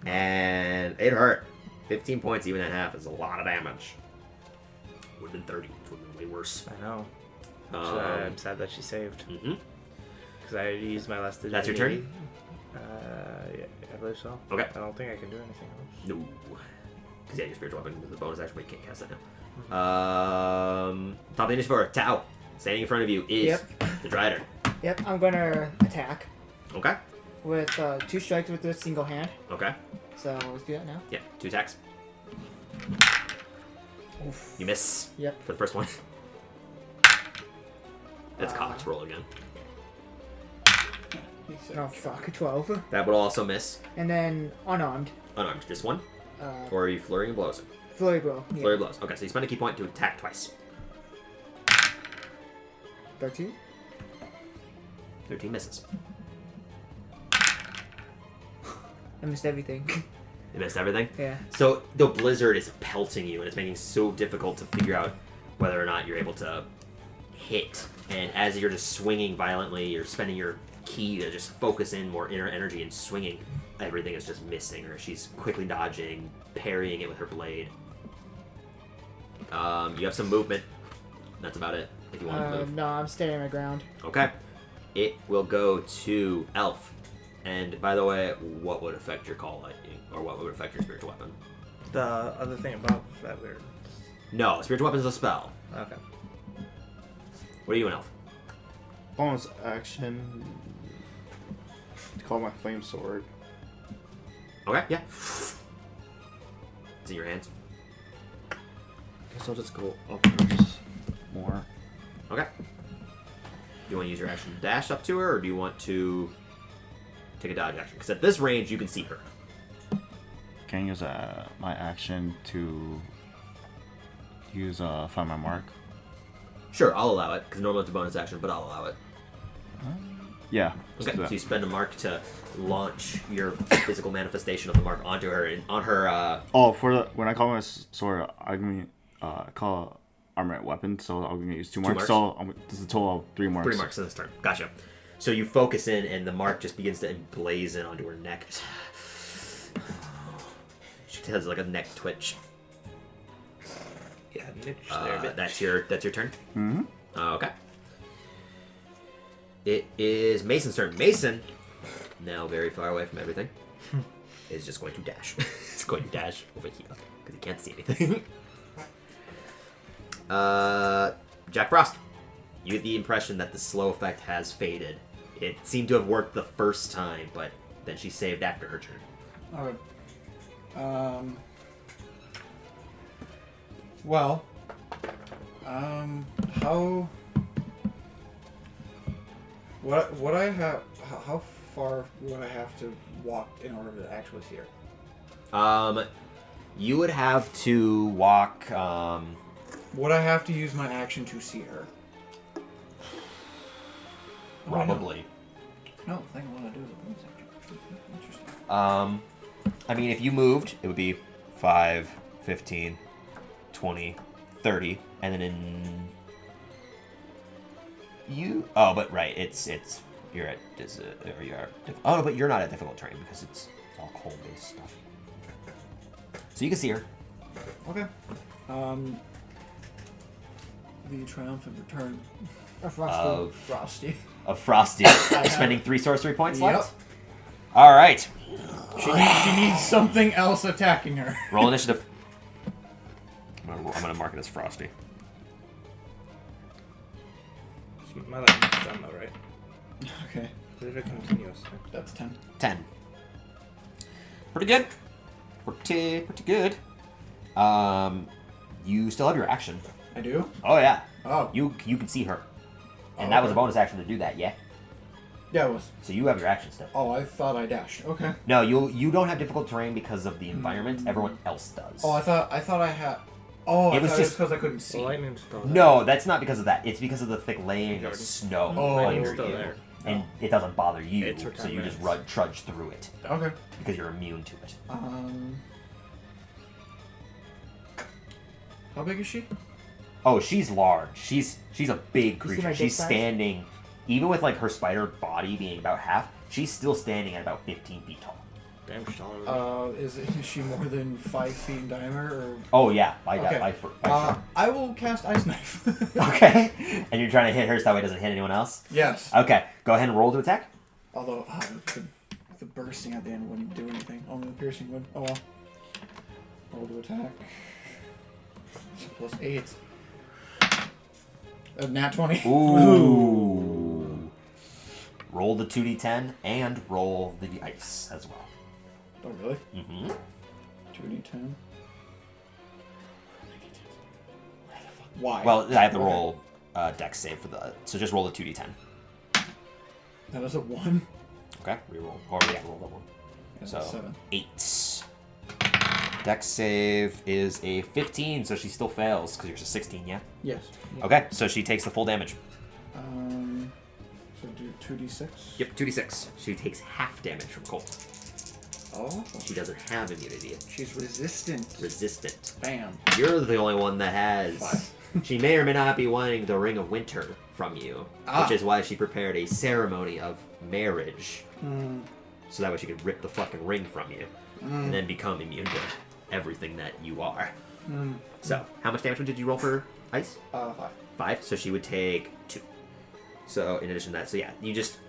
And it hurt. 15 points, even at half, is a lot of damage. Would have been 30, which would have been way worse. I know. I'm sad that she saved. Mm-hmm. Because I already used my last. That's your turn? Yeah, I believe so. Okay. I don't think I can do anything else. No. Because yeah, your spiritual weapon is a bonus action, but you can't cast that now. Top of the initiative order, Tao. Standing in front of you is the Drider. Yep, I'm gonna attack Okay. with 2 strikes with a single hand. Okay. So let's do that now. Yeah, 2 attacks. Oof. You miss. Yep. For the first one. That's cocked. Roll again. Oh fuck, 12. That would also miss. And then unarmed. Unarmed. Just one? Or are you flurrying blows? Flurry blow. Yeah. Flurry blows. Okay, so you spend a key point to attack twice. 13. 13 misses. I missed everything. You missed everything? Yeah. So the blizzard is pelting you, and it's making it so difficult to figure out whether or not you're able to hit. And as you're just swinging violently, you're spending your key to just focus in more inner energy and swinging. Everything is just missing, or she's quickly dodging, parrying it with her blade. You have some movement. That's about it, if you want to move. No, I'm staying my ground. Okay. It will go to Elf. And by the way, what would affect your call lightning? Or what would affect your spiritual weapon? The other thing about that weird. No, spiritual weapon is a spell. Okay. What are you, an Elf? Bonus action. Call my flame sword. Okay, yeah. It's in your hands. Guess I'll just go up just more. Okay. Do you want to use your action to dash up to her, or do you want to take a dodge action? Because at this range, you can see her. Can I use my action to use find my mark? Sure, I'll allow it, because normally it's a bonus action, but I'll allow it. Yeah. Okay, do so that. you spend a mark to launch your physical manifestation of the mark onto her, and on her, Oh, for the when I call my sword, I'm gonna call armored weapon, so I'm gonna use 2 marks. marks? So this is a total of 3 marks. 3 marks in this turn. Gotcha. So you focus in, and the mark just begins to emblazon onto her neck. She has like a neck twitch. Yeah, niche there, bitch. That's your turn. Mm-hmm. Okay. It is Mason's turn. Mason, now very far away from everything, is just going to dash. It's going to dash over here because he can't see anything. Jack Frost, you get the impression that the slow effect has faded. It seemed to have worked the first time, but then she saved after her turn. Okay. Well. How. What I have? How far would I have to walk in order to actually see her? You would have to walk. Would I have to use my action to see her? Probably. No, the thing I want to do is a bonus action. Interesting. I mean, if you moved, it would be 5, 15, 20, 30, and then in you. Oh, but right, it's you're at or you are. Oh, but you're not at difficult terrain because it's all cold based stuff. So you can see her. Okay. The triumphant return A frosty. Of Frosty. Frosty, spending 3 sorcery points Yep. left. All right, She needs something else attacking her. roll initiative. I'm gonna mark it as Frosty. My lightning's done though, right? Okay. Is it continuous? That's 10. 10. Pretty good. Pretty good. You still have your action. I do? Oh yeah. Oh. You can see her, and Oh, that was a okay. bonus action to do that. Yeah. Yeah, it was. So you have your action still. Oh, I thought I dashed. Okay. No, you don't have difficult terrain because of the environment. Everyone else does. Oh, I thought I had. Oh, It was I thought just- because I couldn't see. The lightning's still there. No, that's not because of that. It's because of the thick layering of snow Oh, lightning's under still you, there. and it doesn't bother you. It's for So 10 you just minutes. trudge through it Okay. because you're immune to it. How big is she? Oh, she's large. She's a big You see my creature. dick She's size? standing, even with like her spider body being about half, she's still standing at about 15 feet tall. Damn, she's taller than me. Is she more than 5 feet in diameter? Or... Oh yeah, by Okay. sure. I will cast Ice Knife. Okay, and you're trying to hit her so that way it doesn't hit anyone else. Yes. Okay, go ahead and roll to attack. Although the bursting at the end wouldn't do anything. Only the piercing would. Oh well. Roll to attack. So +8. Nat 20. Ooh. Roll the 2d10 and roll the ice as well. Oh really? Mm-hmm. 2d10. Why? Well, I have to Okay. roll dex save for the. So just roll the 2d10. That was a 1. Okay, reroll. Or yeah, roll that one. And So a 7. 8. Dex save is a 15, so she still fails because you're a 16, yeah. Yes. Okay, so she takes the full damage. So do 2d6. Yep, 2d6. She takes half damage from cold. Oh. She doesn't have immunity. She's resistant. Resistant. Bam. You're the only one that has. 5. She may or may not be wanting the Ring of Winter from you, which is why she prepared a ceremony of marriage, so that way she could rip the fucking ring from you, and then become immune to everything that you are. So, how much damage did you roll for ice? 5. 5. So she would take 2. So in addition to that, so yeah, you just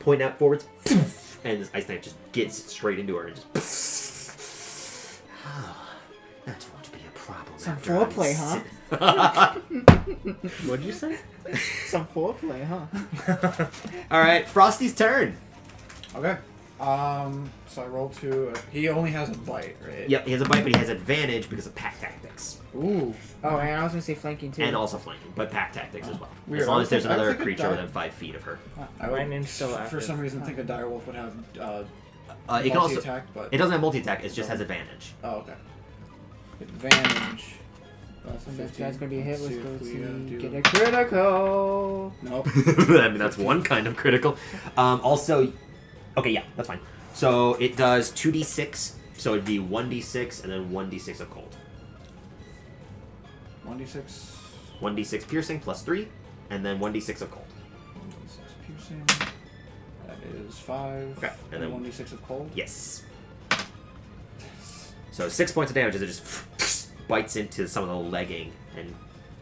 point out forwards, and this ice knife just gets straight into her and just. That's going to be a problem. Some after I foreplay, huh? What'd you say? Some foreplay, huh? All right, Frosty's turn. Okay. So I roll 2. He only has a bite, right? Yep, he has a bite, but he has advantage because of pack tactics. Ooh. Oh, and I was gonna say flanking too. And also flanking, but pack tactics as well. Weird. As long as there's I would another think a creature di- within 5 feet of her. I would, Lightning's still for active. some reason, think a direwolf would have It can also. multi-attack, but... It doesn't have multi-attack. It just has advantage. Oh, okay. Advantage. That's And this 15. guy's gonna be hit Let's see with if we those. do- Get a critical. Nope. I mean, that's one kind of critical. Also, okay, yeah, that's fine. So it does 2d6. So it'd be 1d6 and then 1d6 of cold. 1d6. 1d6 piercing plus 3, and then 1d6 of cold. 1d6 piercing. That is 5. Okay, and And then- 1d6 of cold. Yes. So 6 points of damage as it just bites into some of the legging and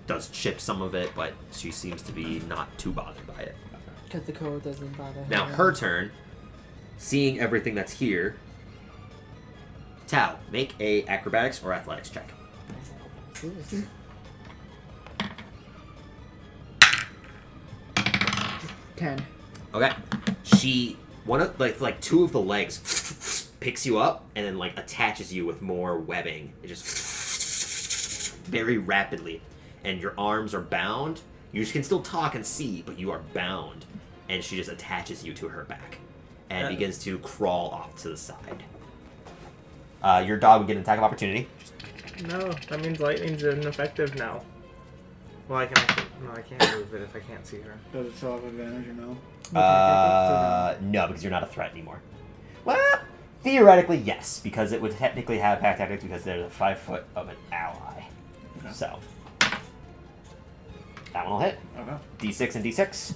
does chip some of it, but she seems to be not too bothered by it. Because the code doesn't bother her. Now her turn, seeing everything that's here. Tao, make a acrobatics or athletics check. Seriously. 10. Okay. She one of like two of the legs picks you up and then like attaches you with more webbing. It just very rapidly, and your arms are bound. You can still talk and see, but you are bound, and she just attaches you to her back and begins to crawl off to the side. Your dog would get an attack of opportunity. No, that means lightning's ineffective now. Well, I can actually... No, I can't move it if I can't see her. Does it still have advantage or no? No, because you're not a threat anymore. Well, theoretically, yes, because it would technically have pack tactics because they're 5 foot of an ally. Okay. So that one will hit. Okay. D6 and D6,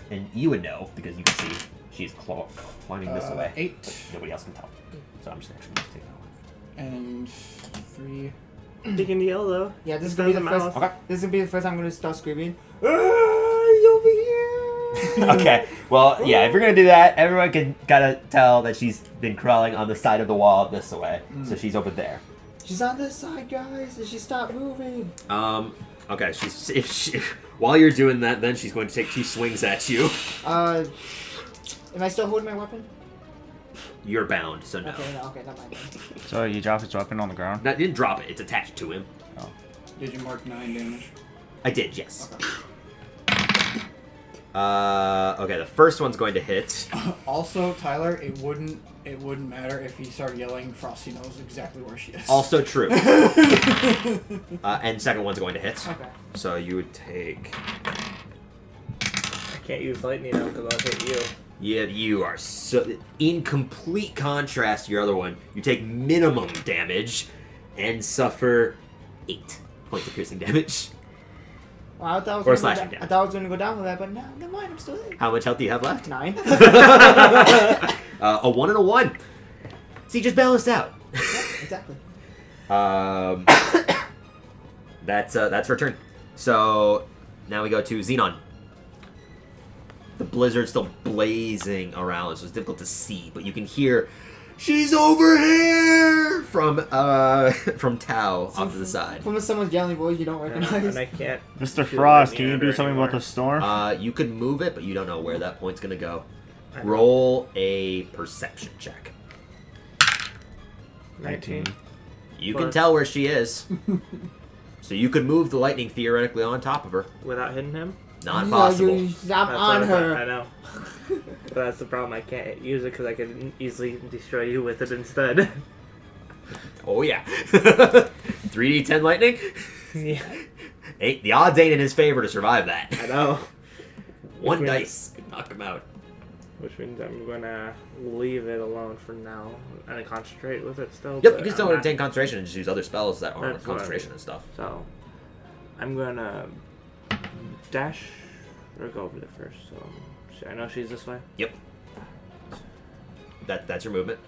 and you would know because you can see she's climbing this away. 8. Nobody else can tell. So I'm just actually going to take that one. And 3. You can yell, though. Yeah, this is Instead gonna be of the the first. mouth. Okay. This is gonna be the first time I'm gonna start screaming. He's over here. Okay. Well, yeah. If you're gonna do that, everyone can gotta tell that she's been crawling on the side of the wall this way. So she's over there. She's on this side, guys, and she stopped moving. Okay. While you're doing that, then she's going to take 2 swings at you. Am I still holding my weapon? You're bound, so no. Okay, no, okay, not mind. So you drop his weapon on the ground? No, I didn't drop it. It's attached to him. Did you mark 9 damage? I did, yes. Okay. Okay, the first one's going to hit. Also, Tyler, it wouldn't matter if he started yelling. Frosty knows exactly where she is. Also true. And second one's going to hit. Okay. So you would take... I can't use lightning now because I'll hit you. Yeah, you are so... In complete contrast to your other one, you take minimum damage and suffer 8 points of piercing damage. Well, I thought Or I was slashing gonna go damage. I thought I was gonna go down with that, but no, never mind. I'm still there. How much health do you have left? 9. A 1 and a 1. See, just balanced out. Exactly. That's her turn. So now we go to Xenon. The blizzard's still blazing around, so it's difficult to see, but you can hear, "She's over here!" from Tau off to the side. From someone's yelling voice you don't recognize. And I can't. Mr. feel Frost, any can you other do something about anymore. the storm? You could move it, but you don't know where that point's gonna go. I- Roll a perception check. 19. You can Plus- tell where she is. So you could move the lightning theoretically on top of her. Without hitting him? Not Yeah, possible. I'm That's on what her. I know. But that's the problem. I can't use it because I can easily destroy you with it instead. Oh yeah. 3d10 lightning? Yeah. The odds ain't in his favor to survive that. I know. One Which means- dice could knock him out. Which means I'm gonna leave it alone for now and concentrate with it still. Yep, but you can still I'm not- retain concentration and just use other spells that aren't That's what I concentration mean. and stuff. So, I'm gonna dash or go over there first. So, I know she's this way. Yep. That's your movement.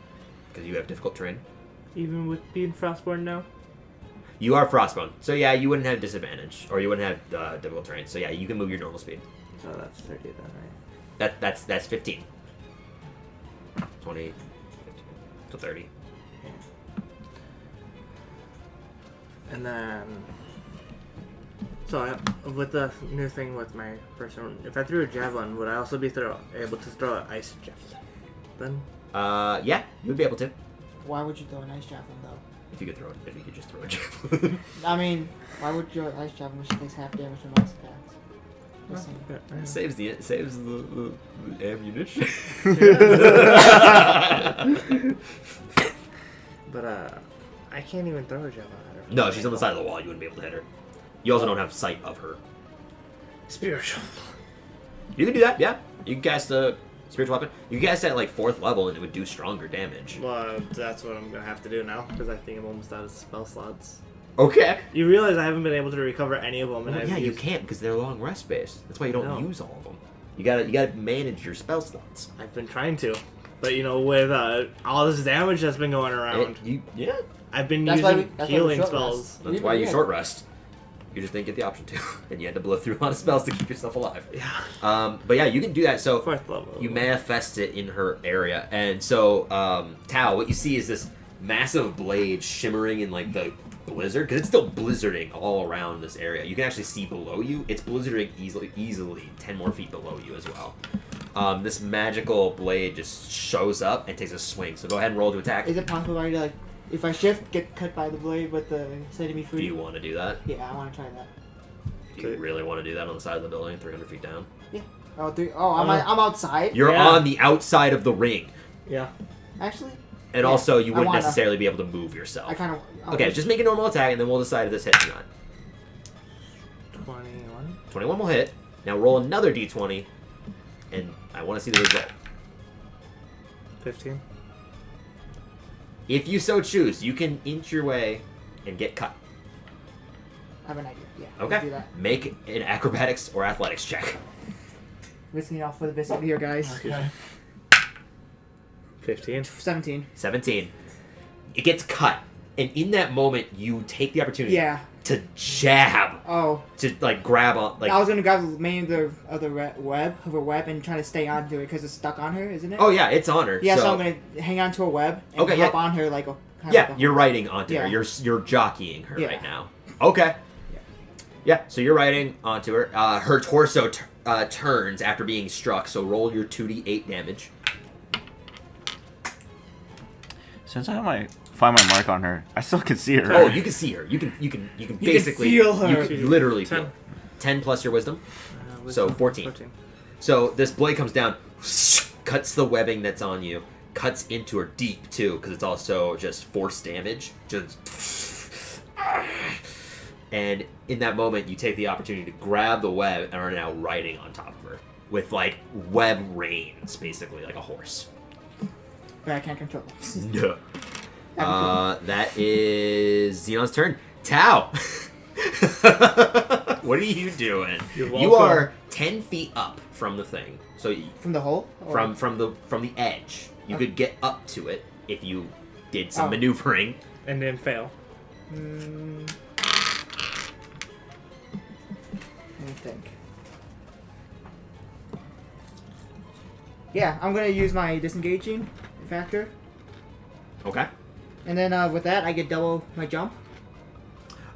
Because you have difficult terrain. Even with being Frostborn now? You are Frostbone. So yeah, you wouldn't have disadvantage. Or you wouldn't have difficult terrain. So yeah, you can move your normal speed. So that's 30 then, right? That's 15. 20, 15, so 30. And then... So, with the new thing with my person, if I threw a javelin, would I also be able to throw an ice javelin? Then? Yeah, you would be able to. Why would you throw an ice javelin though? If you could just throw a javelin. I mean, why would you ice javelin when she takes half damage from ice attacks? Just saying. saves the ammunition. But, I can't even throw a javelin at her. No, she's on the side of the wall. You wouldn't be able to hit her. You also don't have sight of her. Spiritual. You can do that, yeah. You can cast a spiritual weapon. You can cast it at like 4th level and it would do stronger damage. Well, that's what I'm gonna have to do now, because I think I'm almost out of spell slots. Okay. You realize I haven't been able to recover any of them, and Well, I've yeah, you used... can't because they're long rest based. That's why you don't No. use all of them. You gotta manage your spell slots. I've been trying to. But, you know, with all this damage that's been going around, Yeah. I've been That's why using that's why we healing short spells. rest. That's why you short rest. You just didn't get the option to, and you had to blow through a lot of spells to keep yourself alive. Yeah. But yeah, you can do that. So 4th level. you manifest it in her area, and so Tao, what you see is this massive blade shimmering in like the blizzard, because it's still blizzarding all around this area. You can actually see below you. It's blizzarding easily 10 more feet below you as well. This magical blade just shows up and takes a swing. So go ahead and roll to attack. Is it possible for me to, like, if I shift, get cut by the blade with the setting me free? Do you want to do that? Yeah, I want to try that. Do you really want to do that on the side of the building, 300 feet down? I'm outside. You're Yeah. on the outside of the ring, Yeah. Actually, and Yeah, also you I wouldn't wanna. necessarily be able to move yourself. I kind of. Okay, just make a normal attack, and then we'll decide if this hits or not. 21. 21 will hit. Now roll another d20, and I want to see the result. 15. If you so choose, you can inch your way and get cut. I have an idea. Yeah. Okay. Let's do that. Make an acrobatics or athletics check. Risking it off for the biscuit here, guys. Okay. 15. 17. 17. It gets cut, and in that moment, you take the opportunity Yeah. to jab, Oh. to like grab on, like. I was gonna grab the main of the web and try to stay onto it because it's stuck on her, isn't it? Oh yeah, it's on her. Yeah, so I'm gonna hang on to a web and Okay, hop yeah. on her like a. kind Yeah, of like a- you're riding onto her. Yeah. You're jockeying her Yeah. right now. Okay. Yeah, so you're riding onto her. Her torso turns after being struck, so roll your 2d8 damage. Since I find my mark on her, I still can see her. Oh, you can see her. You can basically feel her. You can literally 10. feel. 10 plus your wisdom. So, 14. 14. So this blade comes down, cuts the webbing that's on you, cuts into her deep too, because it's also just force damage. Just. And in that moment, you take the opportunity to grab the web and are now riding on top of her with like web reins, basically like a horse. But I can't control them. No. That is Xenon's turn. Tau. What are you doing? You're You welcome. are 10 feet up from the thing. So From the hole? Or- from the edge. You Okay. could get up to it if you did some Oh. maneuvering. And then fail. Let me think. Yeah, I'm gonna use my disengaging factor, Okay. and then with that I get double my jump.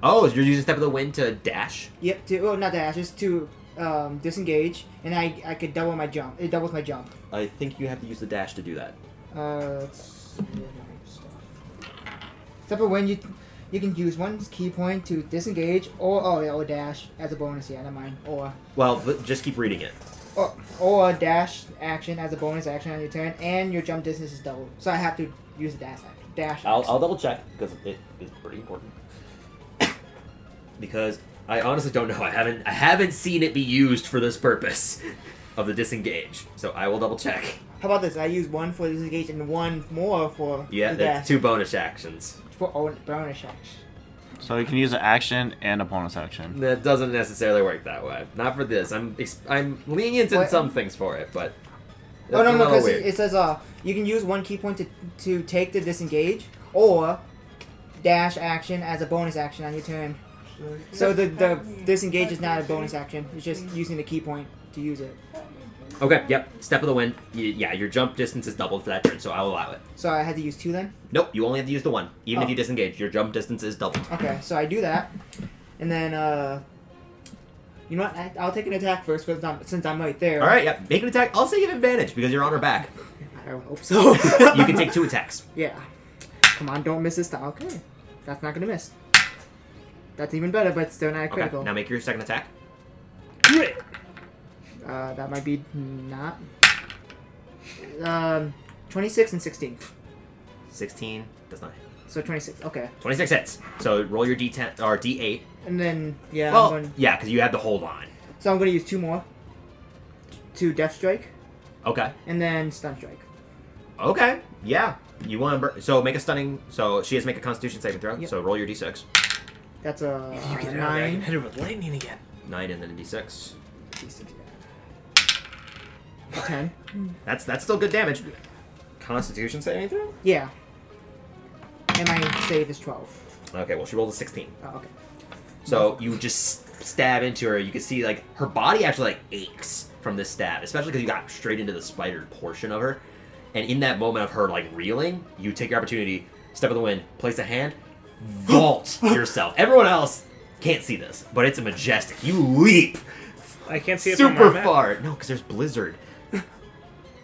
Oh, so you're using Step of the Wind to dash? Yep, to not dash, just to disengage, and I could double my jump. It doubles my jump. I think you have to use the dash to do that. Let's see my stuff. Except for when you can use one key point to disengage, or dash as a bonus. Yeah, never mind. Well, just keep reading it. Or a dash action as a bonus action on your turn, and your jump distance is doubled. So I have to use a dash. I'll action. double check because it is pretty important. Because I honestly don't know. I haven't seen it be used for this purpose of the disengage. So I will double check. How about this? I use one for disengage and one more for Yeah, the that's dash. 2 bonus actions. For bonus action. So you can use an action and a bonus action. That doesn't necessarily work that way. Not for this. I'm lenient in What? some things for it, but Oh that's no, a little because weird. it says you can use one key point to take the disengage, or dash action as a bonus action on your turn. So the disengage is not a bonus action. It's just using the key point to use it. Okay, yep. Step of the Wind. Yeah, your jump distance is doubled for that turn, so I'll allow it. So I had to use 2 then? Nope, you only have to use the 1. Even if Oh. you disengage, your jump distance is doubled. Okay, so I do that. And then, you know what? I'll take an attack first since I'm right there. All right, yeah. Make an attack. I'll say you have advantage because you're on her back. I don't hope so. You can take 2 attacks. Yeah. Come on, don't miss this time. Okay. That's not gonna miss. That's even better, but still not a critical. Okay, now make your second attack. That might be not. 26 and 16. 16 does not hit. So 26. Okay. 26 hits. So roll your D10 or D8. And then, yeah, I'm Well, going, yeah, because you have to hold on. so I'm going to use 2 more. 2 Death Strike, Okay. and then Stun Strike. Okay. Yeah. You want to so make a stunning. So she has to make a Constitution saving throw. Yep. So roll your D6. That's a If you get out there, I can 9. hit her with lightning again. 9 and then a D6. D6, yeah. 10. That's still good damage. Constitution saving throw. Yeah. And my save is 12. Okay. Well, she rolled a 16. Oh, okay. So you just stab into her. You can see like her body actually like aches from this stab, especially because you got straight into the spider portion of her. And in that moment of her like reeling, you take your opportunity, step of the wind, place a hand, vault yourself. Everyone else can't see this, but it's a majestic. You leap I can't see it from super where I'm at. far. No, because there's blizzard.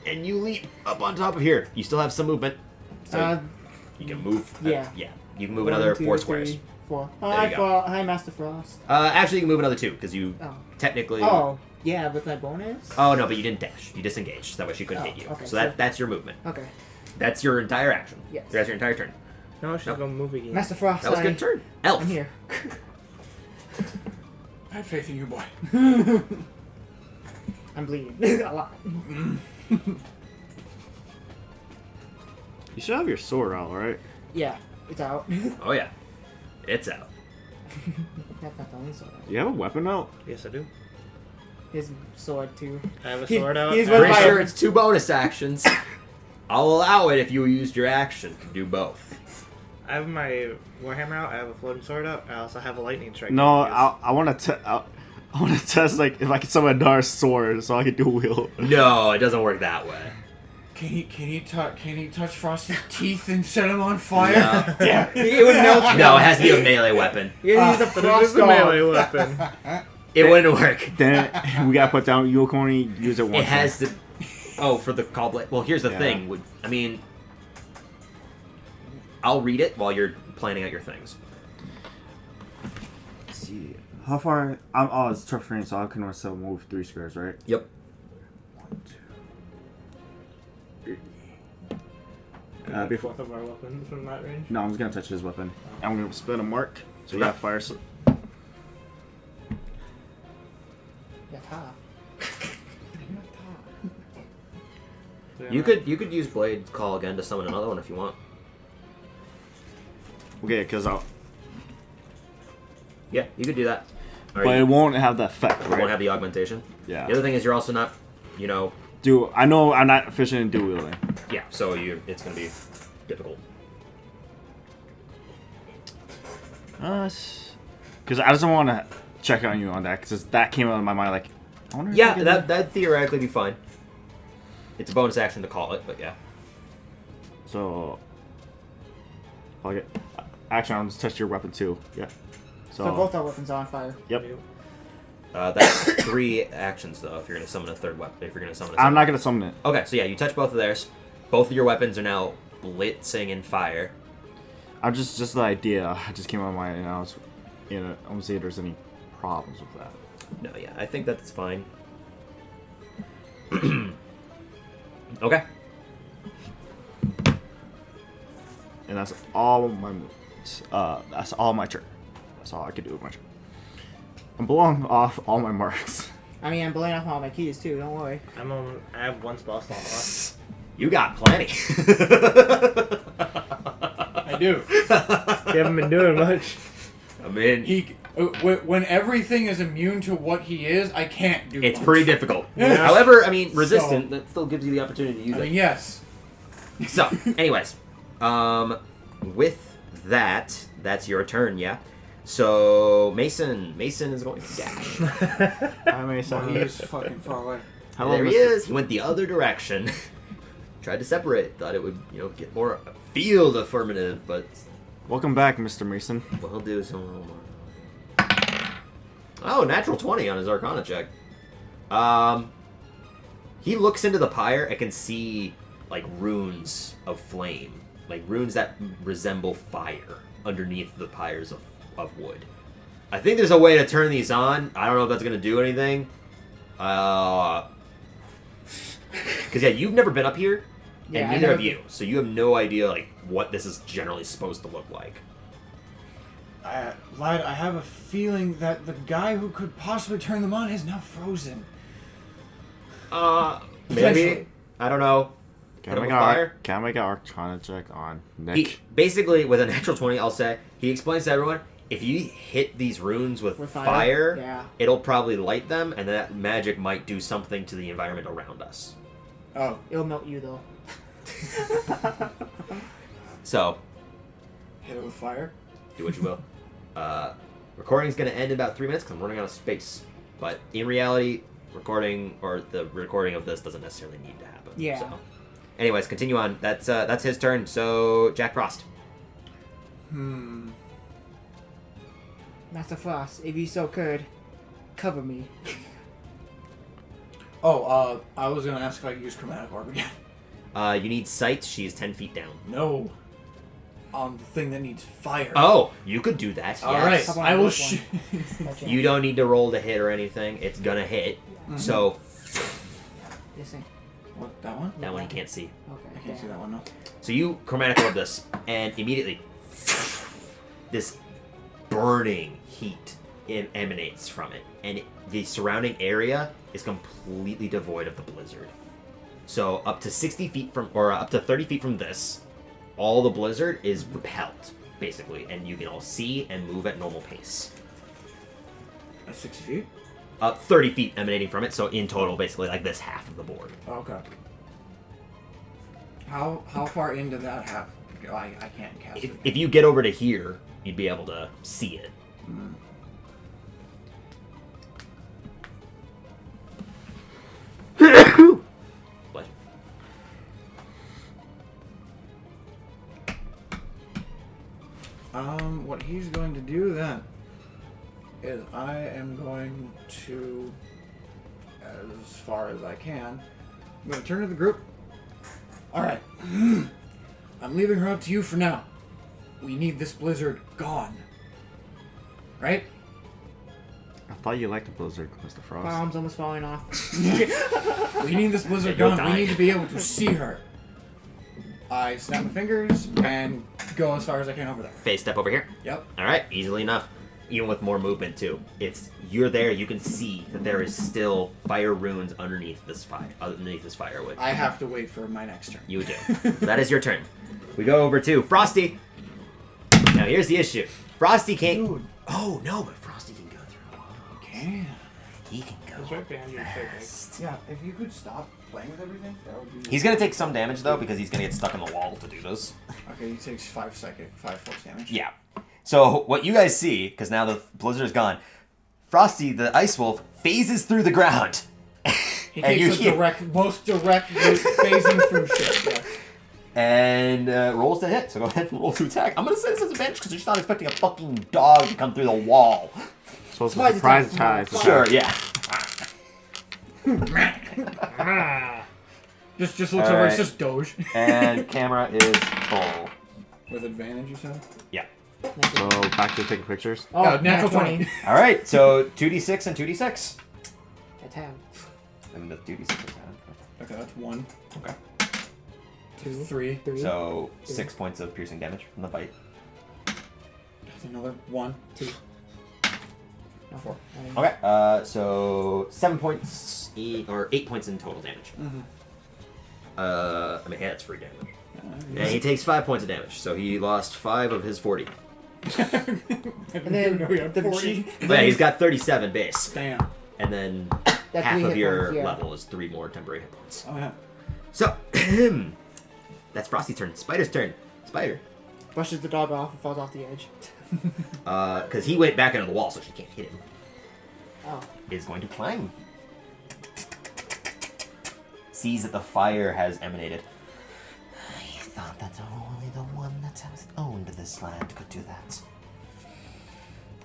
And you leap up on top of here. You still have some movement, so you can move. yeah. Yeah, you can move another 4 squares. 3, 4. you Hi, go. Hi, Master Frost. Actually, you can move another 2 because you Oh. technically. Oh, yeah, with my bonus? Oh no, but you didn't dash. You disengaged. That way she couldn't Oh, hit you. okay, so so- that's your movement. Okay. That's your entire action. Yes. That's your entire turn. No, she's gonna move again. Master Frost, That was a good turn. Elf. I'm here. I have faith in you, boy. I'm bleeding. A lot. You should have your sword out, right? Yeah, it's out. Oh yeah, it's out. That's not the only sword. Do you have a weapon out? Yes, I do. His sword, too. I have a He- sword out. he's and- one Pretty fire. sure it's 2 bonus actions. I'll allow it if you used your action to do both. I have my warhammer out. I have a floating sword out. I also have a lightning strike. No, I can use. I want to. I want to test like if I can summon another sword so I can dual wield. No, it doesn't work that way. Can he touch Frost's teeth and set him on fire? No. Yeah. It would melt you. No, it has to be a melee weapon. He's a But it frost is a dog. melee weapon. It wouldn't work. Then we gotta put down. You can only use it once. It has to. Oh, for the call blade. Well, here's the Yeah. thing. I mean, I'll read it while you're planning out your things. Let's see. How far? Oh, it's tough range, so I can also move 3 squares, right? Yep. 1, 2, 3. Before. Both of our weapons from that range. No, I'm just gonna touch his weapon. I'm gonna spin a mark. So you Okay. got fire. So Yeah, ha. You could use Blade Call again to summon another one if you want. okay, because I'll. Yeah, you could do that. Are But you- it won't have the effect, You right? won't have the augmentation. Yeah. The other thing is you're also not, you know, I know I'm not efficient in dual wielding. yeah. So it's gonna be difficult. Because I just want to check on you on that, because that came out of my mind, like, I wonder if I Yeah, can- that'd theoretically be fine. It's a bonus action to call it, but yeah. So, actually, I'll just test your weapon too. Yeah. So both our weapons are on fire. Yep. That's 3 actions though. If you're gonna summon a third weapon, if you're gonna summon. I'm not gonna summon it. Okay, so yeah, you touch both of theirs. Both of your weapons are now blitzing in fire. I'm just the idea. I just came out of my, and I want to see if there's any problems with that. No, yeah, I think that's fine. Okay. And that's all my moves. That's all my turn. That's all I could do with my turn. I'm blowing off all my marks. I mean, I'm blowing off all my keys too. Don't worry. I have 1 spell slot left. You got plenty. I do. You haven't been doing much. I mean, When everything is immune to what he is, I can't do. it's much. pretty difficult. Yeah. However, I mean, resistant, that still gives you the opportunity to use I mean, it. yes. So, anyways, with that, that's your turn, yeah? So, Mason is going to dash. Hi, Mason. He is fucking far away. Hello, There he Mr. is. He went the other direction. Tried to separate. Thought it would, get more field affirmative, but Welcome back, Mr. Mason. what he'll do is Oh, natural 20 on his Arcana check. He looks into the pyre and can see, like, runes of flame. Like, runes that resemble fire underneath the pyres of wood. I think there's a way to turn these on. I don't know if that's going to do anything. Because, yeah, you've never been up here, and Yeah, I neither know. have you. So you have no idea, like, what this is generally supposed to look like. Lad, I have a feeling that the guy who could possibly turn them on is now frozen. Maybe. Potentially. I don't know. Can Hit I him make with fire? can I make an Arcana check on Nick? He, basically, with a natural 20, I'll say, he explains to everyone, if you hit these runes with With fire, fire? Yeah. it'll probably light them, and that magic might do something to the environment around us. Oh. It'll melt you though. So, Hit it with fire? do what you will. Recording's going to end in about 3 minutes because I'm running out of space. But in reality, the recording of this doesn't necessarily need to happen. Yeah. So, anyways, continue on. That's his turn. So, Jack Frost. Master Frost, if you so could, cover me. Oh, I was gonna ask if I could use Chromatic Orb again. You need sight. She is 10 feet down. No. On the thing that needs fire. Oh, you could do that. All yes. right. How about I will. this one? You don't need to roll to hit or anything. It's gonna hit. So Yes, sir. What? That one? that one you can't see. I Okay. can't see that one. No. So you chromatic orb this, and immediately this burning heat emanates from it, and the surrounding area is completely devoid of the blizzard. So up to 60 feet from, or up to 30 feet from this, all the blizzard is repelled, basically, and you can all see and move at normal pace. At 60 feet? 30 feet emanating from it, so in total, basically, like this half of the board. Okay. How far into that half? I can't cast it. If you get over to here, you'd be able to see it. Bless you. What he's going to do then is I am going to, as far as I can, I'm going to turn to the group. Alright. I'm leaving her up to you for now. We need this blizzard gone. Right? I thought you liked the blizzard, Mr. Frost. My arm's almost falling off. We need this blizzard You're gone. We dying. need to be able to see her. I snap my fingers and go as far as I can over there. Phase step over here. Yep. All right, easily enough. Even with more movement too. You're there. You can see that there is still fire runes underneath this firewood. I have to wait for my next turn. You do. That is your turn. We go over to Frosty. Now here's the issue. Frosty can't. Dude. Oh no, but Frosty can go through. Man. He can go. That's right behind you. fast. Yeah, if you could stop playing with everything, that would be. He's gonna take some damage though because he's gonna get stuck in the wall to do this. Okay, he takes 5 force damage. Yeah. So what you guys see, because now the blizzard is gone, Frosty the Ice Wolf phases through the ground. He And takes you the hear- most direct route phasing through shit. Yes. And rolls to hit. So go ahead and roll to attack. I'm gonna say this as advantage because you're just not expecting a fucking dog to come through the wall. So it's a Surprise surprise attack. attack. Sure, yeah. Just looks All over. right. It's just Doge. And camera is full. With advantage, you said? Yeah. So back to taking pictures. Oh, Yeah, natural 20. All right. So 2d6 and 2d6. That's half. I mean, the 2d6 is down. Okay, that's 1. Okay. 2, 3. 3, So 6 points of piercing damage from the bite. That's another 1. 2. No, 4. Okay. So 7 points or 8 points in total damage. Mm-hmm. I mean, that's free damage. And he takes 5 points of damage, so he lost 5 of his 40. And then the Yeah, he's got 37 base, Damn. and then That's half 3 of hit your points, yeah. level is 3 more temporary hit points. Oh, yeah. So, that's Frosty's turn. Spider's turn. Spider. brushes the dog off and falls off the edge. Because he went back into the wall, so she can't hit him. Oh. Is going to climb. Sees that the fire has emanated. I thought that only the one that has owned this land could do that.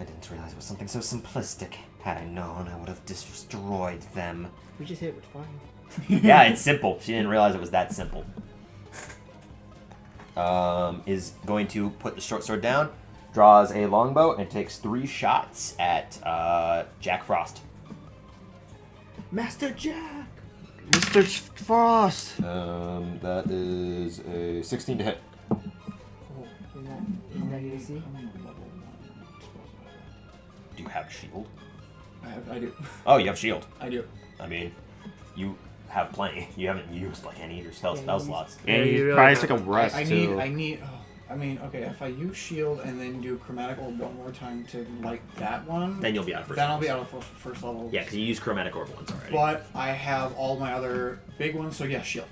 I didn't realize it was something so simplistic. Had I known, I would have destroyed them. We just hit with fire. Yeah, it's simple. She didn't realize it was that simple. Is going to put the short sword down, draws a longbow, and takes 3 shots at Jack Frost. Master Jack! Mr. Frost. That is a 16 to hit. Oh, is that AC? How many level 1 spells do Do you have shield? I do. Oh, you have shield. I do. I mean, you have plenty. You haven't used like any of your spell Yeah, you slots. And you you really probably have- took a rest I too. need. I mean, okay, if I use shield and then do chromatic orb one more time to light that one, Then you'll be out of first. then I'll be out of first level. Yeah, because you used chromatic orb once already. But I have all my other big ones, so yeah, shield.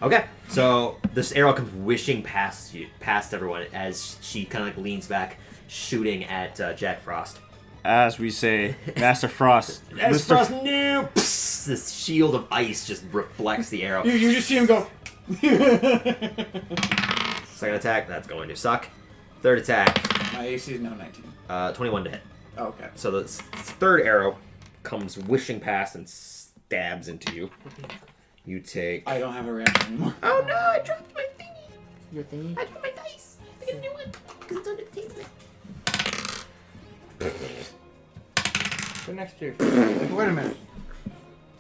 Okay, so this arrow comes wishing past you, past everyone, as she kind of like leans back, shooting at Jack Frost. As we say, Master Frost. As Mr. Frost, no! Psst, this shield of ice just reflects the arrow. You just see him go. Second attack, that's going to suck. Third attack, My AC is now 19. 21 to hit. Oh, okay. So the third arrow comes wishing past and stabs into you. You take. I don't have a reaction anymore. Oh no! I dropped my thingy. Your thingy? I dropped my dice. I get a new one because it's under the table. Go next to your Wait a minute.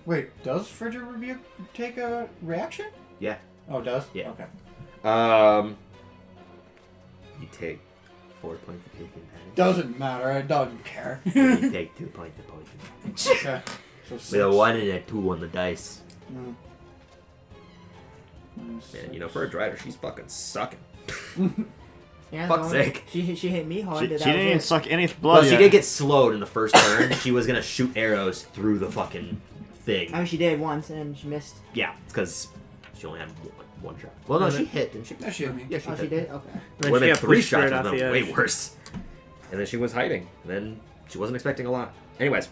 Wait, does Frigid Rebuke take a reaction? Yeah. Oh, it does? Yeah. Okay. You take 4 points of piercing damage. Doesn't matter. I don't care. You take 2 points of poison damage. Okay. So 6. With a 1 and a 2 on the dice. Mm. Man, you know, for a drider, she's fucking sucking. Yeah, Fuck's no, sake. She hit me hard. She that didn't was even it. suck any blood Well, she yet. did get slowed in the first turn. She was gonna shoot arrows through the fucking thing. I mean, she did once and she missed. Yeah, because she only had one shot. Well, no, she hit, didn't she? Yeah, she hit me. Yeah, she Oh, she did? Okay. Then Would she have got been 3 pushed right shots, off would have the been edge. way worse. And then she was hiding. And then she wasn't expecting a lot. Anyways,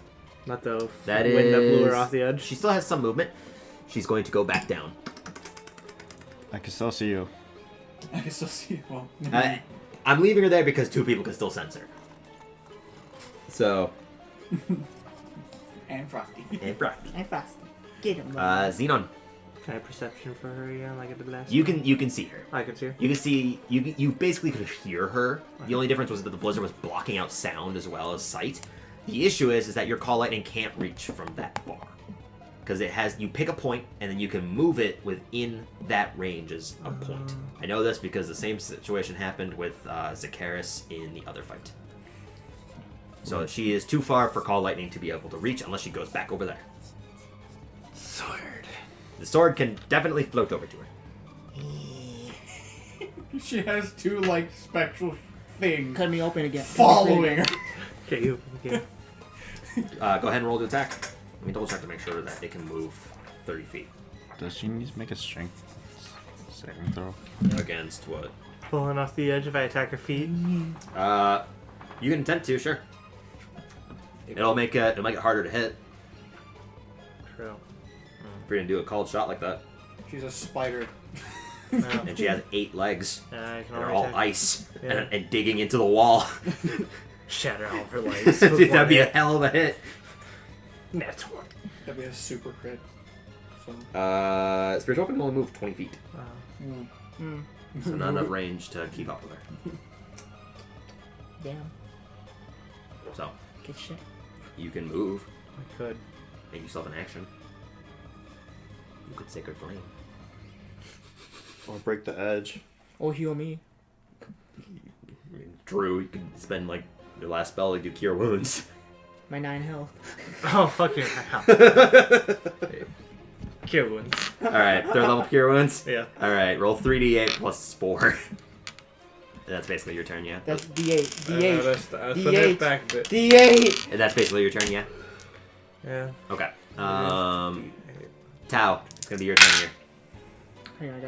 Not the that wind that blew her is- off the edge. she still has some movement. She's going to go back down. I can still see you. I can still see it. Well, I'm leaving her there because 2 people can still sense her. So, and Frosty. and Frosty. And fast. Get him. Xenon, Can I perception for her again, like I did last? you can see her. I can see her. You can see you basically could hear her. The only difference was that the blizzard was blocking out sound as well as sight. The issue is that your call lightning can't reach from that far because it has you pick a point and then you can move it within that range as a point. I know this because the same situation happened with Zakaris in the other fight. So she is too far for call lightning to be able to reach unless she goes back over there. Sword. The sword can definitely float over to her. She has 2 like spectral things Cut me open again. following her. Okay, you. Okay. Go ahead and roll to attack. Let me double check to make sure that it can move 30 feet. Does she need to make a strength saving throw? Against what? Pulling off the edge if I attack her feet. You can attempt to, sure. It'll make it harder to hit True. if you're gonna do a called shot like that. She's a spider. No. And she has 8 legs. I can They're only all attack. ice Yeah. and digging into the wall. Shatter all of her legs. That'd be a hell of a hit. That's one. That'd be a super crit. So, Spiritual Weapon can only move 20 feet, Hmm. so not enough range to keep up with her. Damn. So Good shit. you can move, I could. make yourself an action. You could Sacred Flame. Or break the edge. Or heal me. I mean, Drew, you could spend like your last spell to do Cure Wounds. My 9 health. Oh, fuck you. Cure wounds. All right, 3rd level Cure Wounds. Yeah. All right, roll 3d8 plus 4. And that's basically your turn, yeah. That's D8. I D8. noticed that. D8. Put it back a bit. D8! And that's basically your turn, yeah. Yeah. Okay. Tau, it's gonna be your turn here. Hang on, I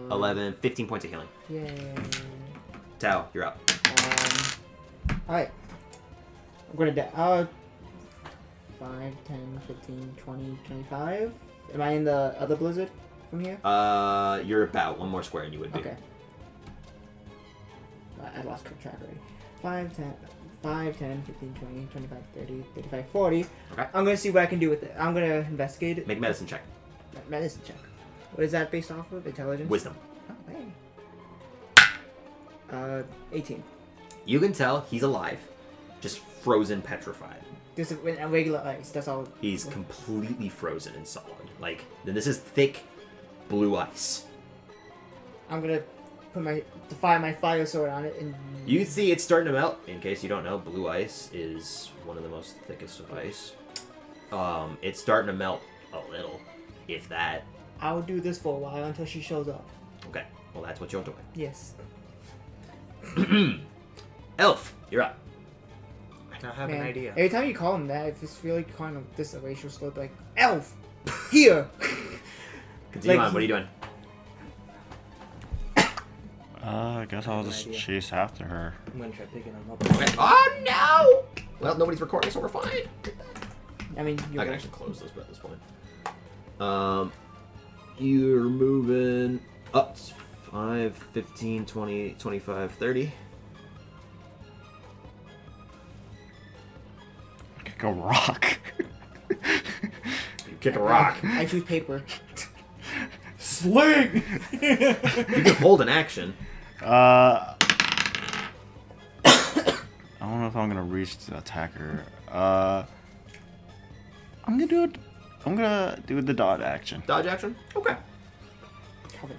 got 11, 15 points of healing. Yay. Tau, you're up. Alright. I'm gonna 5, 10, 15, 20, 25. Am I in the other blizzard from here? You're about one more square and you would be. Okay. I lost track already. 5, 10, 15, 20, 25, 30, 35, 40. Okay. I'm gonna see what I can do with it. I'm gonna investigate it. Make a medicine check. Medicine check. What is that based off of? Intelligence? Wisdom. Oh, hey. 18. You can tell he's alive, just frozen, petrified. This is a regular ice. That's all. He's completely frozen and solid. Like, then this is thick blue ice. I'm gonna fire my fire sword on it and. You can see it's starting to melt. In case you don't know, blue ice is one of the most thickest of ice. It's starting to melt a little, if that. I'll do this for a while until she shows up. Okay, well that's what you're doing. Yes. Elf, you're up. I now have Man, an idea. every time you call him that, if it's really calling him this a racial slur, like elf, here. Continue Like on. What are you doing? I guess I'll Good just idea. chase after her. I'm gonna try picking him up. Okay. Oh no! Well, nobody's recording, so we're fine. I mean, I you're can actually close this at this point. You're moving up 5, 15, 20, 25, 30. Kick a rock. You kick a rock. I choose paper. Sling! You can hold an action. I don't know if I'm gonna reach to attack her. I'm gonna do the dodge action. Dodge action? Okay. Cover.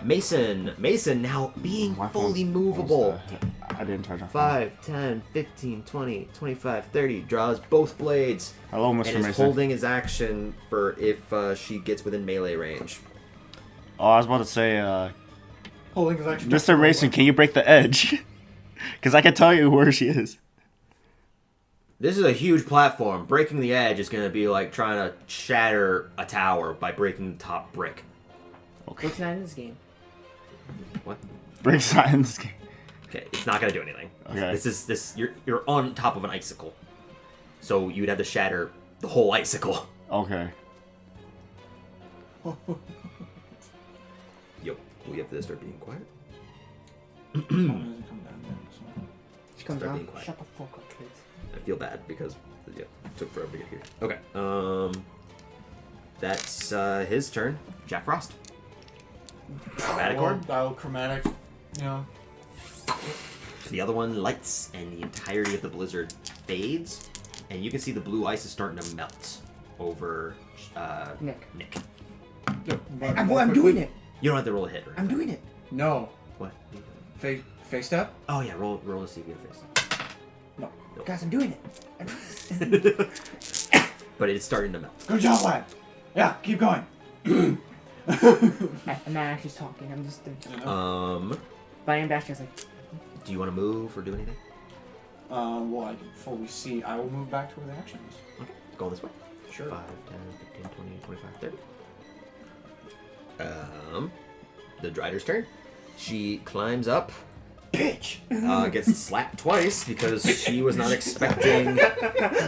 Mason now being My fully phone- movable. what was that? I didn't charge my phone. 5, 10, 15, 20, 25, 30. Draws both blades. Hello, Mr. And is Mason. holding his action for if she gets within melee range. Oh, I was about to say, Holding his action. Mr. Mason, can you break the edge? Because I can tell you where she is. This is a huge platform. Breaking the edge is going to be like trying to shatter a tower by breaking the top brick. Okay. What's not in this game? What? Break signs. Okay, it's not going to do anything. Okay. You're on top of an icicle. So you'd have to shatter the whole icicle. Okay. Yo, we have to start being quiet. She comes Start out. being quiet. Shut the fuck up, kids. I feel bad because it took forever to get here. Okay. That's his turn. Jack Frost. Chromatic orb. Chromatic. Yeah. The other one lights, and the entirety of the blizzard fades, and you can see the blue ice is starting to melt over Nick. I'm I'm doing it. You don't have to roll a hit, right? I'm doing it. No. What? Face step? Oh yeah, roll to see if you get a face. Guys, I'm doing it. But it's starting to melt. Good job, lad. Yeah, keep going. I'm not actually talking. I'm just. But I am bashing. I was like, Do you want to move or do anything? Well, I can fully see. I will move back to where the action is. Okay, go this way. Sure. 5, 10, 15, 20, 25, 30. The Drider's turn. She climbs up. Bitch. Gets slapped twice because she was not expecting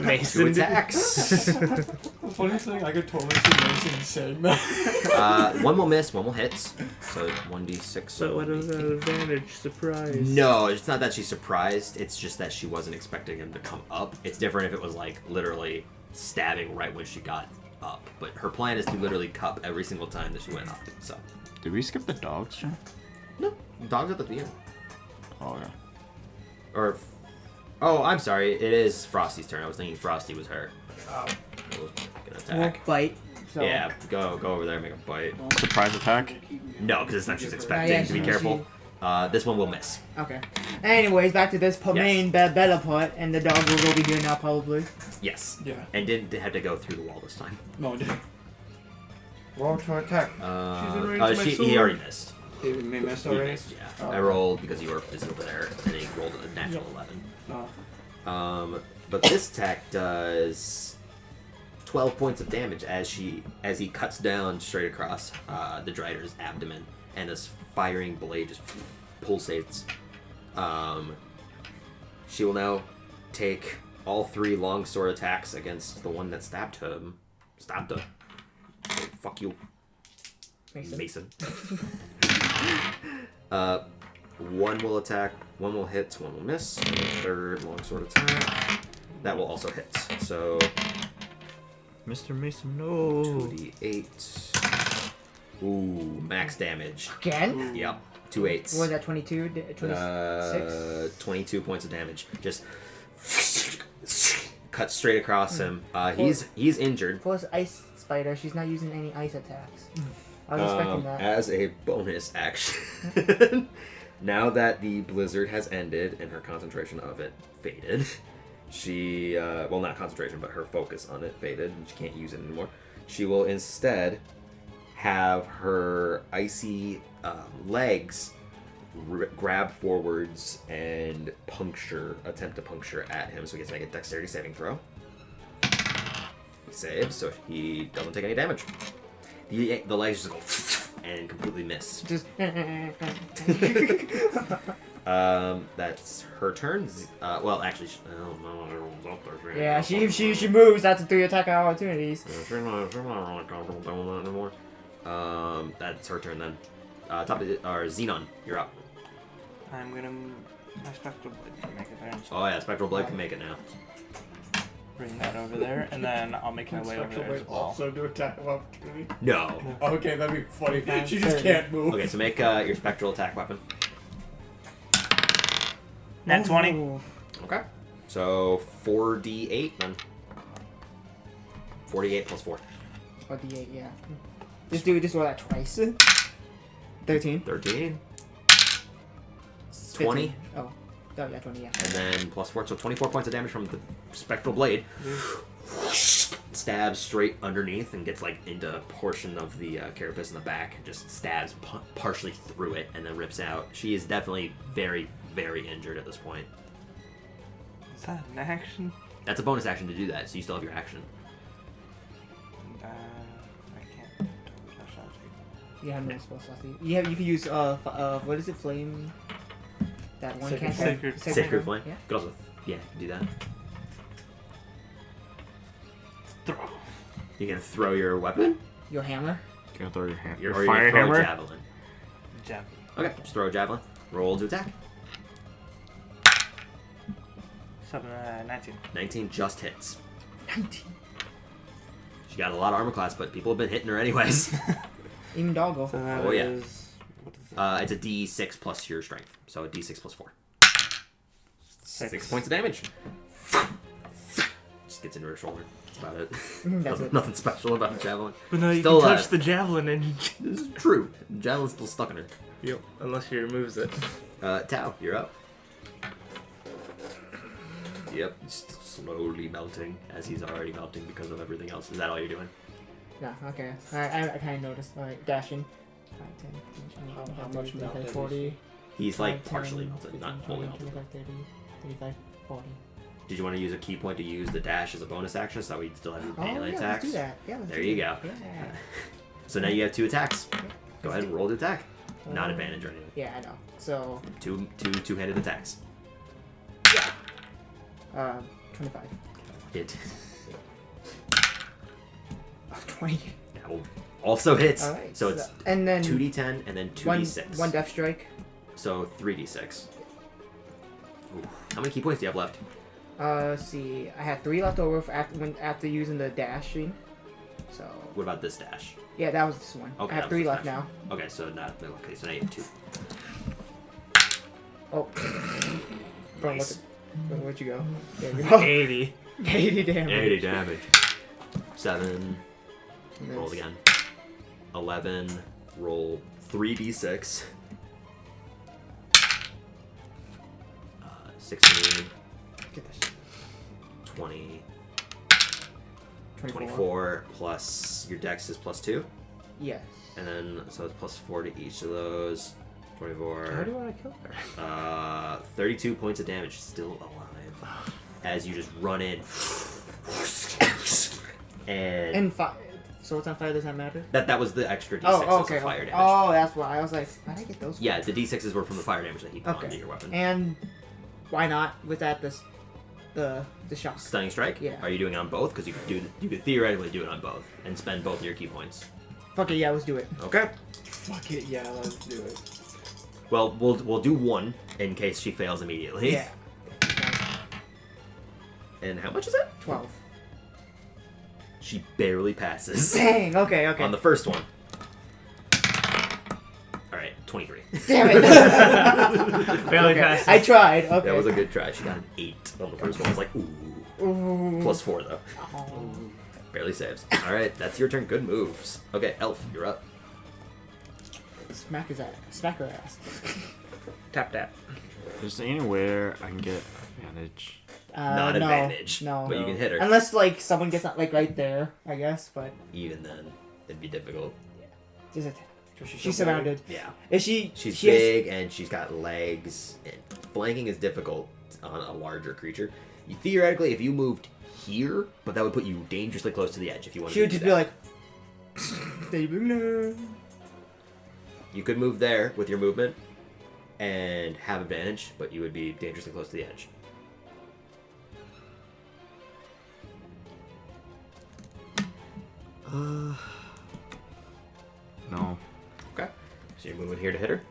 Mason two attacks. The funny thing, I could totally see Mason saying that. One will miss, one will hit. So 1d6. But what is that advantage? Surprise. No, it's not that she's surprised. It's just that she wasn't expecting him to come up. It's different if it was like literally stabbing right when she got up. But her plan is to literally cup every single time that she went up. So Did we skip the dogs, John? no, dog's at the beginning. Oh, yeah. Or, oh, I'm sorry. It is Frosty's turn. I was thinking Frosty was her. Oh. Gonna We'll attack. bite. So. Yeah, go over there and make a bite. Surprise attack? No, because it's not she's expecting. yeah, To be she- careful. This one will miss. Okay. Anyways, back to this main better part, and the dog will go over here now probably. Yes. Yeah. And didn't have to go through the wall this time. No, I didn't. Roll to attack. in range of my He sword. already missed. He missed He already? missed, yeah. Oh. I rolled because you were just over there, and he rolled a natural 11. No. But this attack does 12 points of damage as he cuts down straight across the Drider's abdomen, and this firing blade just pulsates. She will now take all 3 longsword attacks against the one that stabbed her. So, fuck you, Mason. One will attack, one will hit, one will miss, and the third longsword attack that will also hit. So Mr. Mason, no. 2d8. Ooh, max damage. Again? Yep, 2 8s. What was that, 22? 26? 22 points of damage. Just cut straight across him. He's injured. Plus ice spider, she's not using any ice attacks. I was expecting that. As a bonus action, now that the blizzard has ended and her concentration of it faded, she, well, not concentration, but her focus on it faded, and she can't use it anymore. She will instead have her icy legs grab forwards and attempt to puncture at him, so he gets to make a dexterity saving throw. He saves, so he doesn't take any damage. The legs just go and completely miss. Just. That's her turn. Well, actually, everyone's up there. Yeah, she moves. That's 3 attack opportunities. She's not really comfortable doing that anymore. That's her turn then. Xenon, you're up. I'm gonna. My spectral blade can make it there. So Oh yeah, Spectral Blade can make it now. bring that over there, and then I'll make my way over there as well. Also do attack of opportunity. No. Okay, that'd be funny. Fine, She just 30. can't move. Okay, so make your spectral attack weapon. Nat 20. Ooh. Okay. So 4d8 then. 48 plus 4. Or D8, yeah. Just roll that twice. 13. 13. 15. 20. Oh, yeah, 20, yeah. And then plus 4, so 24 points of damage from the Spectral Blade. Stabs straight underneath and gets like into a portion of the carapace in the back. And just stabs partially through it and then rips out. She is definitely very, very injured at this point. Is that an action? That's a bonus action to do that, so you still have your action. I can't. That's not it. You have no spell slots. You can use what is it? Flame. That one cantrip. Sacred Flame. Yeah. Could also, yeah, do that. Throw. You can throw your weapon. Your hammer. You can throw your hand. Or Your you fire can throw a hammer? javelin. Jab. Okay, just throw a javelin. Roll to attack. 19. 19 just hits. 19. She got a lot of armor class, but people have been hitting her anyways. Even doggo. So that Oh, yeah. is- What is that? It's a d6 plus your strength, so a d6 plus 4. 6 6 points of damage. Just gets into her shoulder. That's about it. That's it. Nothing special about the javelin. But no, you Still can alive. touch the javelin and This is true. The javelin's still stuck in her. yep, unless she removes it. Tao, you're up. Yep, just slowly melting as he's already melting because of everything else. Is that all you're doing? Yeah, okay. I kind of noticed. Alright, dashing. 5, 10, 15, 20, How 25, much 30, melted is 40. He's like 5, 10, partially melted, 15, not fully 20, melted. 25, 30. 35, 40. Did you want to use a key point to use the dash as a bonus action so that we still have your Oh, melee yeah, attacks? let's do that. Yeah, let's There do you that. go. Yeah. So now you have 2 attacks. Go ahead and roll the attack. Not Um, advantage or anything. Yeah, I know. So, Two-handed attacks. 25. Hit. 20. That will also hits. Alright. So it's and then 2d10 and then 2d6. one death strike. So 3d6. Ooh. How many key points do you have left? Let's see. I had 3 left over for after using the dashing. So, What about this dash? yeah, that was this one. Okay, I have that 3 was left this now. Okay, so not okay. So now you have 2. Oh. Bro, Nice. where'd you go? There you go. 80. 80 damage. 80 damage. 7. And then Roll again. 11. Roll 3d6. 16. Get that shit. 20. 24. 24 plus your dex is plus 2. Yes. And then, so it's plus 4 to each of those. How do 24. you want to kill her? 32 points of damage, still alive. As you just run in. And so it's on fire, does that matter? That was the extra d6 Oh, okay. of fire okay. damage. Oh, that's why. I was like, how did I get those? from? Yeah, the d6s were from the fire damage that he put Okay. onto your weapon. And why not with that the shock? Stunning strike? Yeah. Are you doing it on both? Because you could theoretically do it on both and spend both of your key points. Fuck it, yeah, let's do it. Okay. Fuck it, yeah, let's do it. Well, we'll do 1 in case she fails immediately. Yeah. And how much is it? 12. She barely passes. Dang. Okay. On the first one. Alright, 23. Damn it. Barely Okay, passes. I tried. Okay. That was a good try. She got an 8 on the first one. I was like, ooh. Ooh. Plus 4 though. Oh. Barely saves. Alright, that's your turn. Good moves. Okay, Elf, you're up. Smack his ass. Smack her ass. Tap tap. Is there anywhere I can get advantage? Not no, advantage. No. But you can hit her. Unless like someone gets like right there, I guess. But Even then, it'd be difficult. just attack. She's She's so surrounded. Yeah. Is she? She's she has- big and she's got legs. And flanking is difficult on a larger creature. You theoretically, if you moved here, but that would put you dangerously close to the edge if you wanted She to would do just that. be like. No. You could move there with your movement and have advantage, but you would be dangerously close to the edge. No. Okay. So you're moving here to hit her?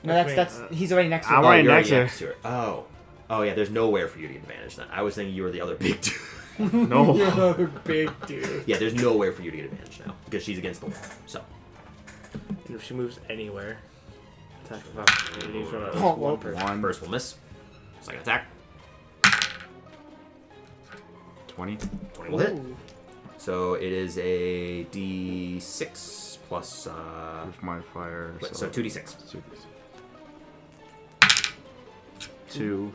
No, That's that's me. he's already next to I'm her. right you're next already to her. Oh. Oh, yeah, there's nowhere for you to get advantage then. I was thinking you were the other big dude. No. You're big dude. Yeah, there's nowhere for you to get advantage now because she's against the wall. So, And if she moves anywhere, attack of opportunity from at least Oh, one well. person. One. first will miss. Second attack. 20. 20 will hit. Ooh. So it is a d6 plus. With my fire. So 2d6. 2.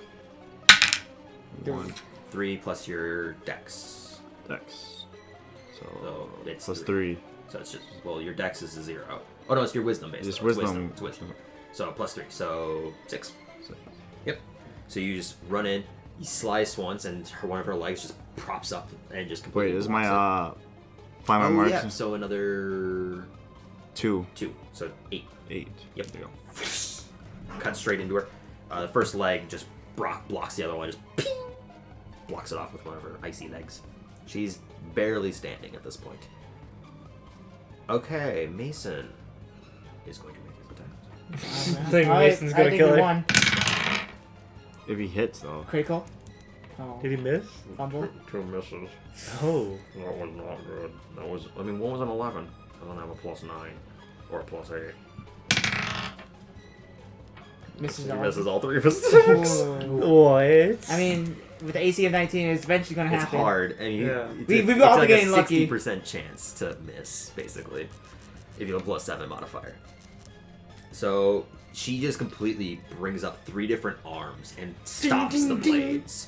1. 3 plus your dex. Dex. So So it's plus 3. 3. So it's just, well, your dex is a 0. Oh no, it's your wisdom based. It's though. It's wisdom. It's wisdom. So plus 3. So 6. 6. Yep. So you just run in, you slice once, and one of her legs just props up and just completely. Wait, this is blocks my find my it. marks. Yeah. So another 2. 2. So 8. 8. Yep. There you go. Cut straight into her. The first leg just blocks the other one. Just ping, blocks it off with one of her icy legs. She's barely standing at this point. Okay, Mason is going to make his attack. I think Mason's gonna kill her. One. If he hits though. Critical. Oh. Did he miss? Fumble. 2 misses. Oh. That was not good. That was, I mean, one was an 11. I don't have a plus 9 or a plus 8. Misses He all. misses all 3 of his attacks. Whoa. What? I mean, with the AC of 19, it's eventually gonna It's happen. hard, and Yeah. We've all been like getting a lucky. 60% chance to miss, basically, if you have a plus 7 modifier. So she just completely brings up 3 different arms and stops ding, the ding. blades.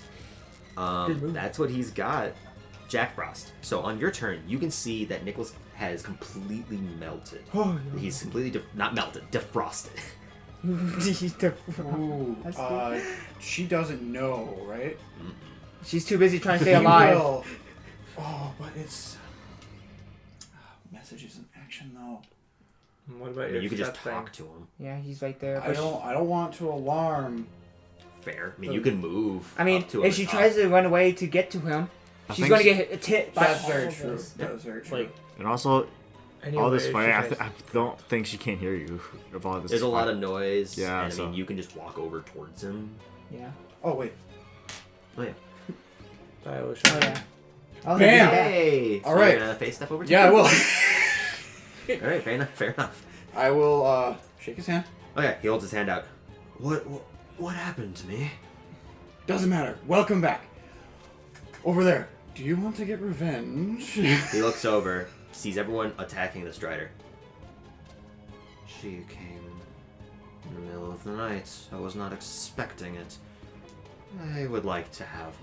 Good move. That's what he's got. Jack Frost. So on your turn, you can see that Nicholas has completely melted. Oh, He's completely not melted, defrosted. Ooh, That's good. she doesn't know, right? She's too busy trying to stay He alive. will. Oh, but it's message is an action though. What about I mean, your you could just step thing? talk to him. Yeah, he's right there. I don't want to alarm. Fair. I mean, you can move. I mean, up to if him she and tries up. to run away to get to him, I she's think gonna so. get hit by That's all very of true. this. That is very true. Like, And also, all this anyway, fighting, she I don't think she can hear you. Of all this There's a lot fight. of noise. Yeah, And I so- mean, you can just walk over towards him. Yeah. oh wait. Oh, yeah. I was Oh yeah. Oh, Bam! yeah. Hey! All right. You're gonna face step over to Yeah, I him? will. Alright, fair enough. Fair enough. I will shake his hand. Okay, he holds his hand out. What happened to me? Doesn't matter. Welcome back. Over there. Do you want to get revenge? He looks over, sees everyone attacking the Strider. She came in the middle of the night. I was not expecting it. I would like to have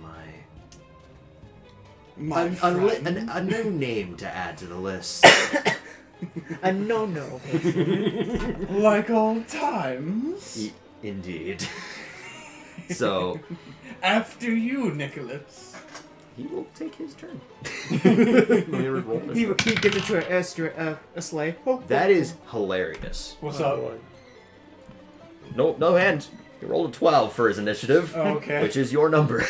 My friend. a new name to add to the list. A no. Like old times. Indeed. So After you, Nicholas. he will take his turn. He gets into a sleigh. Oh, That is hilarious. What's up? No hand. He rolled a 12 for his initiative. Oh, okay. Which is your number.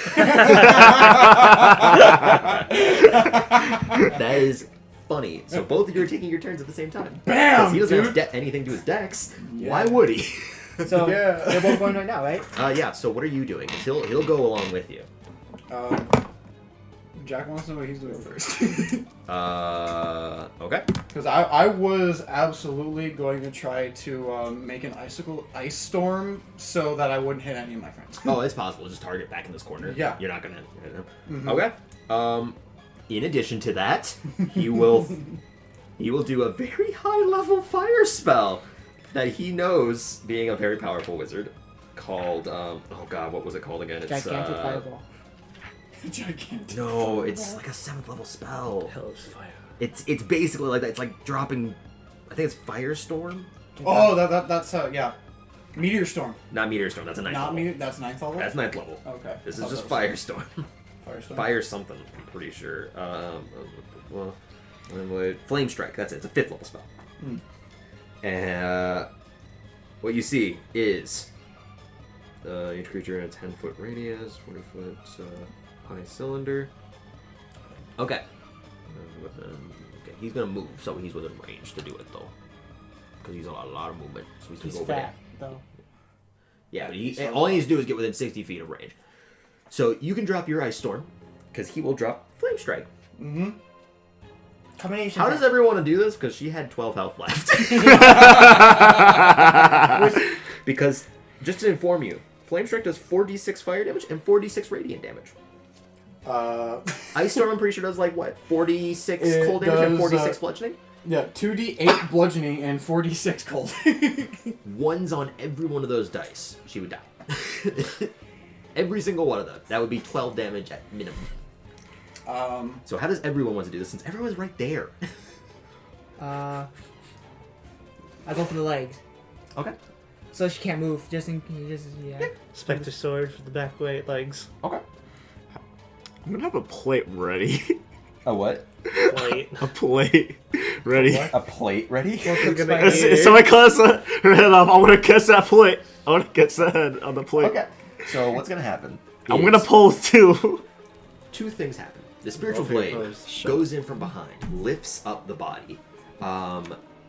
That is funny. So both of you are taking your turns at the same time. Bam, Because he doesn't dude. have anything to his dex. Yeah. Why would he? So Yeah. they're both going right now, right? Yeah. So what are you doing? 'Cause he'll go along with you. Jack wants to know what he's doing first. Okay. Because I was absolutely going to try to make an ice storm so that I wouldn't hit any of my friends. Oh, it's possible. Just target back in this corner. Yeah. You're not gonna. Mhm. Okay. In addition to that, he will do a very high level fire spell that he knows, being a very powerful wizard, called oh god, what was it called again? It's Gigantic fireball. Gigantic. no, it's like a 7th level spell. Hell's fire. It's basically like that. It's like dropping. I think it's firestorm. Oh, that's yeah. Meteor storm. Not meteor storm. That's a 9th Not level. meteor. That's 9th level. That's 9th level. Okay. This I is thought just that was firestorm. Firestorm. Fire something. I'm pretty sure. Well, flame strike. That's it. It's a 5th level spell. And what you see is each creature in a 10-foot radius, 40-foot high cylinder. Okay. Okay. He's gonna move, so he's within range to do it though, because he's a lot of movement. So he's gonna He's go over there. fat, though. Yeah, but all he needs to do is get within 60 feet of range. So you can drop your ice storm, because he will drop flame strike. Mm-hmm. Combination. How does everyone want to do this? Because she had 12 health left. Because, just to inform you, Flame Strike does 4d6 fire damage and 4d6 radiant damage. Ice Storm, I'm pretty sure, does like what? 46 It cold damage and does, 46 bludgeoning? Yeah, 2d8 bludgeoning and 4d6 cold. One's on every one of those dice. She would die. Every single one of them. That would be 12 damage at minimum. So how does everyone want to do this, since everyone's right there? I go for the legs. Okay. So she can't move. Just yeah. Spectre sword for the back way legs. Okay. I'm gonna have a plate ready. A what? Plate. A plate ready. A plate ready? If somebody cuts her head off, I want to catch that plate. I want to catch that head on the plate. Okay. So what's gonna happen? I'm is gonna pose too. two things happen. The spiritual Roll for your blade pose. goes in from behind, lifts up the body.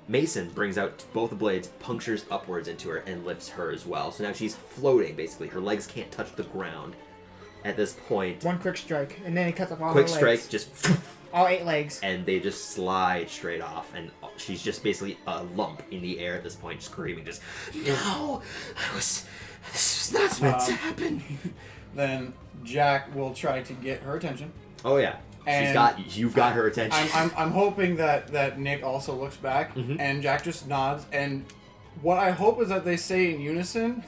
Mason brings out both the blades, punctures upwards into her, and lifts her as well. So now she's floating, basically. Her legs can't touch the ground at this point. One quick strike, and then it cuts off all Quick her strike, legs. just... All 8 legs. And they just slide straight off, and she's just basically a lump in the air at this point, screaming, just, no! This was not meant to happen! Then Jack will try to get her attention. Oh yeah. You've got her attention. I'm hoping that Nick also looks back, and Jack just nods, and what I hope is that they say in unison,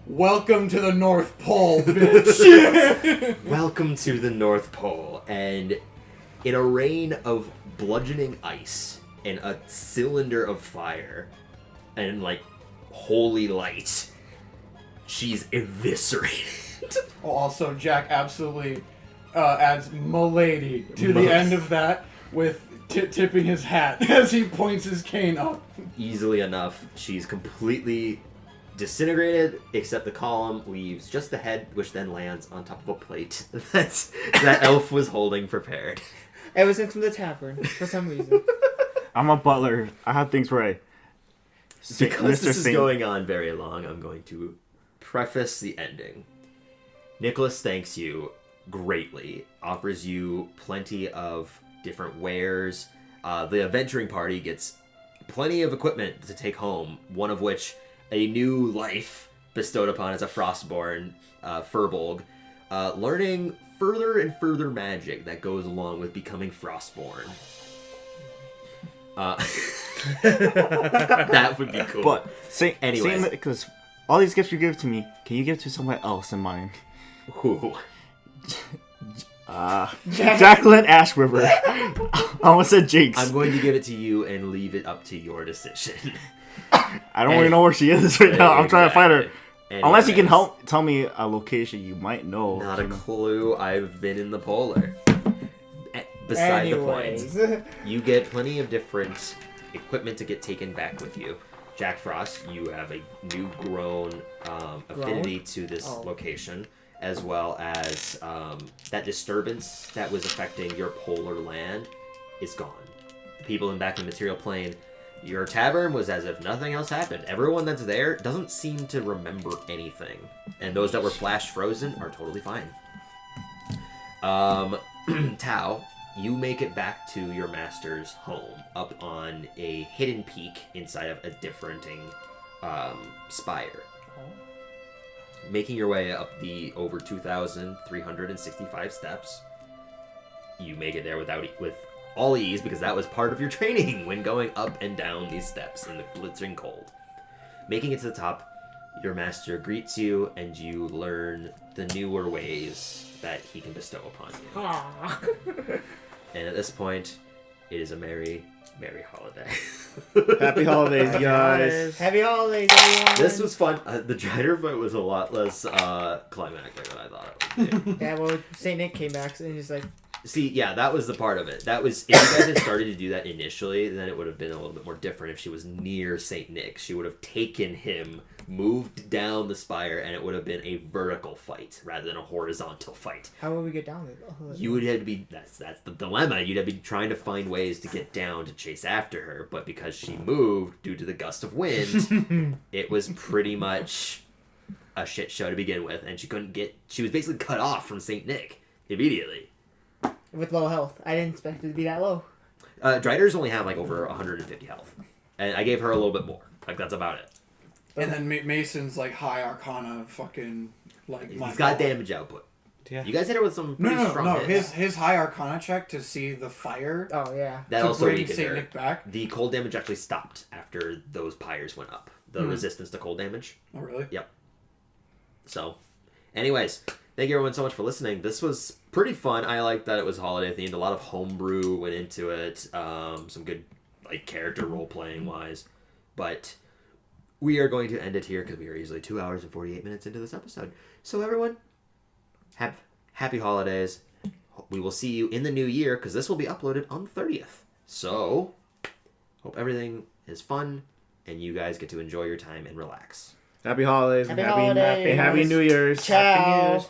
welcome to the North Pole, bitch! Welcome to the North Pole, and in a rain of bludgeoning ice and a cylinder of fire and like holy light, she's eviscerated. Oh, also, Jack absolutely adds "Milady" to the end of that with tipping his hat as he points his cane up. Easily enough, she's completely disintegrated, except the column leaves just the head, which then lands on top of a plate that Elf was holding prepared. It was from the tavern for some reason. I'm a butler. I have things right. Because Mr. this is Saint- going on very long, I'm going to preface the ending. Nicholas thanks you greatly, offers you plenty of different wares. The adventuring party gets plenty of equipment to take home, one of which a new life bestowed upon as a Frostborn Furbolg, learning further and further magic that goes along with becoming Frostborn. That would be cool. But Anyways. because all these gifts you give to me, can you give to someone else in mine? Ooh. Jacqueline Ashriver. I almost said Jinx. I'm going to give it to you and leave it up to your decision. I don't even know where she is right now. I'm trying to find her. Exactly. Unless you can Anyways, tell me a location you might know. Not a clue. I've been in the polar. Beside the point. You get plenty of different equipment to get taken back with you. Jack Frost, you have a new grown affinity to this location, as well as that disturbance that was affecting your polar land is gone. The people back in the material plane, your tavern was as if nothing else happened. Everyone that's there doesn't seem to remember anything. And those that were flash frozen are totally fine. Tao, you make it back to your master's home, up on a hidden peak inside of a differenting spire. Making your way up the over 2,365 steps. You make it there with all ease, because that was part of your training when going up and down these steps in the blitzing cold. Making it to the top, your master greets you, and you learn the newer ways that he can bestow upon you. And at this point, it is a merry, merry holiday. Happy holidays, guys. Happy holidays, everyone. This was fun. The Drider fight was a lot less climactic than I thought it would be. Yeah, well, Saint Nick came back and he's like, See, yeah, that was the part of it. That was, if you guys had started to do that initially, then it would have been a little bit more different if she was near Saint Nick. She would have taken him, moved down the spire, and it would have been a vertical fight rather than a horizontal fight. how will we get down there? You would have to be, that's the dilemma. You'd have to be trying to find ways to get down to chase after her, but because she moved due to the gust of wind, it was pretty much a shit show to begin with, and she was basically cut off from Saint Nick immediately. With low health. I didn't expect it to be that low. Driders only have like over 150 health, and I gave her a little bit more. Like, that's about it. And then Mason's like high arcana fucking like. He's got damage output. Yeah. You guys hit her with some pretty strong No. hits. His high arcana check to see the fire Oh, yeah. That to also bring weakened Saint her. Nick back. The cold damage actually stopped after those pyres went up. The resistance to cold damage. Oh really? Yep. So, anyways, thank you everyone so much for listening. This was pretty fun. I liked that it was holiday themed. A lot of homebrew went into it. Some good like character role playing wise. But we are going to end it here because we are easily 2 hours and 48 minutes into this episode. So everyone, happy holidays. We will see you in the new year because this will be uploaded on the 30th. So, hope everything is fun and you guys get to enjoy your time and relax. Happy holidays. Happy holidays. Happy New Year's. Ciao. Happy New Year's.